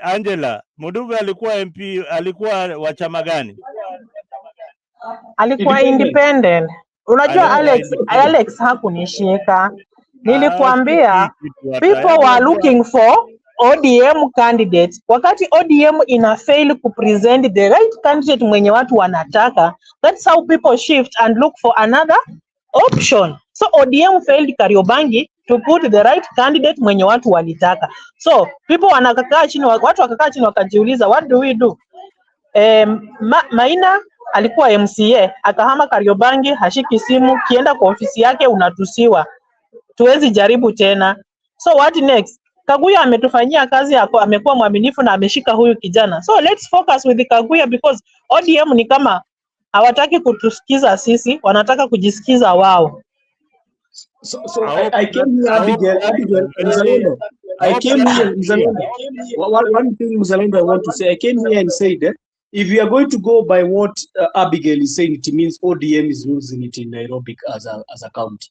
Angela, Munuve alikuwa MP, alikuwa wa chama gani? alikuwa independent. Unajua Alex hakunishika. Nilikuambia people were looking for ODM candidates. Wakati ODM ina fail ku present the right candidate mwenye watu wanataka, that's how people shift and look for another option. So ODM failed Kariobangi to put the right candidate mwenye watu walitaka. So people wanakaa chini, watu wakakaa chini wakajiuliza, what do we do? Maina alikuwa MCA akahama Kariobangi, hashiki simu, kienda kwa ofisi yake unatusiwa, tuwezi jaribu tena. So what next? Kaguya ametufanyia kazi, amekuwa mwaminifu na ameshika huyu kijana. So let's focus with Kaguya because ODM ni kama hawataki kutusikiza sisi, wanataka kujisikiza wao. So I came here, Abigail, Mzalendo. I came here, Mzalendo. One thing, Mzalendo, I want to say, I came here and said, if you are going to go by what Abigail is saying, it means ODM is losing it in Nairobi as a county.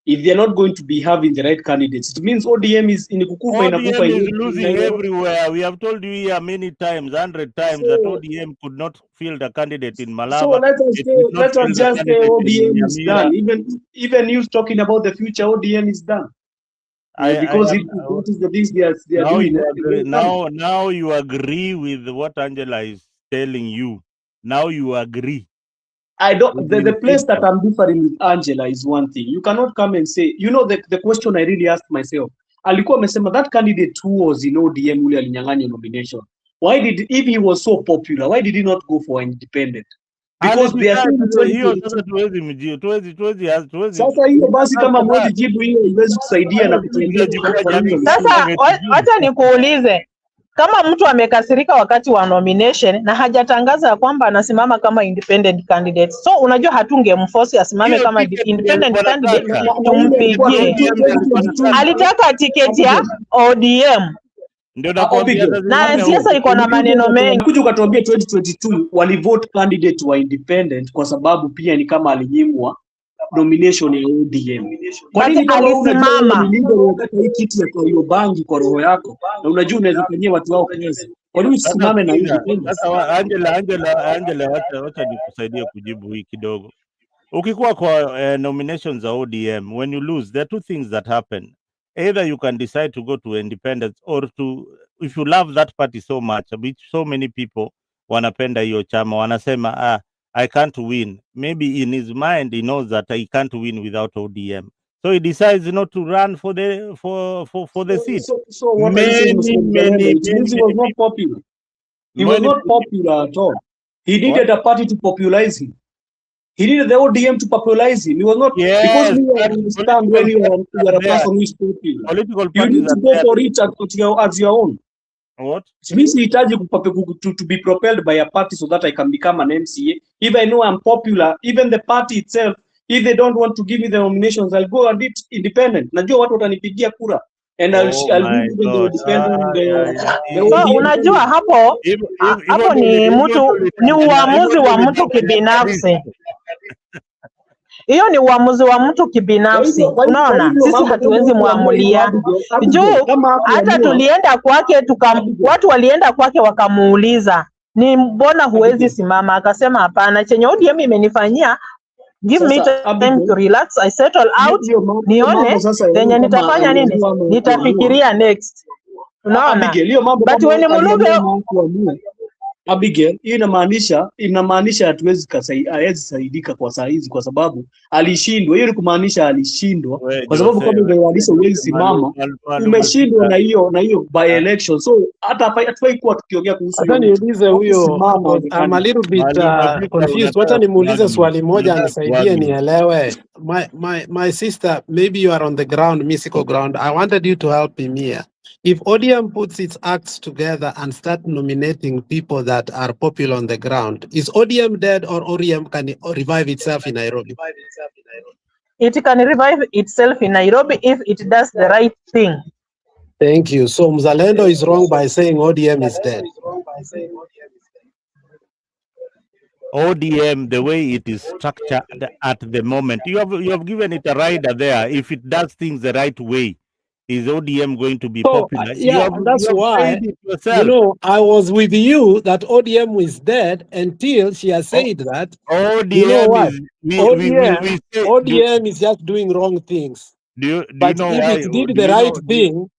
If they're not going to be having the right candidates, it means ODM is in Kukufa. ODM is losing everywhere. We have told you here many times, 100 times, that ODM could not field a candidate in Malava. So let us just say ODM is done. Even you talking about the future, ODM is done. Because that is the things they are doing. Now you agree with what Angela is telling you. Now you agree. I don't. The place that I'm differing with Angela is one thing. You cannot come and say, you know, the question I really asked myself. Alikuwa amesema that candidate who was in ODM ule alinyang'anya nomination. Why did, if he was so popular, why did he not go for independent? Because they are sasa hiyo basi kama mwezi jibu hiyo iwezi kusaidia na kutuambia. Sasa wacha nikuulize, kama mtu amekasirika wakati wa nomination na hajatangaza kwamba anasimama kama independent candidate, so unajua hatungemforce asimame kama independent candidate, tumpigie. Alitaka tiketi ya ODM. Na siasa iko na maneno mengi. Kuja ukatuambia 2022 walivote candidate wa independent kwa sababu pia ni kama alinyimwa nomination ya ODM. Kwa nini alisimama hii kiti ya hiyo bangi kwa roho yako na unajua unaweza kufanyia watu wao kazi? Kwa nini usimame na independent? Sasa Angela, wacha nikusaidie kujibu hii kidogo. Ukikuwa kwa nominations za ODM, when you lose, there are two things that happen. Either you can decide to go to independence, or to, if you love that party so much, which so many people wanapenda hiyo chama, wanasema I can't win. Maybe in his mind he knows that he can't win without ODM, so he decides not to run for the seat. So what he was not popular. He was not popular at all. He needed a party to popularize him. He needed the ODM to popularize him. He was not, because we understand when you are a person who is popular. You need to go for it as your own. What? It means to be propelled by a party so that I can become an MCA. If I know I'm popular, even the party itself, if they don't want to give me the nominations, I'll go and it independent. Najua watu watanipigia kura. And I'll give the independent. So unajua hapo ni uamuzi wa mtu kibinafsi. Hiyo ni uamuzi wa mtu kibinafsi. Unaona, sisi hatuwezi muamulia. Juu hata tulienda kwake watu walienda kwake wakamuuliza, ni mbona huwezi simama? Akasema hapana, chenye ODM imenifanyia, give me time to relax, I settle out, nione venye nitafanya nini, nitafikiria next. Unaona, but when Mulube Abigail, hii inamaanisha hatuwezi saidika kwa saa hizi kwa sababu alishindwa. Hiyo ni kumaanisha alishindwa kwa sababu kama ungewalisha uwezi simama, umeshindwa na hiyo by election. So hata hatufai kuwa tukiongea kuhusu hiyo. Niulize huyo, I'm a little bit confused. Wacha nimuulize swali moja anisaidie nielewe. My sister, maybe you are on the ground, musical ground. I wanted you to help me here. If ODM puts its acts together and start nominating people that are popular on the ground, is ODM dead, or ODM can revive itself in Nairobi? It can revive itself in Nairobi if it does the right thing. Thank you. So Mzalendo is wrong by saying ODM is dead. ODM, the way it is structured at the moment, you have given it a rider there. If it does things the right way, is ODM going to be popular? Yeah, that's why, you know, I was with you that ODM is dead until she has said that. ODM, you know what? ODM is just doing wrong things. Do but you know if why? it did the right thing,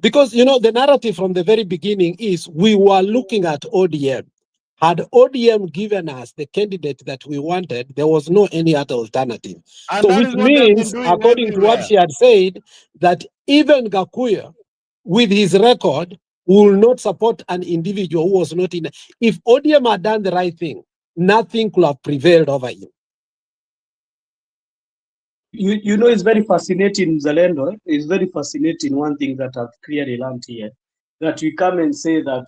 because, you know, the narrative from the very beginning is we were looking at ODM. Had ODM given us the candidate that we wanted, there was no any other alternative. And so which means, according to what she had said, that even Gakuya, with his record, will not support an individual who was not in. If ODM had done the right thing, nothing could have prevailed over him. You know, it's very fascinating, Zalendo. It's very fascinating. One thing that I've clearly learned here, that we come and say that,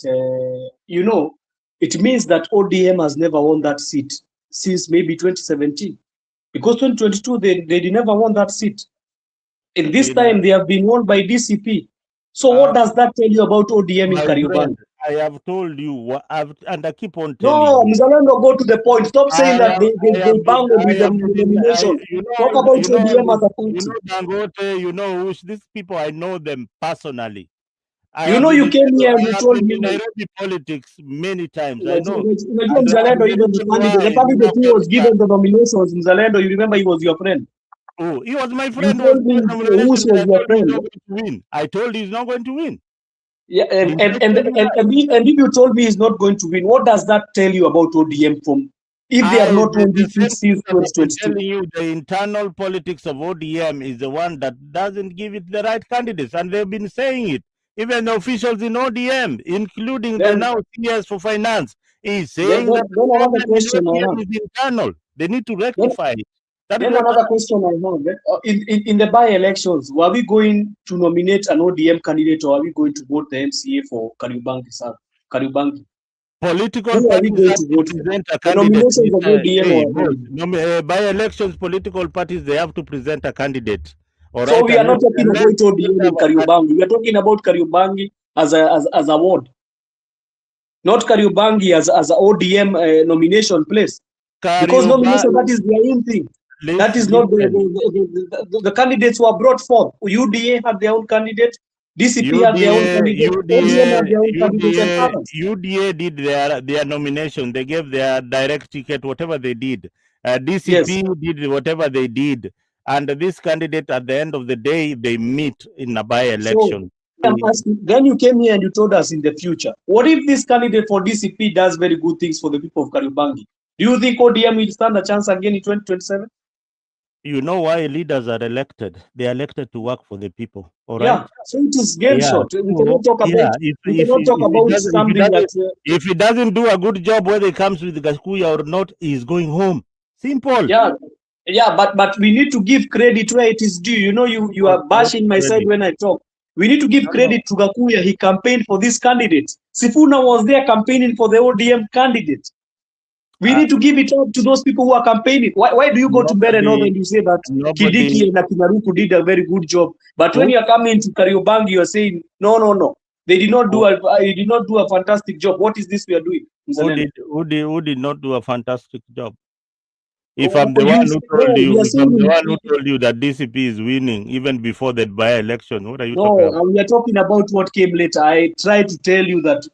you know, it means that ODM has never won that seat since maybe 2017. Because 2022, they never won that seat. And this time, they have been won by DCP. So what does that tell you about ODM in Kariobangi? I have told you, and I keep on No, telling you. Mzalendo, go to the point. Stop saying that they bungled with the nomination. Talk about ODM as a party. Dangote, these people, I know them personally. I You have know, been you came here and I you have told been me, in Nairobi politics many times. I know. Unajua And Mzalendo, the even reason why the candidate who was given the nominations, Mzalendo, you remember he was your friend. Oh, he was my You friend who was told me given nomination, Owusu and was I your told you he's friend. not going to win. I told you he's not going to win. Yeah, and Didn't I tell you that? if you told me he's not going to win, what does that tell you about ODM from if they have not won The this same seat thing since that I've been 2022? telling you, the internal politics of ODM is the one that doesn't give it the right candidates, and they've been saying it. Even the officials in ODM, including the Then now CS for finance, is then, saying then, that the then another problem in question I ODM have. is internal. They need to Then, rectify it. That is then what another question I have. In the by-elections, were we going to nominate an ODM candidate or are we going to vote the MCA for Kariobangi, sir? Kariobangi? political Who are we parties going have to to vote for? present a The candidate. nominations of ODM Hey, or boss, by elections, political parties, they have to present a candidate. All so right, we are not talking unless about you ODM have in Kariobangi. We are talking about Kariobangi as a ward, not Kariobangi as a ODM nomination place. Because nomination, that is their own thing. That is not listen, the candidates who are brought forth. UDA had their own candidate, DCP had their own candidate, ODM had their own candidates, and others. UDA did their nomination. They gave their direct ticket, whatever they did. Yes. DCP did whatever they did. And this candidate, at the end of the day, they meet in a So by-election. I'm asking, then you came here and you told us in the future, what if this candidate for DCP does very good things for the people of Kariobangi? Do you think ODM will stand a chance again in 2027? You know why leaders are elected? They are elected to work for the people. All right. Yeah. So it is game Yeah. shot. We cannot talk Yeah. about something that If he doesn't do a good job, whether it comes with Gakuya or not, he's going home. Simple. yeah, but we need to give credit where it is due. You know, you are bashing my side when I talk. We need to give credit to Gakuya. He campaigned for this candidate. Sifuna was there campaigning for the ODM candidate. We need to give it up to those people who are campaigning. Why do you go to Mbeere North and you say that Kidiki and Nakinaruku did a very good job, but when you are coming to Kariobangi, you are saying no. They did not do a fantastic job. What is this we are doing? Who did not do a fantastic job? If Oh, I'm the you- one who told no, you, we are if I'm the saying- one who told you that DCP is winning even before the by-election, what are you No, talking about? we are talking about what came later. I tried to tell you that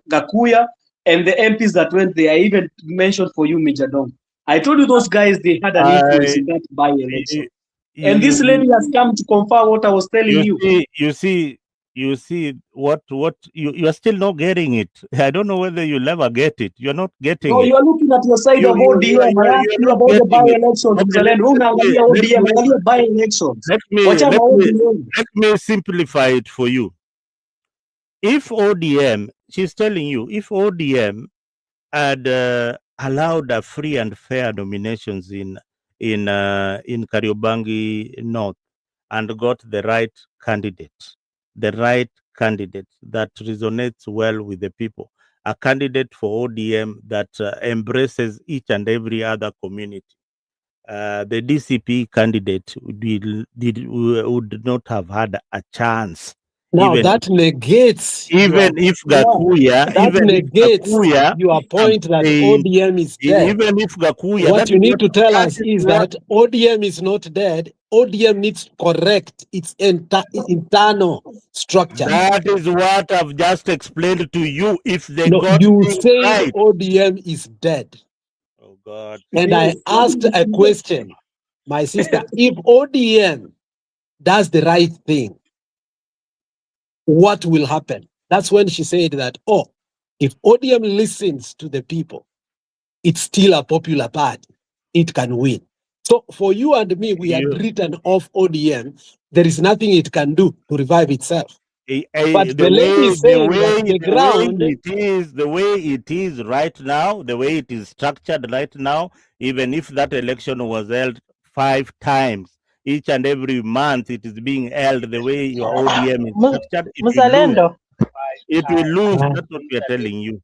Gakuya and the MPs that went there, I even mentioned for you, Major Dong. I told you those guys, they had an influence in that by-election. And this lady has come to confirm what I was telling you. You see what you are still not getting it. I don't know whether you'll ever get it. You're not getting No, it. you are looking at your side of ODM. I asked you not about the getting it. by-elections. Okay, Mzalendo, unaangalia ODM, angalia by-elections. Wachana ODM. let me simplify it for you. If ODM, she's telling you, if ODM had allowed a free and fair nominations in Kariobangi North and got the right candidate that resonates well with the people, a candidate for ODM that embraces each and every other community. The DCP candidate would not have had a chance. Now that negates Even if Gakuya your point that ODM is dead. Even if Gakuya, What you need to tell us is that ODM is not dead. ODM needs to correct its internal structure. That is what I've just explained to you. If they got you things said right. ODM is dead. Oh God. And I asked a question, my sister, if ODM does the right thing, what will happen? That's when she said that, if ODM listens to the people, it's still a popular party. It can win. So for you and me, we had written off ODM. There is nothing it can do to revive itself. But the lady is saying that the ground... The way it is right now, the way it is structured right now, even if that election was held 5 times, each and every month it is being held the way your ODM is structured, Mzalendo. It will lose. That's what we are telling you.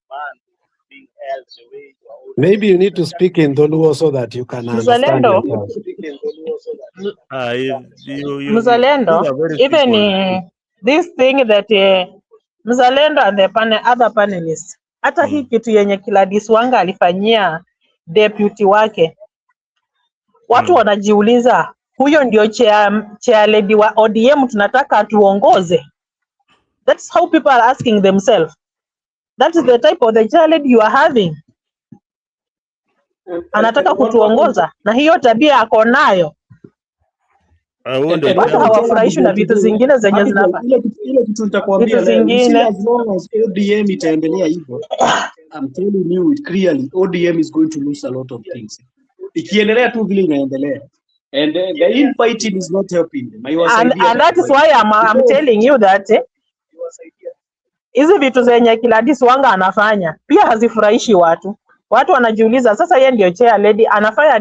Maybe you need to speak in Doluo so that you can understand Mzalendo. yourself. Mzalendo, even this thing that Mzalendo and the other panelists. Hata hii kitu yenye Gladys Wanga alifanyia deputy wake, watu wanajiuliza huyo ndio chair lady wa ODM tunataka atuongoze? That's how people are asking themselves. That is the type of the chair lady you are having. Anataka kutuongoza na hiyo tabia ako nayo. Watu hawafurahishwi na vitu zingine zenye zinafanya. Ile kitu nitakwambia leo, as long as ODM itaendelea hivyo, I'm telling you it clearly, ODM is going to lose a lot of things. Ikiendelea tu vile inaendelea. And the infighting is not helping them. And that is why I'm telling you that hizi vitu zenye Gladys Wanga anafanya pia hazifurahishi watu. Watu wanajiuliza sasa, yeye ndio chair lady anafanya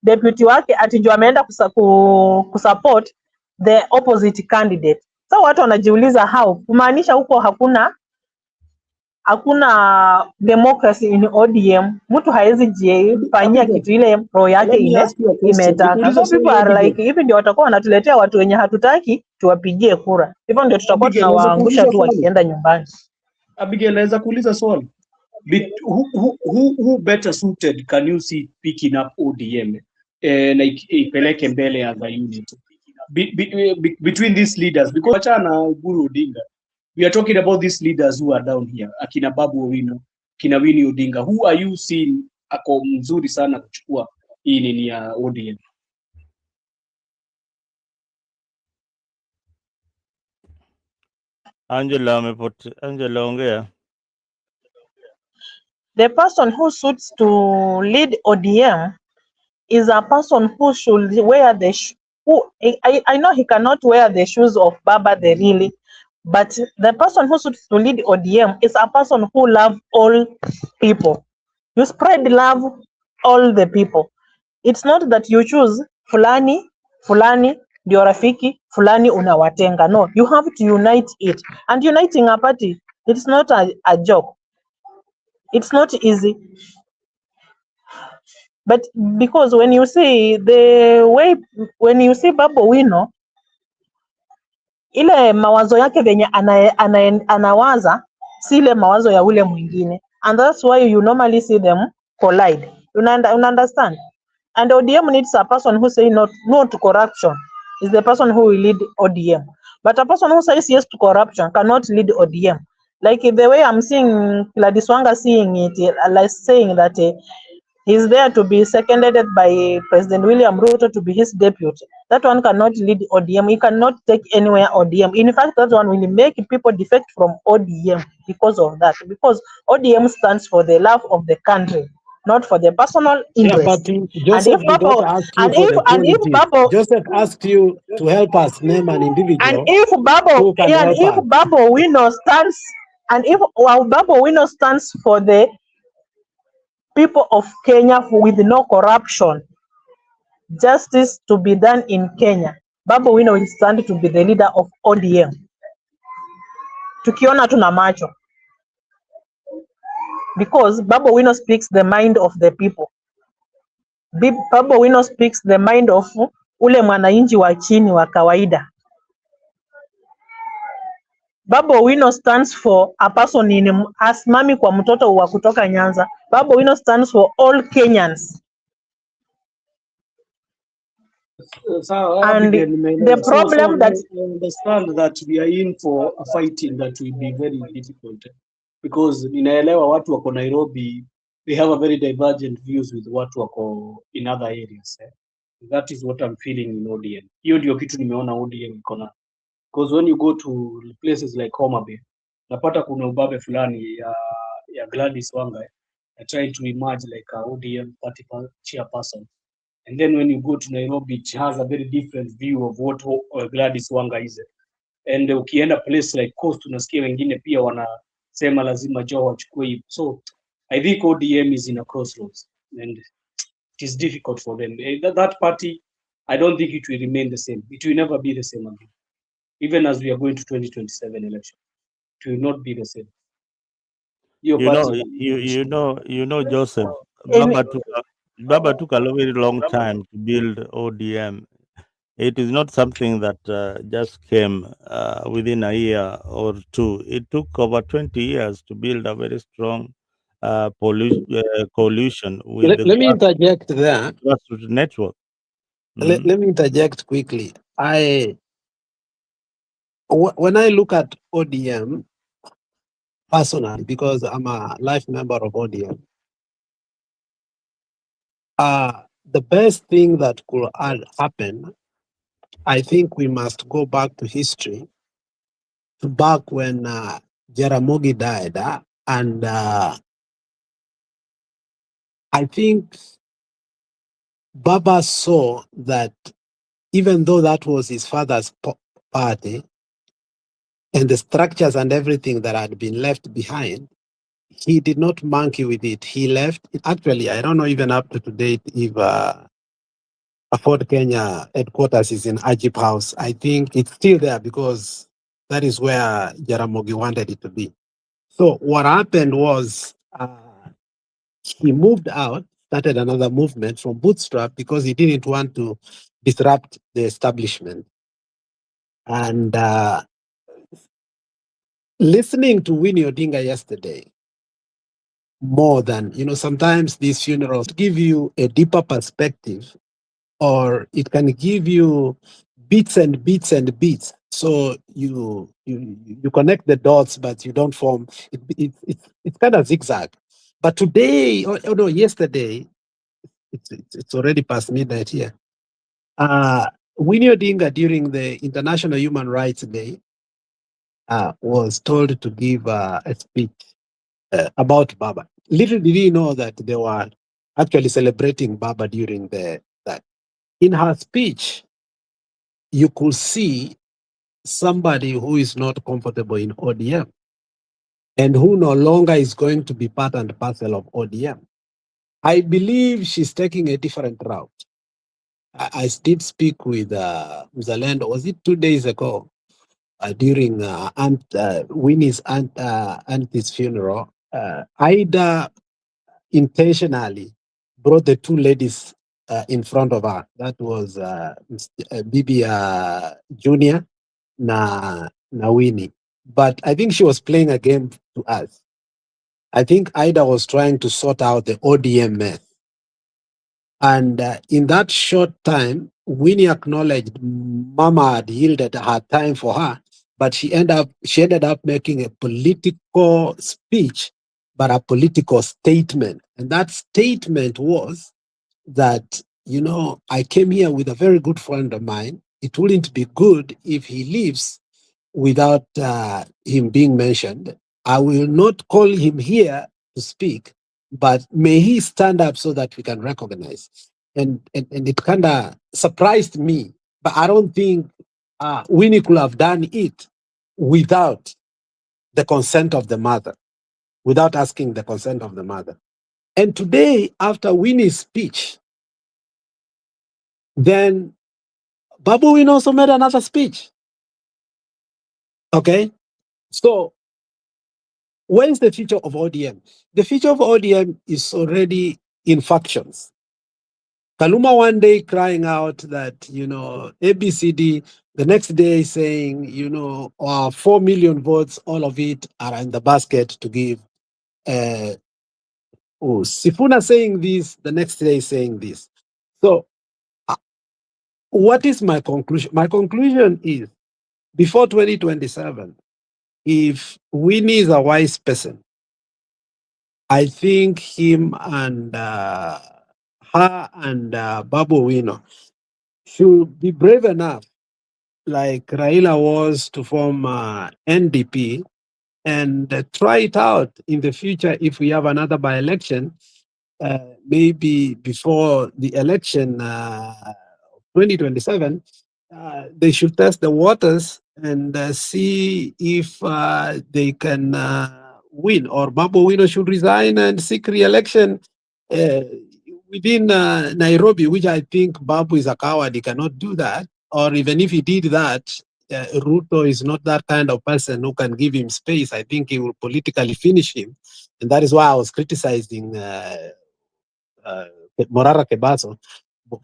deputy wake atijua ameenda kusupport the opposite candidate. So watu wanajiuliza how, kumaanisha huko hakuna democracy in ODM. Mtu haezi jifanyia kitu ile roho yake imetaka. So people are like, hivi ndio watakuwa wanatuletea watu wenye hatutaki tuwapigie kura. Hivyo ndio tutakuwa tunawaangusha tu wakienda nyumbani. Abigail, naweza kuuliza swali. Who better suited can you see picking up ODM na ipeleke mbele as a unit between these leaders? Because achana Guru Odinga, we are talking about these leaders who are down here, akina Babu Owino, kina Winnie Odinga. Who are you seeing ako mzuri sana kuchukua hii nini ya ODM? Angela ongea. The person who suits to lead ODM is a person who should wear the I know he cannot wear the shoes of Baba the really, but the person who suits to lead ODM is a person who loves all people. You spread love all the people. It's not that you choose fulani ndio rafiki, fulani unawatenga. No, you have to unite it. And uniting a party, it's not a joke. It's not easy. But because when you see Babu Owino, ile mawazo yake venye anawaza si ile mawazo ya ule mwingine, and that's why you normally see them collide. You understand? And ODM needs a person who say no to corruption. Is the person who will lead ODM. But a person who says yes to corruption cannot lead ODM. Like the way I'm seeing Gladys Wanga seeing it, like saying that he's there to be seconded by President William Ruto to be his deputy. That one cannot lead ODM. He cannot take anywhere ODM. In fact, that one will make people defect from ODM because of that. Because ODM stands for the love of the country, not for the personal interest. Yeah, but Joseph Joseph asked you to help us name an individual. And if Babu Owino stands for the people of Kenya with no corruption, justice to be done in Kenya, Babu Owino will stand to be the leader of ODM. Tukiona tuna macho. Because Babu Owino speaks the mind of the people. Babu Owino speaks the mind of ule mwananchi wa chini wa kawaida. Babu Owino stands for a person in asimami kwa mtoto wa kutoka Nyanza. Babu Owino stands for all Kenyans. And the problem that I understand that we are in for a fighting that will be very difficult, because ninaelewa watu wako Nairobi, they have a very divergent views with watu wako in other areas. That is what I'm feeling in ODM. Hiyo ndio kitu nimeona ODM iko na. Because when you go to places like Homa Bay, napata kuna ubabe fulani ya Gladys Wanga trying to emerge like a ODM party chairperson. And then when you go to Nairobi, it has a very different view of what Gladys Wanga is. And ukienda place like Coast, unasikia wengine pia wanasema lazima Joe wachukue. So I think ODM is in a crossroads and it is difficult for them. That party, I don't think it will remain the same. It will never be the same again. Even as we are going to 2027 election, it will not be the same. You know, Joseph, Baba took a very long time to build ODM. It is not something that just came within a year or two. It took over 20 years to build a very strong coalition with the Let me interject there. grassroots network. Let me interject quickly. When I look at ODM personally, because I'm a life member of ODM, the best thing that could happen, I think we must go back to history, back when Jaramogi died, and I think Baba saw that even though that was his father's party, and the structures and everything that had been left behind, he did not monkey with it. He left. Actually, I don't know even up to date if Ford Kenya headquarters is in Ajip House. I think it's still there because that is where Jaramogi wanted it to be. So what happened was he moved out, started another movement from bootstrap because he didn't want to disrupt the establishment. And listening to Winnie Odinga yesterday, more than, sometimes these funerals give you a deeper perspective, or it can give you bits and bits and bits. So you connect the dots, but you don't form it. It's kind of zigzag. But today, no, yesterday, it's already past midnight here. Winnie Odinga during the International Human Rights Day was told to give a speech about Baba. Little did he know that they were actually celebrating Baba during that. In her speech, you could see somebody who is not comfortable in ODM and who no longer is going to be part and parcel of ODM. I believe she's taking a different route. I did speak with Mzalendo, was it 2 days ago, during Winnie's auntie's funeral. Ida intentionally brought the two ladies in front of her. That was Bibi Junior na Winnie. But I think she was playing a game to us. I think Ida was trying to sort out the ODM mess. And in that short time, Winnie acknowledged Mama had yielded her time for her, but she ended up making a political speech, but a political statement. And that statement was that, I came here with a very good friend of mine. It wouldn't be good if he leaves without him being mentioned. I will not call him here to speak, but may he stand up so that we can recognize. And it kind of surprised me, but I don't think Winnie could have done it without the consent of the mother, without asking the consent of the mother. And today, after Winnie's speech, then Babu Win also made another speech. Okay? So where is the future of ODM? The future of ODM is already in factions. Kaluma one day crying out that, ABCD, the next day saying, 4 million votes, all of it are in the basket to give. Sifuna saying this, the next day saying this. So what is my conclusion? My conclusion is, before 2027, if Winnie is a wise person, I think him and her and Babu Wino should be brave enough, like Raila was, to form NDP and try it out in the future. If we have another by-election, maybe before the election 2027, they should test the waters and see if they can win, or Babu Wino should resign and seek re-election within Nairobi, which I think Babu is a coward. He cannot do that. Or even if he did that, Ruto is not that kind of person who can give him space. I think he will politically finish him. And that is why I was criticizing Morara Kebaso,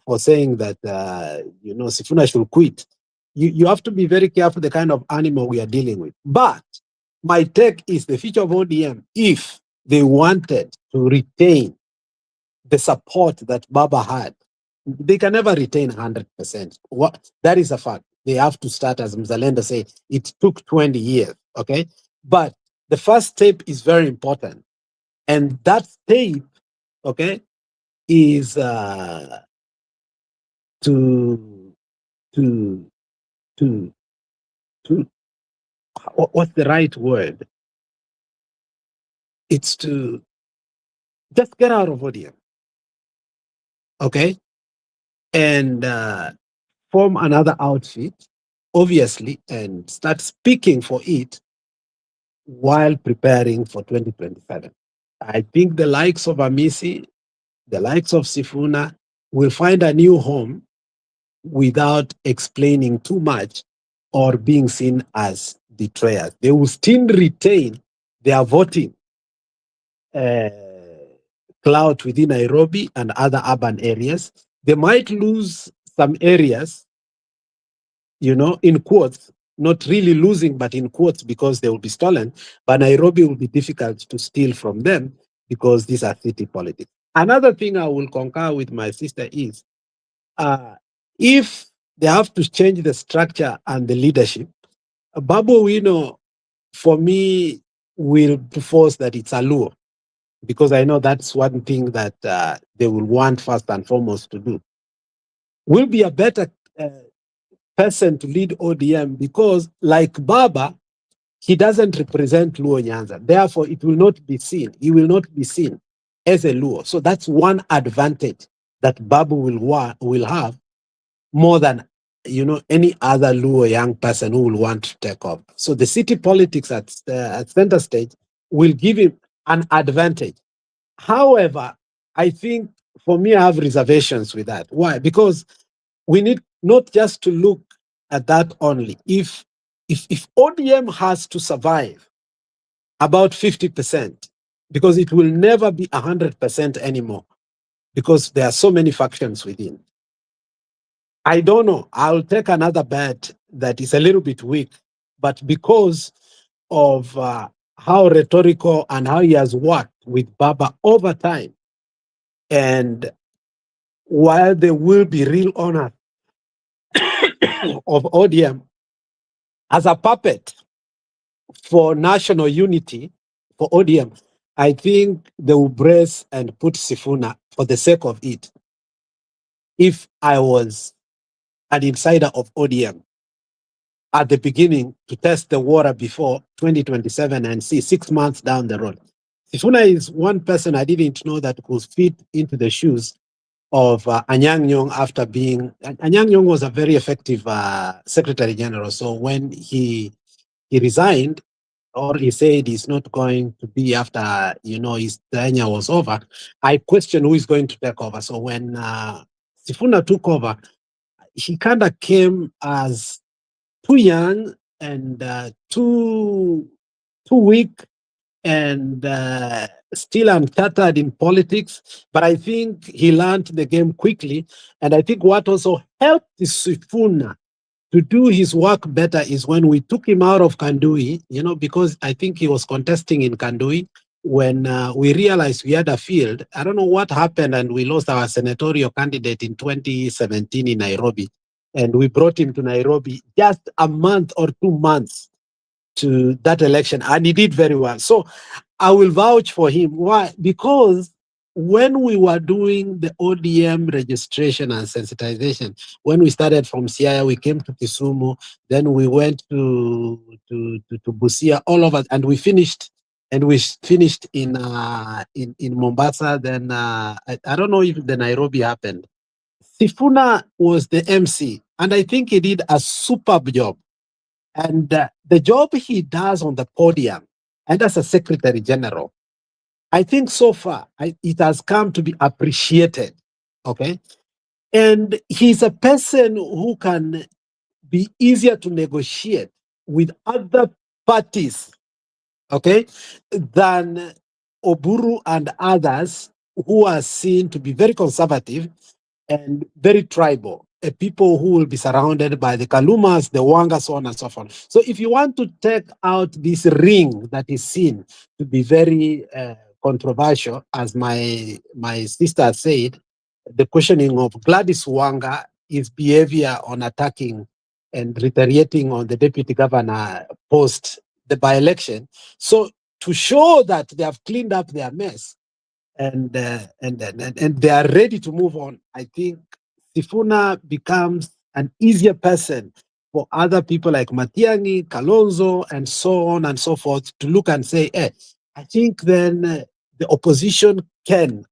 for saying that, Sifuna should quit. You have to be very careful the kind of animal we are dealing with. But my take is the future of ODM, if they wanted to retain the support that Baba had, they can never retain 100%. That is a fact. They have to start, as Mzalendo said, it took 20 years, okay? But the first step is very important. And that step, okay, is to what's the right word? It's to just get out of ODM, okay, and form another outfit, obviously, and start speaking for it while preparing for 2027. I think the likes of Amisi, the likes of Sifuna will find a new home without explaining too much or being seen as betrayers. They will still retain their voting clout within Nairobi and other urban areas. They might lose some areas, in quotes, not really losing, but in quotes, because they will be stolen. But Nairobi will be difficult to steal from them because these are city politics. Another thing I will concur with my sister is, if they have to change the structure and the leadership, Babu Wino, for me, will force that it's a Luo, because I know that's one thing that they will want first and foremost to do. Will be a better person to lead ODM, because like Baba, he doesn't represent Luo Nyanza. Therefore, it will not be seen. He will not be seen as a Luo. So that's one advantage that Babu will have more than any other Luo young person who will want to take up. So the city politics at center stage will give him an advantage. However, I think for me, I have reservations with that. Why? Because we need not just to look at that only. If ODM has to survive about 50%, because it will never be 100% anymore, because there are so many factions within. I don't know. I'll take another bet that is a little bit weak, but because of how rhetorical and how he has worked with Baba over time, and while there will be real honor of ODM as a puppet for national unity for ODM, I think they will brace and put Sifuna for the sake of it. If I was an insider of ODM at the beginning to test the water before 2027 and see 6 months down the road. Sifuna is one person I didn't know that could fit into the shoes of Anyang' Nyong'o after being... Anyang' Nyong'o was a very effective Secretary General. So when he resigned, or he said he's not going to be after, his tenure was over, I questioned who is going to take over. So when Sifuna took over, he kind of came as too young and too weak and still uncharted in politics. But I think he learned the game quickly. And I think what also helped Sifuna to do his work better is when we took him out of Kandui, because I think he was contesting in Kandui. When we realized we had a field, I don't know what happened, and we lost our senatorial candidate in 2017 in Nairobi. And we brought him to Nairobi just a month or 2 months to that election, and he did very well. So I will vouch for him. Why? Because when we were doing the ODM registration and sensitization, when we started from Siaya, we came to Kisumu, then we went to Busia, all over, and we finished. And we finished in Mombasa. Then I don't know if the Nairobi happened. Sifuna was the MC, and I think he did a superb job. And the job he does on the podium and as a Secretary General, I think so far it has come to be appreciated, okay? And he's a person who can be easier to negotiate with other parties, okay, than Oburu and others who are seen to be very conservative and very tribal, people who will be surrounded by the Kalumas, the Wangas, so on and so forth. So if you want to take out this ring that is seen to be very controversial, as my sister said, the questioning of Gladys Wanga, his behavior on attacking and retaliating on the deputy governor post the by-election. So to show that they have cleaned up their mess and they are ready to move on, I think Sifuna becomes an easier person for other people like Matiang'i, Kalonzo, and so on and so forth to look and say, I think then the opposition can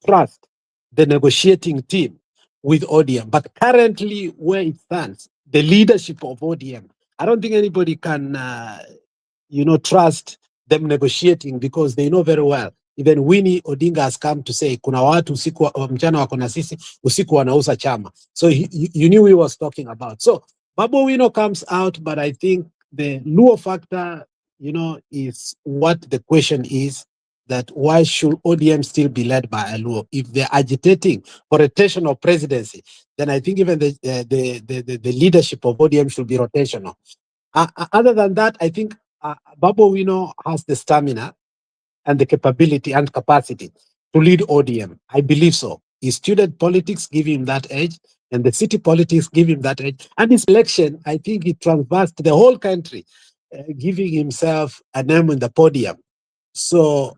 trust the negotiating team with ODM. But currently, where it stands, the leadership of ODM, I don't think anybody can, trust them negotiating, because they know very well. Even Winnie Odinga has come to say, kuna watu usiku mchana wako na sisi, usiku wanauza chama. So you knew he was talking about. So Babu Wino comes out, but I think the Luo factor, is what the question is, that why should ODM still be led by a Luo? If they're agitating for rotational presidency, then I think even the leadership of ODM should be rotational. Other than that, I think Babu Wino has the stamina and the capability and capacity to lead ODM. I believe so. His student politics give him that edge, and the city politics give him that edge. And his election, I think it traversed the whole country, giving himself a name in the podium. So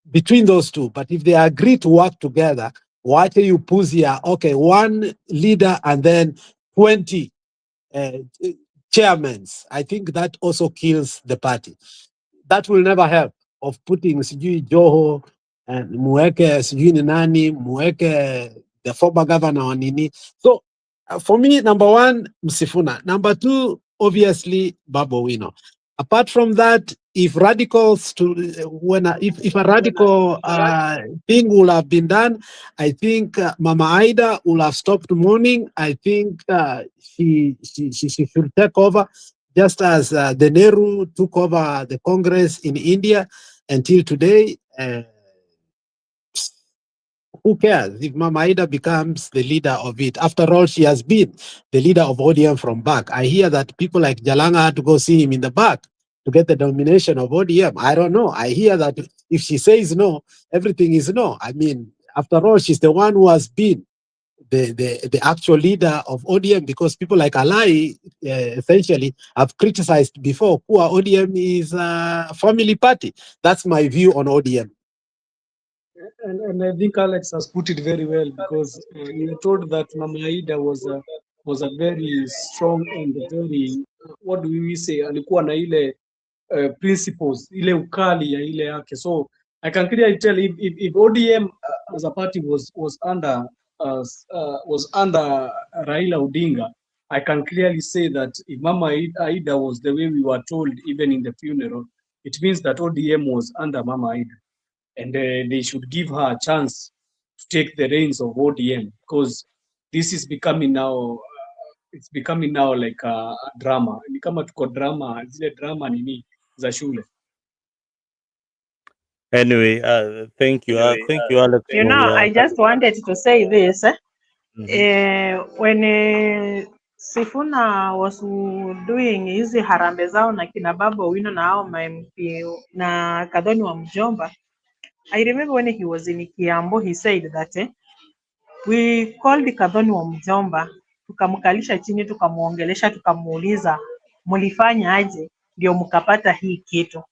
between those two, but if they agree to work together, why do you push here? Okay, one leader and then 20 chairmen. I think that also kills the party. That will never help, of putting sijui Joho and muweke sijui ni nani, muweke the former governor wa nini. So for me, number one, Msifuna. Number two, obviously, Babu Wino. Apart from that, if radicals if a radical thing will have been done, I think Mama Aida will have stopped mourning. I think she should take over, just as the Nehru took over the Congress in India until today. Who cares if Mama Aida becomes the leader of it? After all, she has been the leader of ODM from back. I hear that people like Jalanga had to go see him in the back to get the domination of ODM. I don't know. I hear that if she says no, everything is no. I mean, after all, she's the one who has been the actual leader of ODM, because people like Alai essentially have criticized before Kua ODM is a family party. That's my view on ODM. And I think Alex has put it very well, because you were told that Mama Aida was a very strong and very, what do we say, alikuwa na ile principles, ile ukali ya ile yake. So I can clearly tell if ODM as a party was under Raila Odinga, I can clearly say that if Mama Aida was the way we were told even in the funeral, it means that ODM was under Mama Aida, and they should give her a chance to take the reins of ODM, because this is becoming now it's becoming now like a drama. Ni kama tuko drama, zile drama nini za shule. Anyway, thank you. Thank you, Alex. You know, I just wanted to say this. When Sifuna was doing hizi harambe zao na kina Babu Wino na hao MP na Kadhoni wa Mjomba, I remember when he was in Kiambu, he said that we called Kadhoni wa Mjomba, tukamkalisha chini, tukamuongelesha, tukamuuliza mulifanya aje ndio mkapata hii kitu,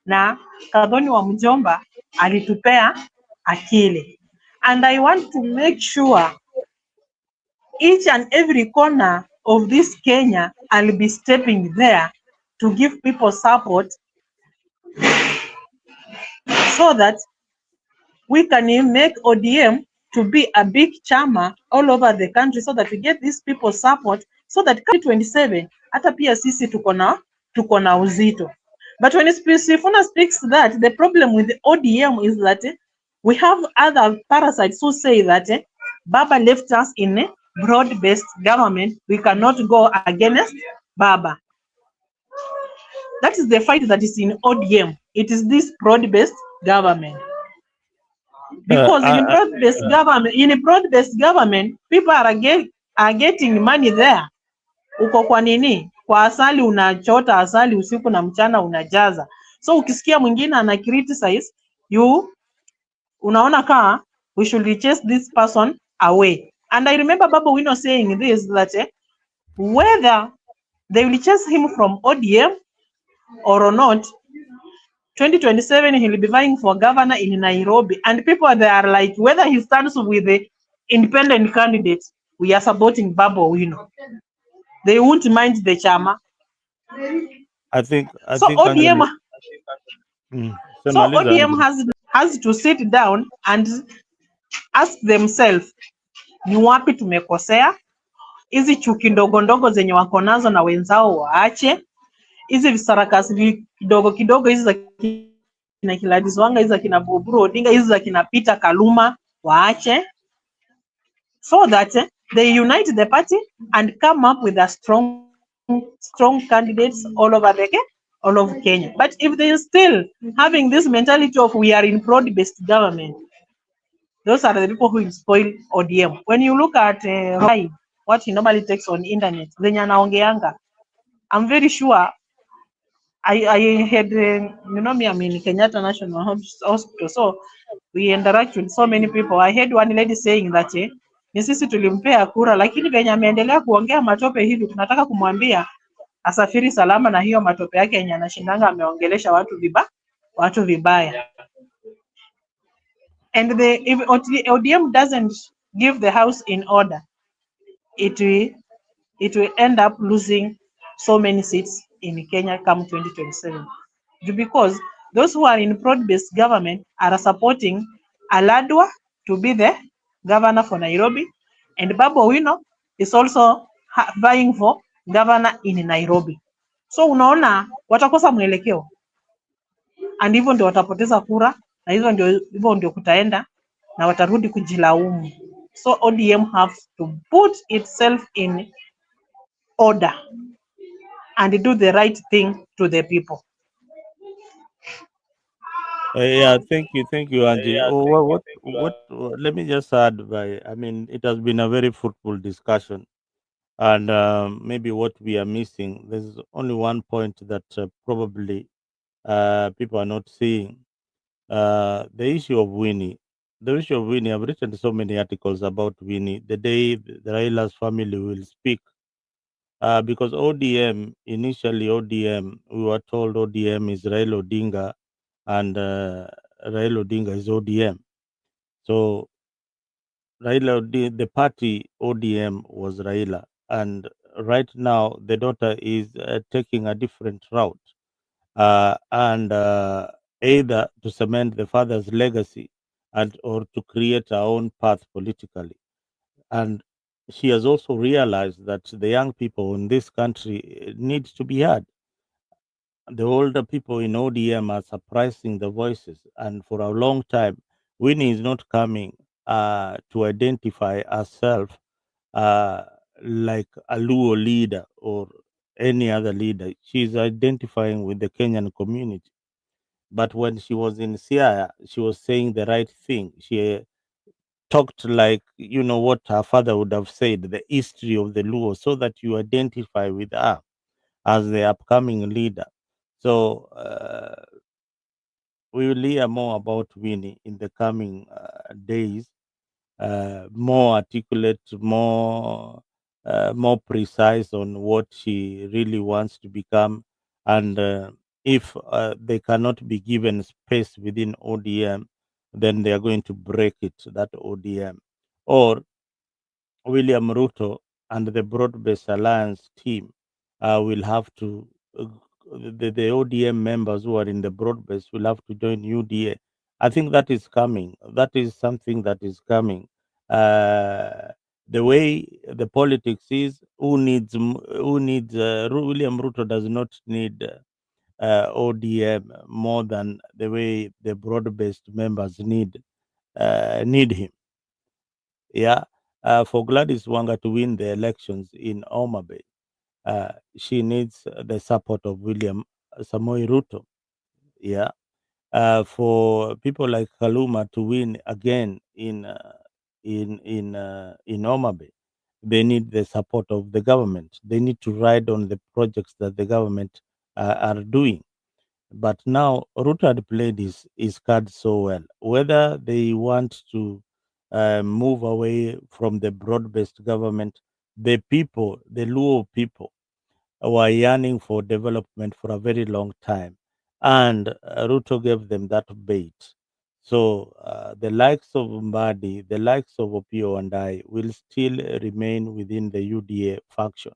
na Kadhoni wa Mjomba alitupea akili. And I want to make sure each and every corner of this Kenya, I'll be stepping there to give people support so that we can make ODM to be a big chama all over the country, so that we get these people support, so that 27 hata pia sisi tuko na uzito. But when Sifuna speaks that, the problem with the ODM is that we have other parasites who say that Baba left us in a broad-based government. We cannot go against Baba. That is the fight that is in ODM. It is this broad-based government. Because in a broad-based government, people are getting money there. Uko kwa nini? Kwa asali unachota asali usiku na mchana unajaza. So ukisikia mwingine ana criticize you, unaona kaa we should chase this person away. And I remember Baba Wino saying this, that whether they will chase him from ODM or not, 2027 he'll be vying for governor in Nairobi, and people they are like, whether he stands with the independent candidate, we are supporting Baba Wino. They won't mind the chama. I think ODM, so ODM Angela. has to sit down and ask themselves, ni wapi tumekosea? Hizi chuki ndogo ndogo zenye wako nazo na wenzao waache. Hizi visarakasi kidogo kidogo hizi za kina Gladys Wanga, hizi za kina Boburu Odinga, hizi za kina Peter Kaluma waache, so that they unite the party and come up with a strong candidates all over Kenya. But if they are still having this mentality of we are in broad-based government, those are the people who will spoil ODM. When you look at what he normally takes on internet, zenye anaongeanga, I'm very sure I had, me, I'm in Kenyatta National Hospital, so we interact with so many people. I heard one lady saying that ni sisi tulimpea kura, lakini venye ameendelea kuongea matope hivi, tunataka kumwambia asafiri salama na hiyo matope yake yenye anashindanga ameongelesha watu vibaya. And if ODM doesn't give the house in order, it will end up losing so many seats in Kenya come 2027. Because those who are in broad-based government are supporting Aladwa to be the governor for Nairobi, and Babu Owino is also vying for governor in Nairobi. So unaona watakosa mwelekeo, and hivyo ndio watapoteza kura, na hivyo ndio kutaenda na watarudi kujilaumu. So ODM have to put itself in order and do the right thing to the people. Yeah, thank you, Angie. What? Let me just add it has been a very fruitful discussion, and maybe what we are missing. There's only one point that probably people are not seeing. The issue of Winnie. The issue of Winnie. I've written so many articles about Winnie. The day the Raila's family will speak, because ODM initially we were told ODM is Raila Odinga, and Raila Odinga is ODM. So the party ODM was Raila, and right now the daughter is taking a different route, and either to cement the father's legacy or to create her own path politically. And she has also realized that the young people in this country need to be heard. The older people in ODM are suppressing the voices, and for a long time, Winnie is not coming to identify herself like a Luo leader or any other leader. She's identifying with the Kenyan community. But when she was in Siaya, she was saying the right thing. She talked like, what her father would have said, the history of the Luo, so that you identify with her as the upcoming leader. So we will hear more about Winnie in the coming days, more articulate, more precise on what she really wants to become, and if they cannot be given space within ODM, then they are going to break it, that ODM, or William Ruto and the Broad-Based Alliance team will have to, the ODM members who are in the Broad-Based will have to join UDA. I think that is coming. That is something that is coming. The way the politics is, William Ruto does not need ODM more than the way the broad-based members need him. Yeah, for Gladys Wanga to win the elections in Homa Bay, she needs the support of William Samoei Ruto. Yeah, for people like Kaluma to win again in Omabe, they need the support of the government. They need to ride on the projects that the government are doing. But now Ruto had played his card so well. Whether they want to move away from the broad-based government, the people, the Luo people, were yearning for development for a very long time, and Ruto gave them that bait. So the likes of Mbadi, the likes of Opio and I will still remain within the UDA faction.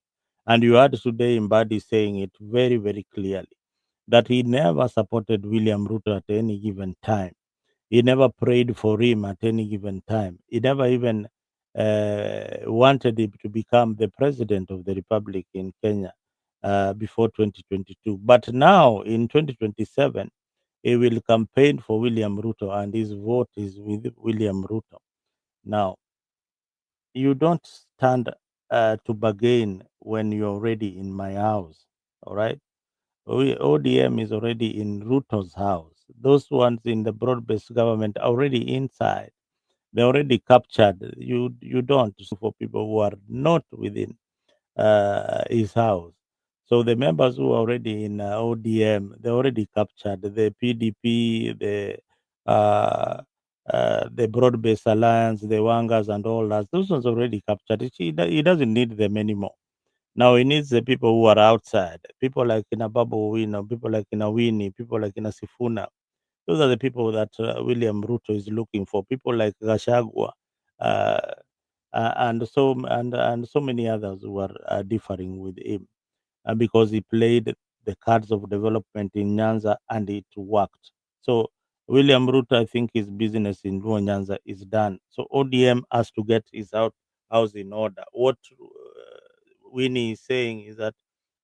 And you heard today Mbadi saying it very, very clearly that he never supported William Ruto at any given time. He never prayed for him at any given time. He never even wanted him to become the president of the Republic in Kenya before 2022. But now in 2027, he will campaign for William Ruto and his vote is with William Ruto. Now, you don't stand to bargain when you're already in my house, all right? ODM is already in Ruto's house. Those ones in the broad-based government are already inside. They're already captured. You don't for people who are not within his house. So the members who are already in ODM, they already captured the PDP, the Broad-Based Alliance, the Wangas, and all that. Those ones already captured. He doesn't need them anymore. Now he needs the people who are outside, people like Babu Wino, people like Winnie, people like Sifuna. Those are the people that William Ruto is looking for. People like Gashagwa, uh, and so many others who are differing with him, because he played the cards of development in Nyanza and it worked. So William Ruto, I think his business in Luo Nyanza is done. So ODM has to get his house in order. What Winnie is saying is that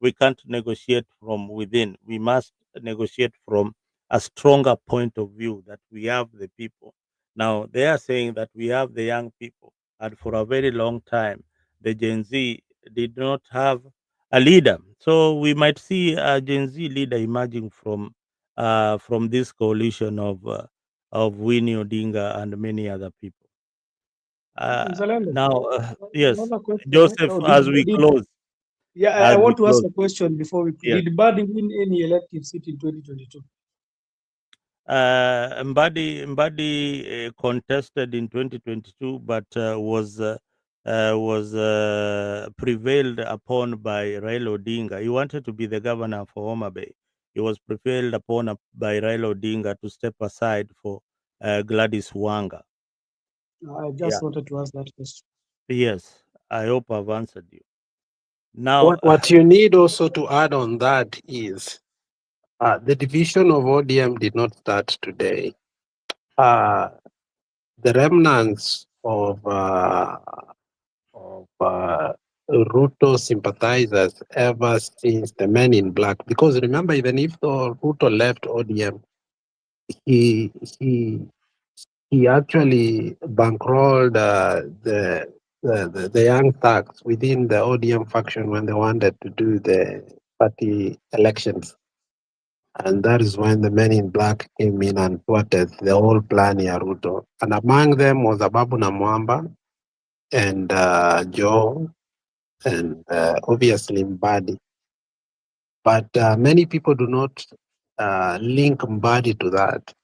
we can't negotiate from within. We must negotiate from a stronger point of view that we have the people. Now they are saying that we have the young people, and for a very long time, the Gen Z did not have a leader. So we might see a Gen Z leader emerging from this coalition of Winnie Odinga and many other people. Mzalendo, Now, yes, another question. Joseph, Oh, as we close, yeah, I as we want to ask close, a question before we. yes. Did Badi win any elective seat in 2022? Mbadi contested in 2022, but was prevailed upon by Raila Odinga. He wanted to be the governor for Homa Bay. He was prevailed upon by Raila Odinga to step aside for Gladys Wanga. I just wanted to ask that question. Yes, I hope I've answered you. Now, What you need also to add on that is the division of ODM did not start today. The remnants of Ruto sympathizers ever since the Men in Black, because remember, even if Ruto left ODM, he actually bankrolled the young thugs within the ODM faction when they wanted to do the party elections. And that is when the Men in Black came in and thwarted the whole plan here, Ruto. And among them was Ababu Namwamba and Joe and obviously Mbadi. But many people do not link Mbadi to that.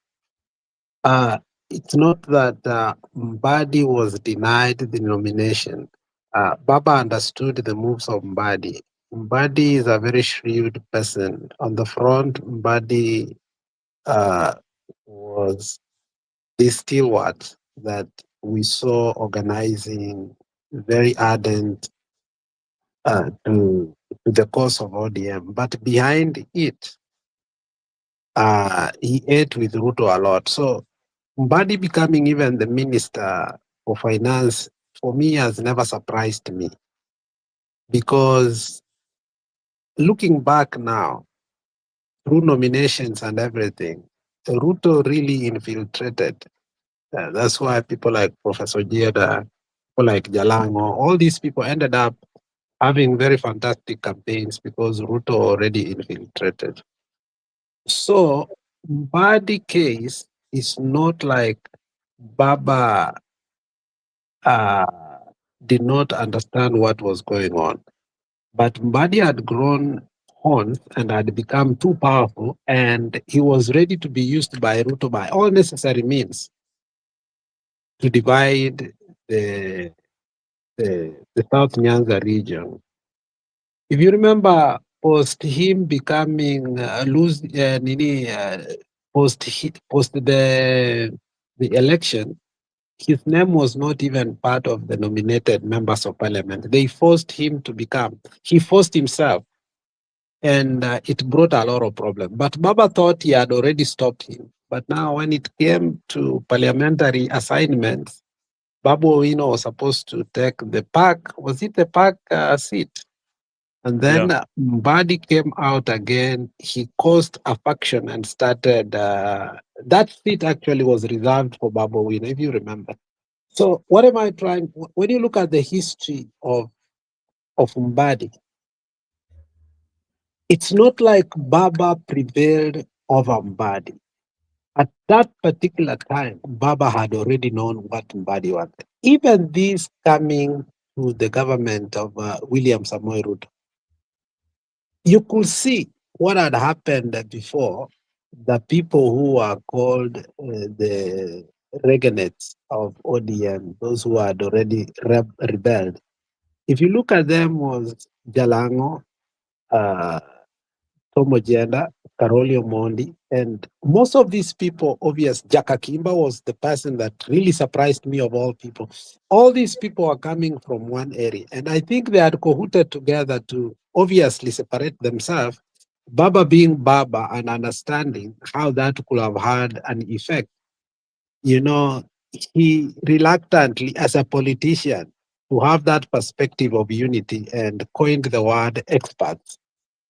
It's not that Mbadi was denied the nomination. Baba understood the moves of Mbadi. Mbadi is a very shrewd person. On the front, Mbadi was the stalwart that we saw organizing, very ardent to the cause of ODM. But behind it, he ate with Ruto a lot. So Mbadi becoming even the minister for finance, for me, has never surprised me. Because looking back now, through nominations and everything, Ruto really infiltrated. That's why people like Professor Jeda, people like Jalango, all these people ended up having very fantastic campaigns because Ruto already infiltrated. So Mbadi case is not like Baba uh, did not understand what was going on. But Mbadi had grown horns and had become too powerful, and he was ready to be used by Ruto by all necessary means to divide the South Nyanza region. If you remember, post him becoming post the election, his name was not even part of the nominated members of parliament. They forced him to become. He forced himself, and it brought a lot of problems. But Baba thought he had already stopped him. But now, when it came to parliamentary assignments, Babu Owino was supposed to take the park. Was it the park seat? And then Mbadi came out again. He caused a faction and started. That seat actually was reserved for Babu Owino, if you remember. So what am I trying? When you look at the history of Mbadi, it's not like Baba prevailed over Mbadi. At that particular time, Baba had already known what Mbadi wanted. Even this coming to the government of William Samoei Ruto, you could see what had happened before. The people who are called the Regenates of ODM, those who had already rebelled. If you look at them, was Jalango, Tomo Jenda, Karoli Omondi, and most of these people, obvious, Jaka Kimba was the person that really surprised me of all people. All these people are coming from one area, and I think they had cahooted together to obviously separate themselves, Baba being Baba and understanding how that could have had an effect. You know, he reluctantly, as a politician, to have that perspective of unity and coined the word experts.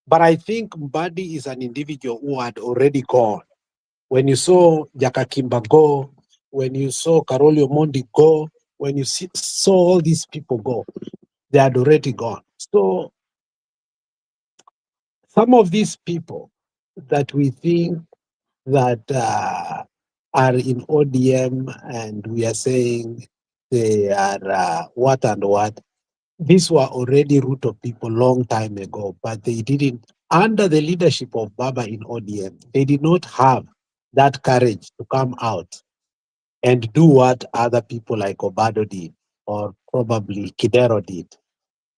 But I think Mbadi is an individual who had already gone. When you saw Jakakimba go, when you saw Karoli Omondi go, when you saw all these people go, they had already gone. So some of these people that we think that are in ODM and we are saying they are what and what, these were already Ruto people long time ago, but they didn't, under the leadership of Baba in ODM, they did not have that courage to come out and do what other people like Obado did, or probably Kidero did.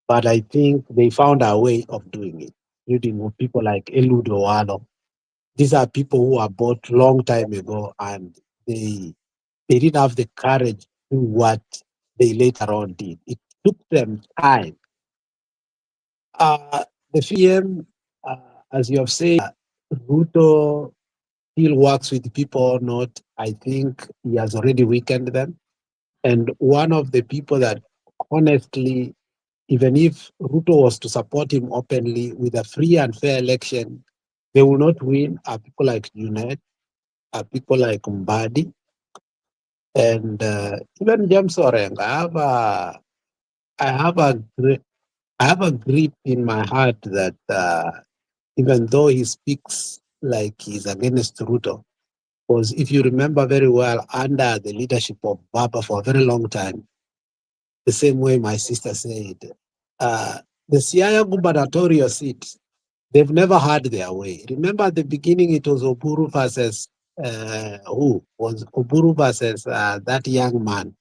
But I think they found a way of doing it, including people like Eliud Owalo. These are people who are bought long time ago, and they didn't have the courage to do what they later on did. It took them time. The PM, as you have said, Ruto still works with people or not. I think he has already weakened them. And one of the people that honestly, even if Ruto was to support him openly with a free and fair election, they will not win are people like Junet, are people like Mbadi, and even James Oreng. I have a grip in my heart that even though he speaks like he's against Ruto, because if you remember very well, under the leadership of Baba for a very long time, the same way my sister said, the Siaya gubernatorial seat, they've never had their way. Remember at the beginning, it was Oburu versus who? Was Oburu versus that young man.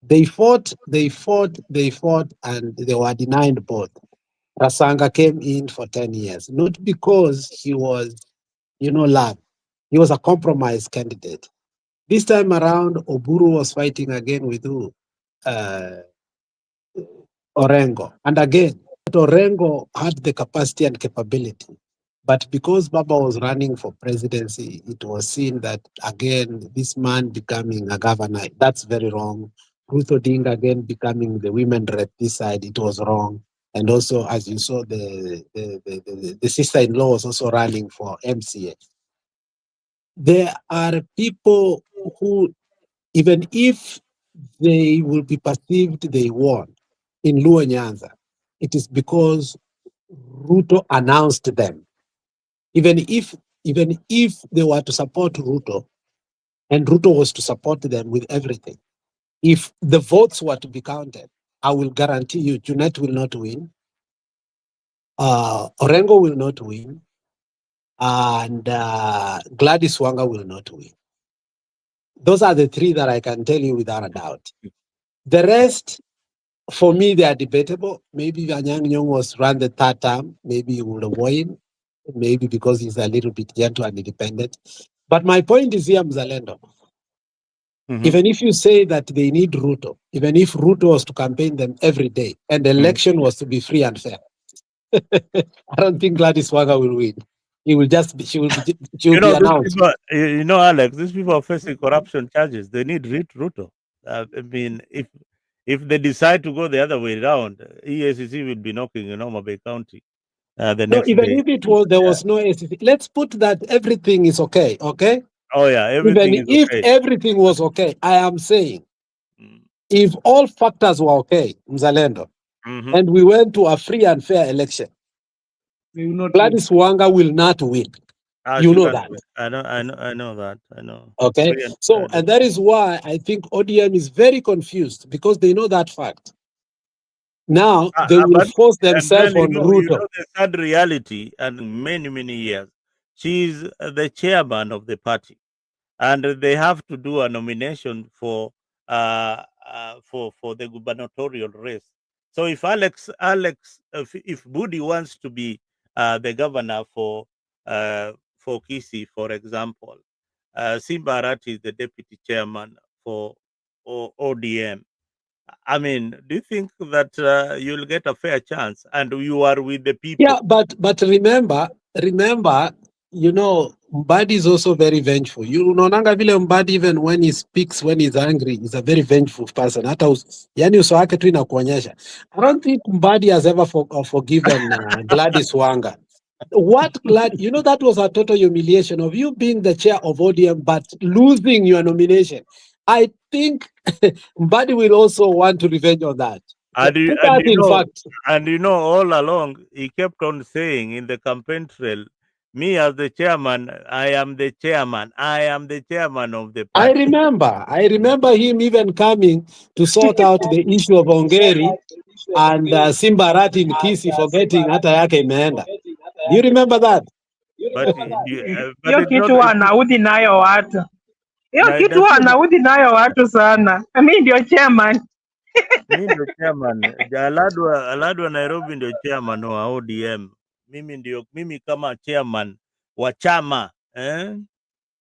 They fought, and they were denied both. Rasanga came in for 10 years, not because he was, loved. He was a compromise candidate. This time around, Oburu was fighting again with who? Orengo. And again, Orengo had the capacity and capability. But because Baba was running for presidency, it was seen that, again, this man becoming a governor, that's very wrong. Ruth Odinga again becoming the women rep this side, it was wrong. And also, as you saw, the sister-in-law was also running for MCA. There are people who, even if they will be perceived they won in Luo Nyanza, it is because Ruto announced them. Even if even if they were to support Ruto, and Ruto was to support them with everything, if the votes were to be counted, I will guarantee you, Junet will not win, Orengo will not win, and Gladys Wanga will not win. Those are the three that I can tell you without a doubt. The rest, for me, they are debatable. Maybe if Anyang' Nyong'o was run the third term, maybe he would have won, maybe because he's a little bit gentle and independent. But my point is here, Mzalendo. Even if you say that they need Ruto, even if Ruto was to campaign them every day and the election was to be free and fair, I don't think Gladys Wanga will win. He will just be, she will be announced. People, Alex, these people are facing corruption charges. They need Ruto. I mean, if they decide to go the other way around, EACC will be knocking in Homa Bay County the next even day. if it was there was no ACC, let's put that everything is okay, okay? Oh yeah, everything Even is if okay. everything was okay, I am saying, if all factors were okay, Mzalendo, and we went to a free and fair election, Gladys Wanga will not win. You know that. I know that. I know. Okay. So, and that is why I think ODM is very confused, because they know that fact. Now they will force themselves on Ruto. You know the sad reality, and many years, she's the chairman of the party, and they have to do a nomination for the gubernatorial race. So if if Budi wants to be the governor for Kisii, for example, Simba Arati is the deputy chairman for ODM. I mean, do you think that you'll get a fair chance, and you are with the people? Yeah, but remember, you know, Mbadi is also very vengeful. You know, Nanga vile Mbadi, even when he speaks, when he's angry, he's a very vengeful person. Yani uso wake tu inakuonyesha. I don't think Mbadi has ever forgiven Gladys Wanga. You know, that was a total humiliation of you being the chair of ODM, but losing your nomination. I think Mbadi will also want to revenge on that. And you know, all along, he kept on saying in the campaign trail, me as the chairman, I am the chairman. I am the chairman of the party. I remember him even coming to sort out the issue of Ongeri and Simba Arati in Kisii forgetting hata yake imeenda. Do you remember that? Hiyo kitu wanaudhi nayo watu. Hiyo kitu wanaudhi nayo watu sana. Mimi ndio chairman. Mimi ndio chairman. Aladwa Nairobi ndio chairman wa ODM. Mimi kama chairman wa chama,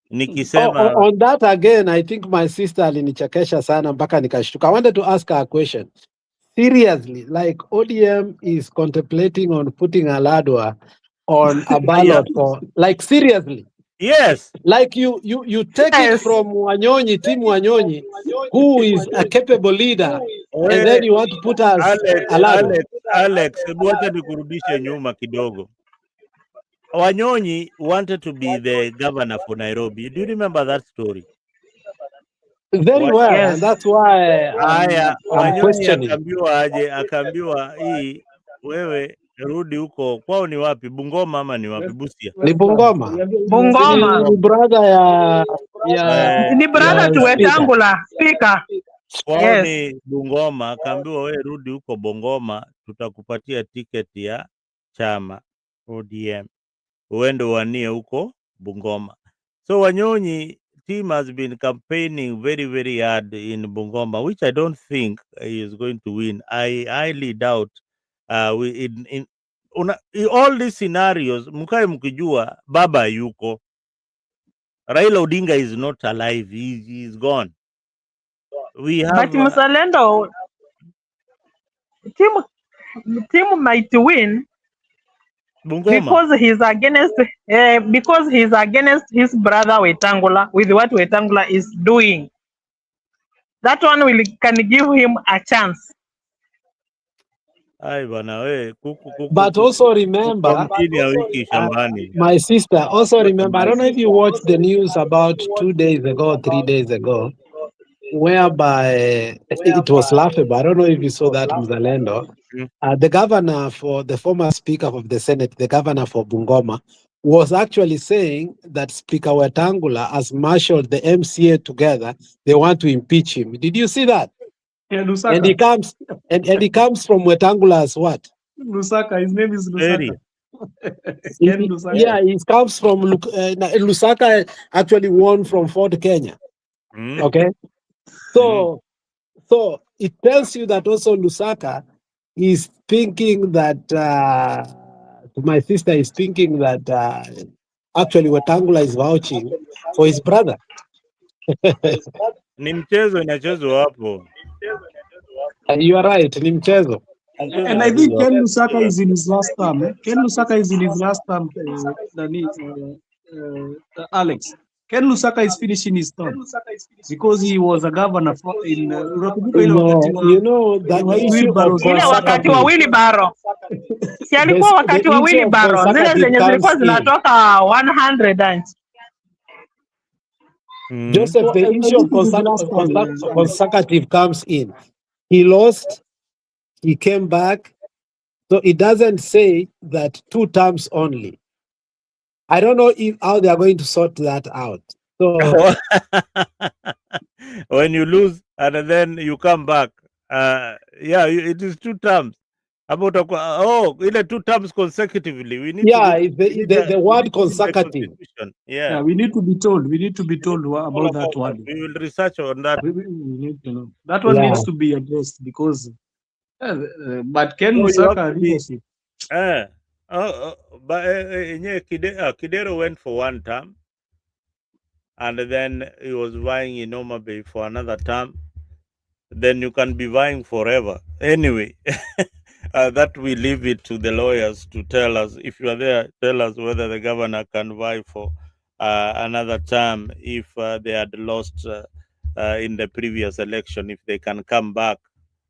nikisema on that again, I think my sister alinichekesha sana mpaka nikashtuka. I wanted to ask her a question. Seriously, like ODM is contemplating on putting Aladwa on a ballot for, like, seriously? Yes. Like you take it from Wanyonyi, Team Wanyonyi, who is a capable leader, and then you want to put us Alex, hebu acha nikurudishe nyuma kidogo. Wanyonyi wanted to be the governor for Nairobi. Do you remember that story? Very well, yes. And that's why I'm questioning. Akaambiwa hii wewe rudi huko kwao. Ni wapi? Bungoma ama ni wapi? Busia. Ni Bungoma. Ni brother ni brother tu Wetangula speaker. Kwao ni Bungoma. Akaambiwa wewe rudi huko Bungoma, tutakupatia tiketi ya chama ODM, uende wanie huko Bungoma. So Wanyonyi team has been campaigning very hard in Bungoma, which I don't think he is going to win. I highly doubt in all these scenarios. Mkae mkijua baba yuko, Raila Odinga is not alive. He is gone. We have but Mzalendo team might win Bungoma because he's against his brother Wetangula with what Wetangula is doing. That one can give him a chance. But also remember, my sister, also remember, I don't know if you watched the news about 2 days ago, 3 days ago, whereby it was laughable. I don't know if you saw that, Mzalendo. The governor, for the former speaker of the Senate, the governor for Bungoma, was actually saying that Speaker Wetangula has marshaled the MCA together. They want to impeach him. Did you see that? Yeah, Lusaka. And he comes and he comes from Wetangula as what? Lusaka. His name is Lusaka. Ken Lusaka. Yeah, he comes from Lusaka. Actually won from Fort Kenya. Okay, so it tells you that also Lusaka is thinking that my sister is thinking that actually Wetangula is vouching for his brother. Ni mchezo inachezwa hapo. You are right, ni mchezo. And I think Ken Lusaka is in his last term. Ken Lusaka is in his last term, Alex. Ken Lusaka is finishing his term because he was a governor in you know that issue of ile wakati wa Wilibaro. Si alikuwa wakati wa Wilibaro. Zile zenye zilikuwa zinatoka 100 and Joseph, the issue of consecutive comes in. He lost, he came back. So it doesn't say that 2 terms only. I don't know how they are going to sort that out. So when you lose and then you come back, yeah, it is 2 terms. About ile 2 terms consecutively. We need the word consecutive. Yeah, we need to be told. We need to be told about that one. We will research on that. We need to know. That one needs to be addressed because. But Ken Lusaka leadership. But Kidero went for 1 term, and then he was vying in Homa Bay for another term. Then you can be vying forever. Anyway, that we leave it to the lawyers to tell us. If you are there, tell us whether the governor can vie for another term if they had lost in the previous election, if they can come back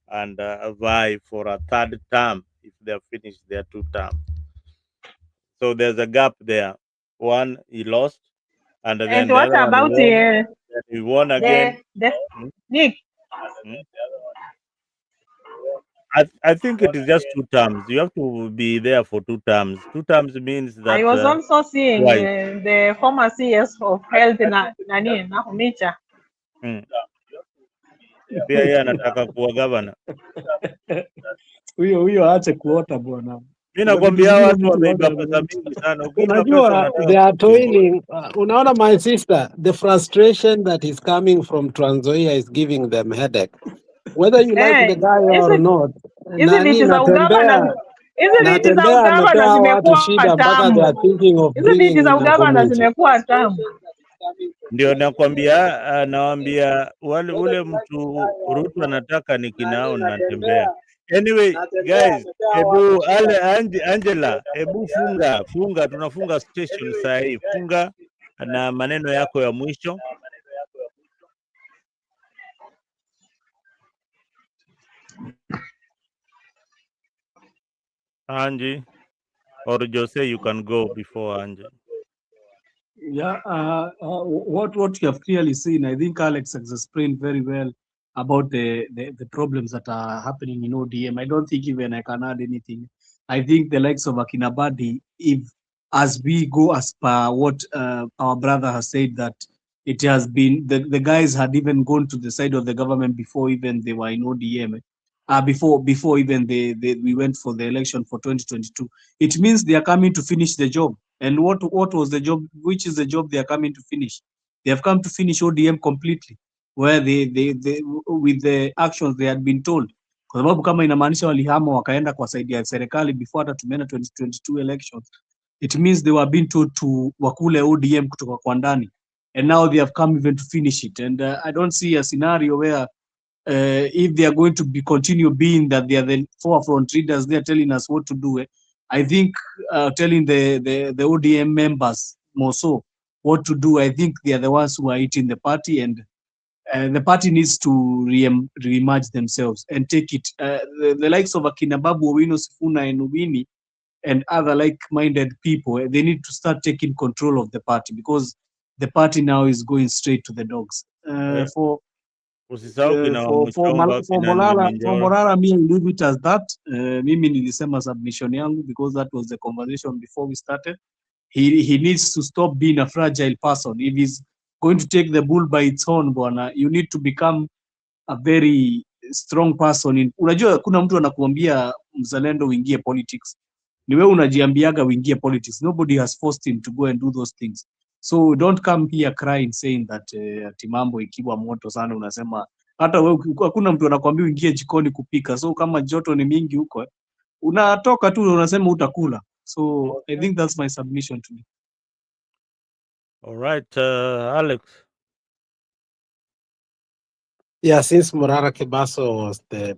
and vie for a 3rd term if they have finished their 2 terms. So there's a gap there. One, he lost, and then and what about he won again. Nick? I think it is just 2 terms. You have to be there for 2 terms. 2 terms means that I was also seeing the former CS of health Nahumicha. Pia yeye anataka kuwa governor. Huyo aache kuota bwana. Mimi nakwambia watu wameiba pesa mingi sana. Unajua, they are toiling. Unaona, my sister, the frustration that is coming from Trans Nzoia is giving them headache. Whether you like the guy or not. Isn't it za ugavana zimekuwa tamu? Isn't it za ugavana zimekuwa tamu? Ndio nakwambia, nawaambia ule mtu Ruto anataka ni kinao natembea. Anyway, guys, ebu Angela, ebu funga, tunafunga station saa hii. Funga na maneno yako ya mwisho. Angie or Jose, you can go before Angie. Yeah, what you have clearly seen, I think Alex has explained very well about the problems that are happening in ODM. I don't think even I can add anything. I think the likes of Akinabadi, if as we go as per what our brother has said, that it has been, the guys had even gone to the side of the government before even they were in ODM. Before even we went for the election for 2022. It means they are coming to finish the job. And what was the job? Which is the job they are coming to finish? They have come to finish ODM completely, where they with the actions they had been told. Kwa sababu kama inamaanisha walihama wakaenda kwa side ya serikali before hata tumeenda 2022 elections. It means they were being told to wakule ODM kutoka kwa ndani. And now they have come even to finish it. And I don't see a scenario where if they are going to continue being that they are the forefront leaders, they are telling us what to do. I think telling the ODM members more so what to do, I think they are the ones who are eating the party, and the party needs to reemerge themselves and take it. The likes of Akinababu, Owino, Sifuna, and Ubini, and other like-minded people, they need to start taking control of the party, because the party now is going straight to the dogs. For Morara, me and leave it as that. Mimi nilisema submission yangu because that was the conversation before we started. he needs to stop being a fragile person. If he's going to take the bull by its horn, bwana, you need to become a very strong person. Unajua kuna mtu anakuambia mzalendo uingie politics, ni wewe unajiambiaga uingie politics. Nobody has forced him to go and do those things. So don't come here crying saying that ati mambo ikiwa moto sana unasema hata wewe, hakuna mtu anakuambia uingie jikoni kupika. So kama joto ni mingi huko, unatoka tu unasema utakula. So I think that's my submission to you. All right, Alex. Yeah, since Morara Kebaso was the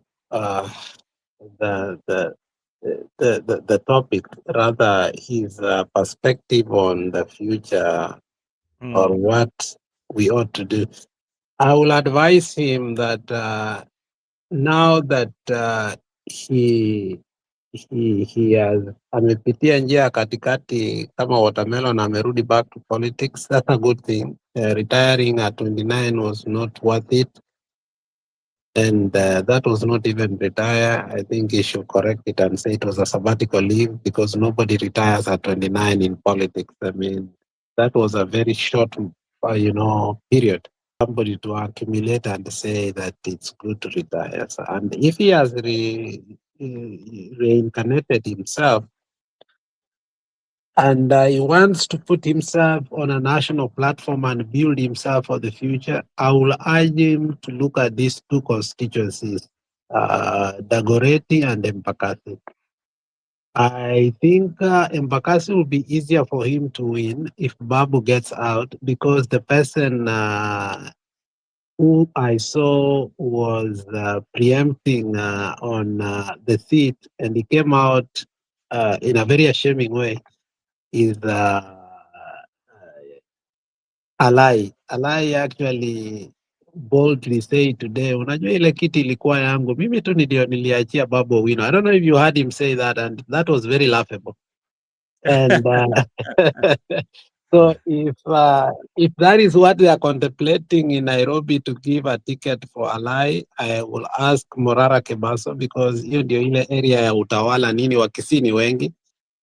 the topic, rather his perspective on the future or what we ought to do, I will advise him that now that he has amepitia njia ya katikati kama watermelon, amerudi back to politics. That's a good thing. Retiring at 29 was not worth it. And that was not even retire. I think he should correct it and say it was a sabbatical leave, because nobody retires at 29 in politics. I mean, that was a very short, period. Somebody to accumulate and say that it's good to retire. And if he has reincarnated himself, and he wants to put himself on a national platform and build himself for the future, I will urge him to look at these two constituencies, Dagoretti and Embakasi. I think Embakasi will be easier for him to win if Babu gets out, because the person who I saw was preempting on the seat, and he came out in a very ashaming way, is Alai. Alai actually boldly say today, unajua ile kiti ilikuwa yangu, mimi tu ndio niliachia Babu Owino. I don't know if you heard him say that, and that was very laughable. And so if that is what they are contemplating in Nairobi to give a ticket for Alai, I will ask Morara Kebaso, because hiyo ndio ile area ya utawala nini wa Kisii ni wengi.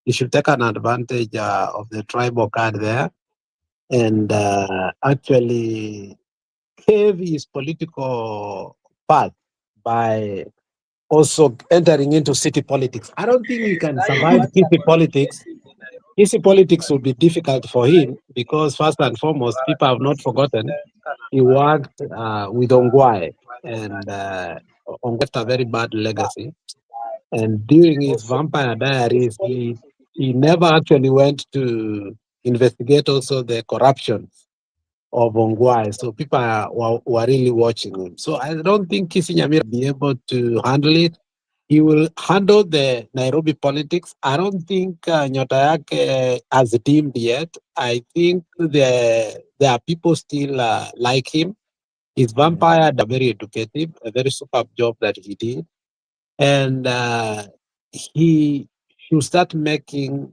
You should take an advantage of the tribal card there and actually pave his political path by also entering into city politics. I don't think he can survive city politics. City politics will be difficult for him because, first and foremost, people have not forgotten he worked with Ongwae, and Ongwae left a very bad legacy. And during his Vampire Diaries, he never actually went to investigate also the corruption of Ongwae. So people were really watching him. So I don't think Kisi Nyamira will be able to handle it. He will handle the Nairobi politics. I don't think Nyota Yake has deemed yet. I think there are people still like him. His Vampire, very educative, a very superb job that he did. And he should start making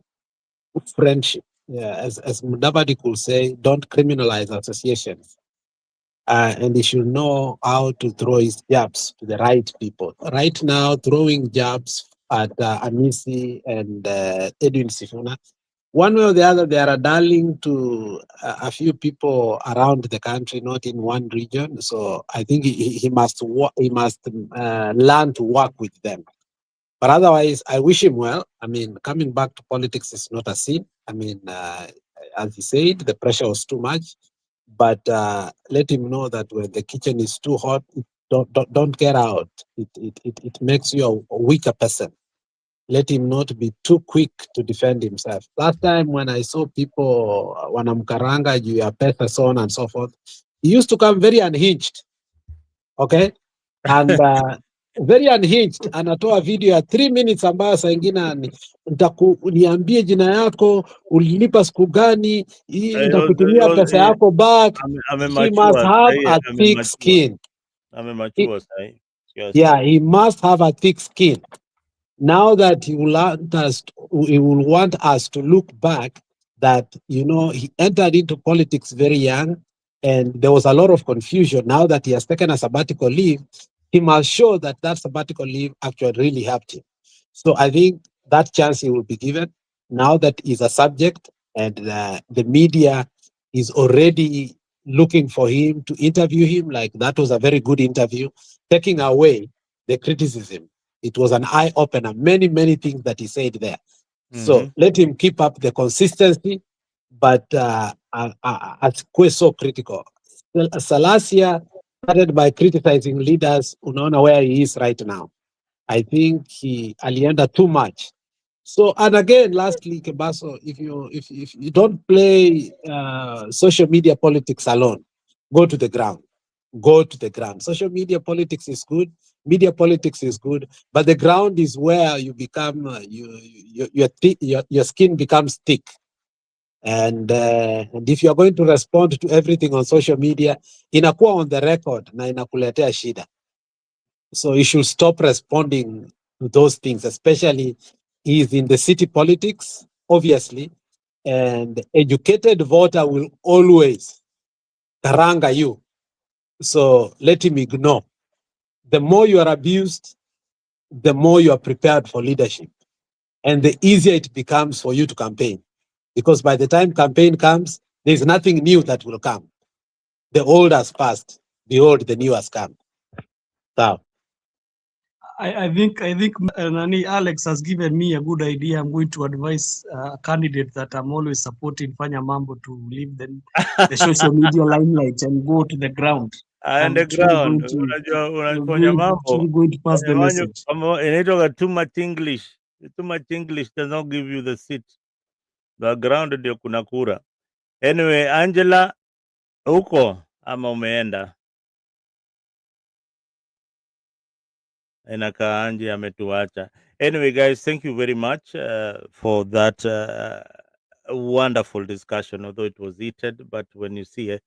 friendship. Yeah, as Mudavadi could say, don't criminalize associations. And he should know how to throw his jabs to the right people. Right now, throwing jabs at Amisi and Edwin Sifuna, one way or the other, they are a darling to a few people around the country, not in one region. So I think he must learn to work with them. But otherwise, I wish him well. I mean, coming back to politics is not a sin. I mean, as he said, the pressure was too much. But let him know that when the kitchen is too hot, don't get out. It makes you a weaker person. Let him not be too quick to defend himself. Last time when I saw people wanamkaranga juu ya pesa, so on and so forth, he used to come very unhinged. Okay? And very unhinged, anatoa video ya 3 minutes ambayo saa ingine niambie jina yako, ulilipa siku gani, nitakutumia pesa yako back. He must have a thick skin. Yeah, he must have a thick skin. Now that he will want us to look back that, he entered into politics very young and there was a lot of confusion. Now that he has taken a sabbatical leave, he must show that sabbatical leave actually really helped him. So I think that chance he will be given now that he's a subject and the media is already looking for him to interview him. Like that was a very good interview, taking away the criticism. It was an eye opener. Many things that he said there. So let him keep up the consistency, but as so critical. Salasia started by criticizing leaders. Unaona where he is right now. I think he alienda too much. So, and again, lastly, Kebaso, if you don't play social media politics alone, go to the ground. Go to the ground. Social media politics is good. Media politics is good, but the ground is where you become your skin becomes thick. And if you are going to respond to everything on social media, inakuwa on the record na inakuletea shida. So you should stop responding to those things, especially is in the city politics, obviously, and educated voter will always karanga you. So let him ignore. The more you are abused, the more you are prepared for leadership. And the easier it becomes for you to campaign. Because by the time campaign comes, there's nothing new that will come. The old has passed. Behold, the new has come. So, I think Nani Alex has given me a good idea. I'm going to advise a candidate that I'm always supporting, Fanya Mambo, to leave the social media limelight and go to the ground. I'm truly Underground, going to unafanya mambo going to pass the message. inaitwa too much English. Too much English does not give you the seat. The ground ndio kuna kura. Anyway, Angela, uko ama umeenda? Inakaa Angie ametuacha. Anyway, guys, thank you very much for that wonderful discussion, although it was heated. But when you see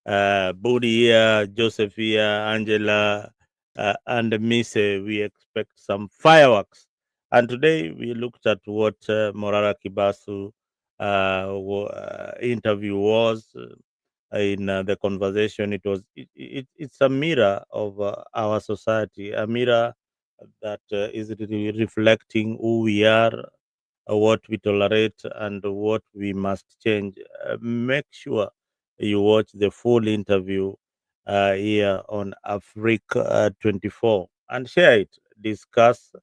Budi here, Joseph here, Angela, and Mise, we expect some fireworks. And today we looked at what Morara Kebaso interview was. In the conversation, it's a mirror of our society, a mirror that is reflecting who we are, what we tolerate, and what we must change. Make sure you watch the full interview here on Africa 24 and share it, discuss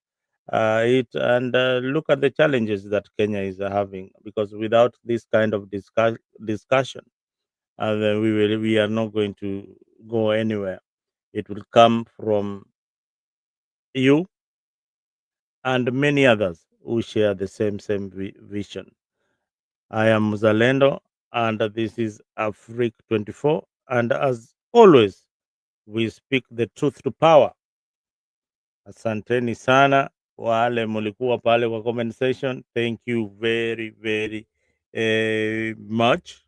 it, and look at the challenges that Kenya is having. Because without this kind of discussion, then we are not going to go anywhere. It will come from you and many others who share the same vision. I am Zalendo, and this is Africa 24. And as always, we speak the truth to power. Asanteni sana wale mulikuwa pale kwa comment section. Thank you very much.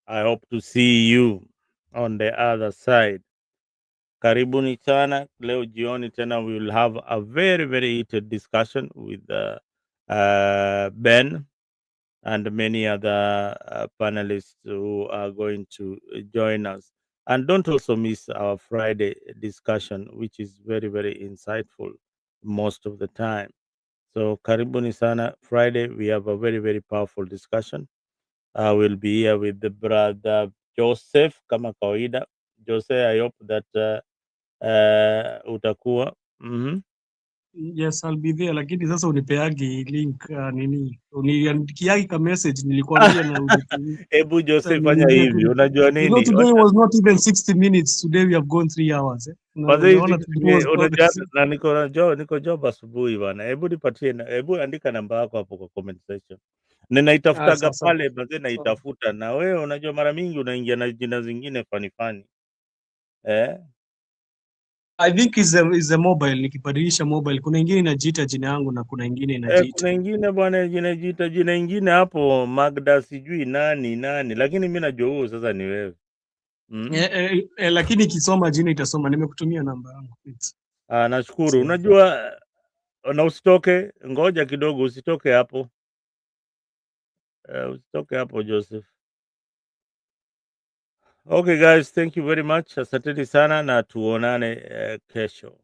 I hope to see you on the other side. Karibuni sana. Leo jioni tena we will have a very heated discussion with Ben and many other panelists who are going to join us. And don't also miss our Friday discussion, which is very insightful most of the time. So karibuni sana. Friday we have a very powerful discussion. I will be here with the brother Joseph kama kawaida. Jose, I hope that utakuwa. Yes, I'll be there, lakini sasa unipeagi link nini, uniandikiagi ka message nilikwambia na unitumia. Hebu Jose, fanya hivi, unajua You know, nini? today was not even 60 minutes. Today we have gone 3 hours. Unaona today was Unajua na niko job asubuhi bana. Hebu nipatie, hebu andika namba yako hapo kwa comment section. Ninaitafutaga pale baze, naitafuta na wewe unajua mara mingi unaingia na jina zingine fani. I think is a mobile, nikibadilisha mobile kuna ingine inajiita jina yangu na kuna ingine inajiita. Kuna ingine bwana inajiita jina ingine hapo Magda sijui nani, lakini mimi najua huo sasa ni wewe. Lakini ikisoma jina itasoma. Nimekutumia namba yangu. Nashukuru. Unajua na usitoke, ngoja kidogo, usitoke hapo. Usitoke hapo Joseph. Okay guys, thank you very much. Asanteni sana na tuonane kesho.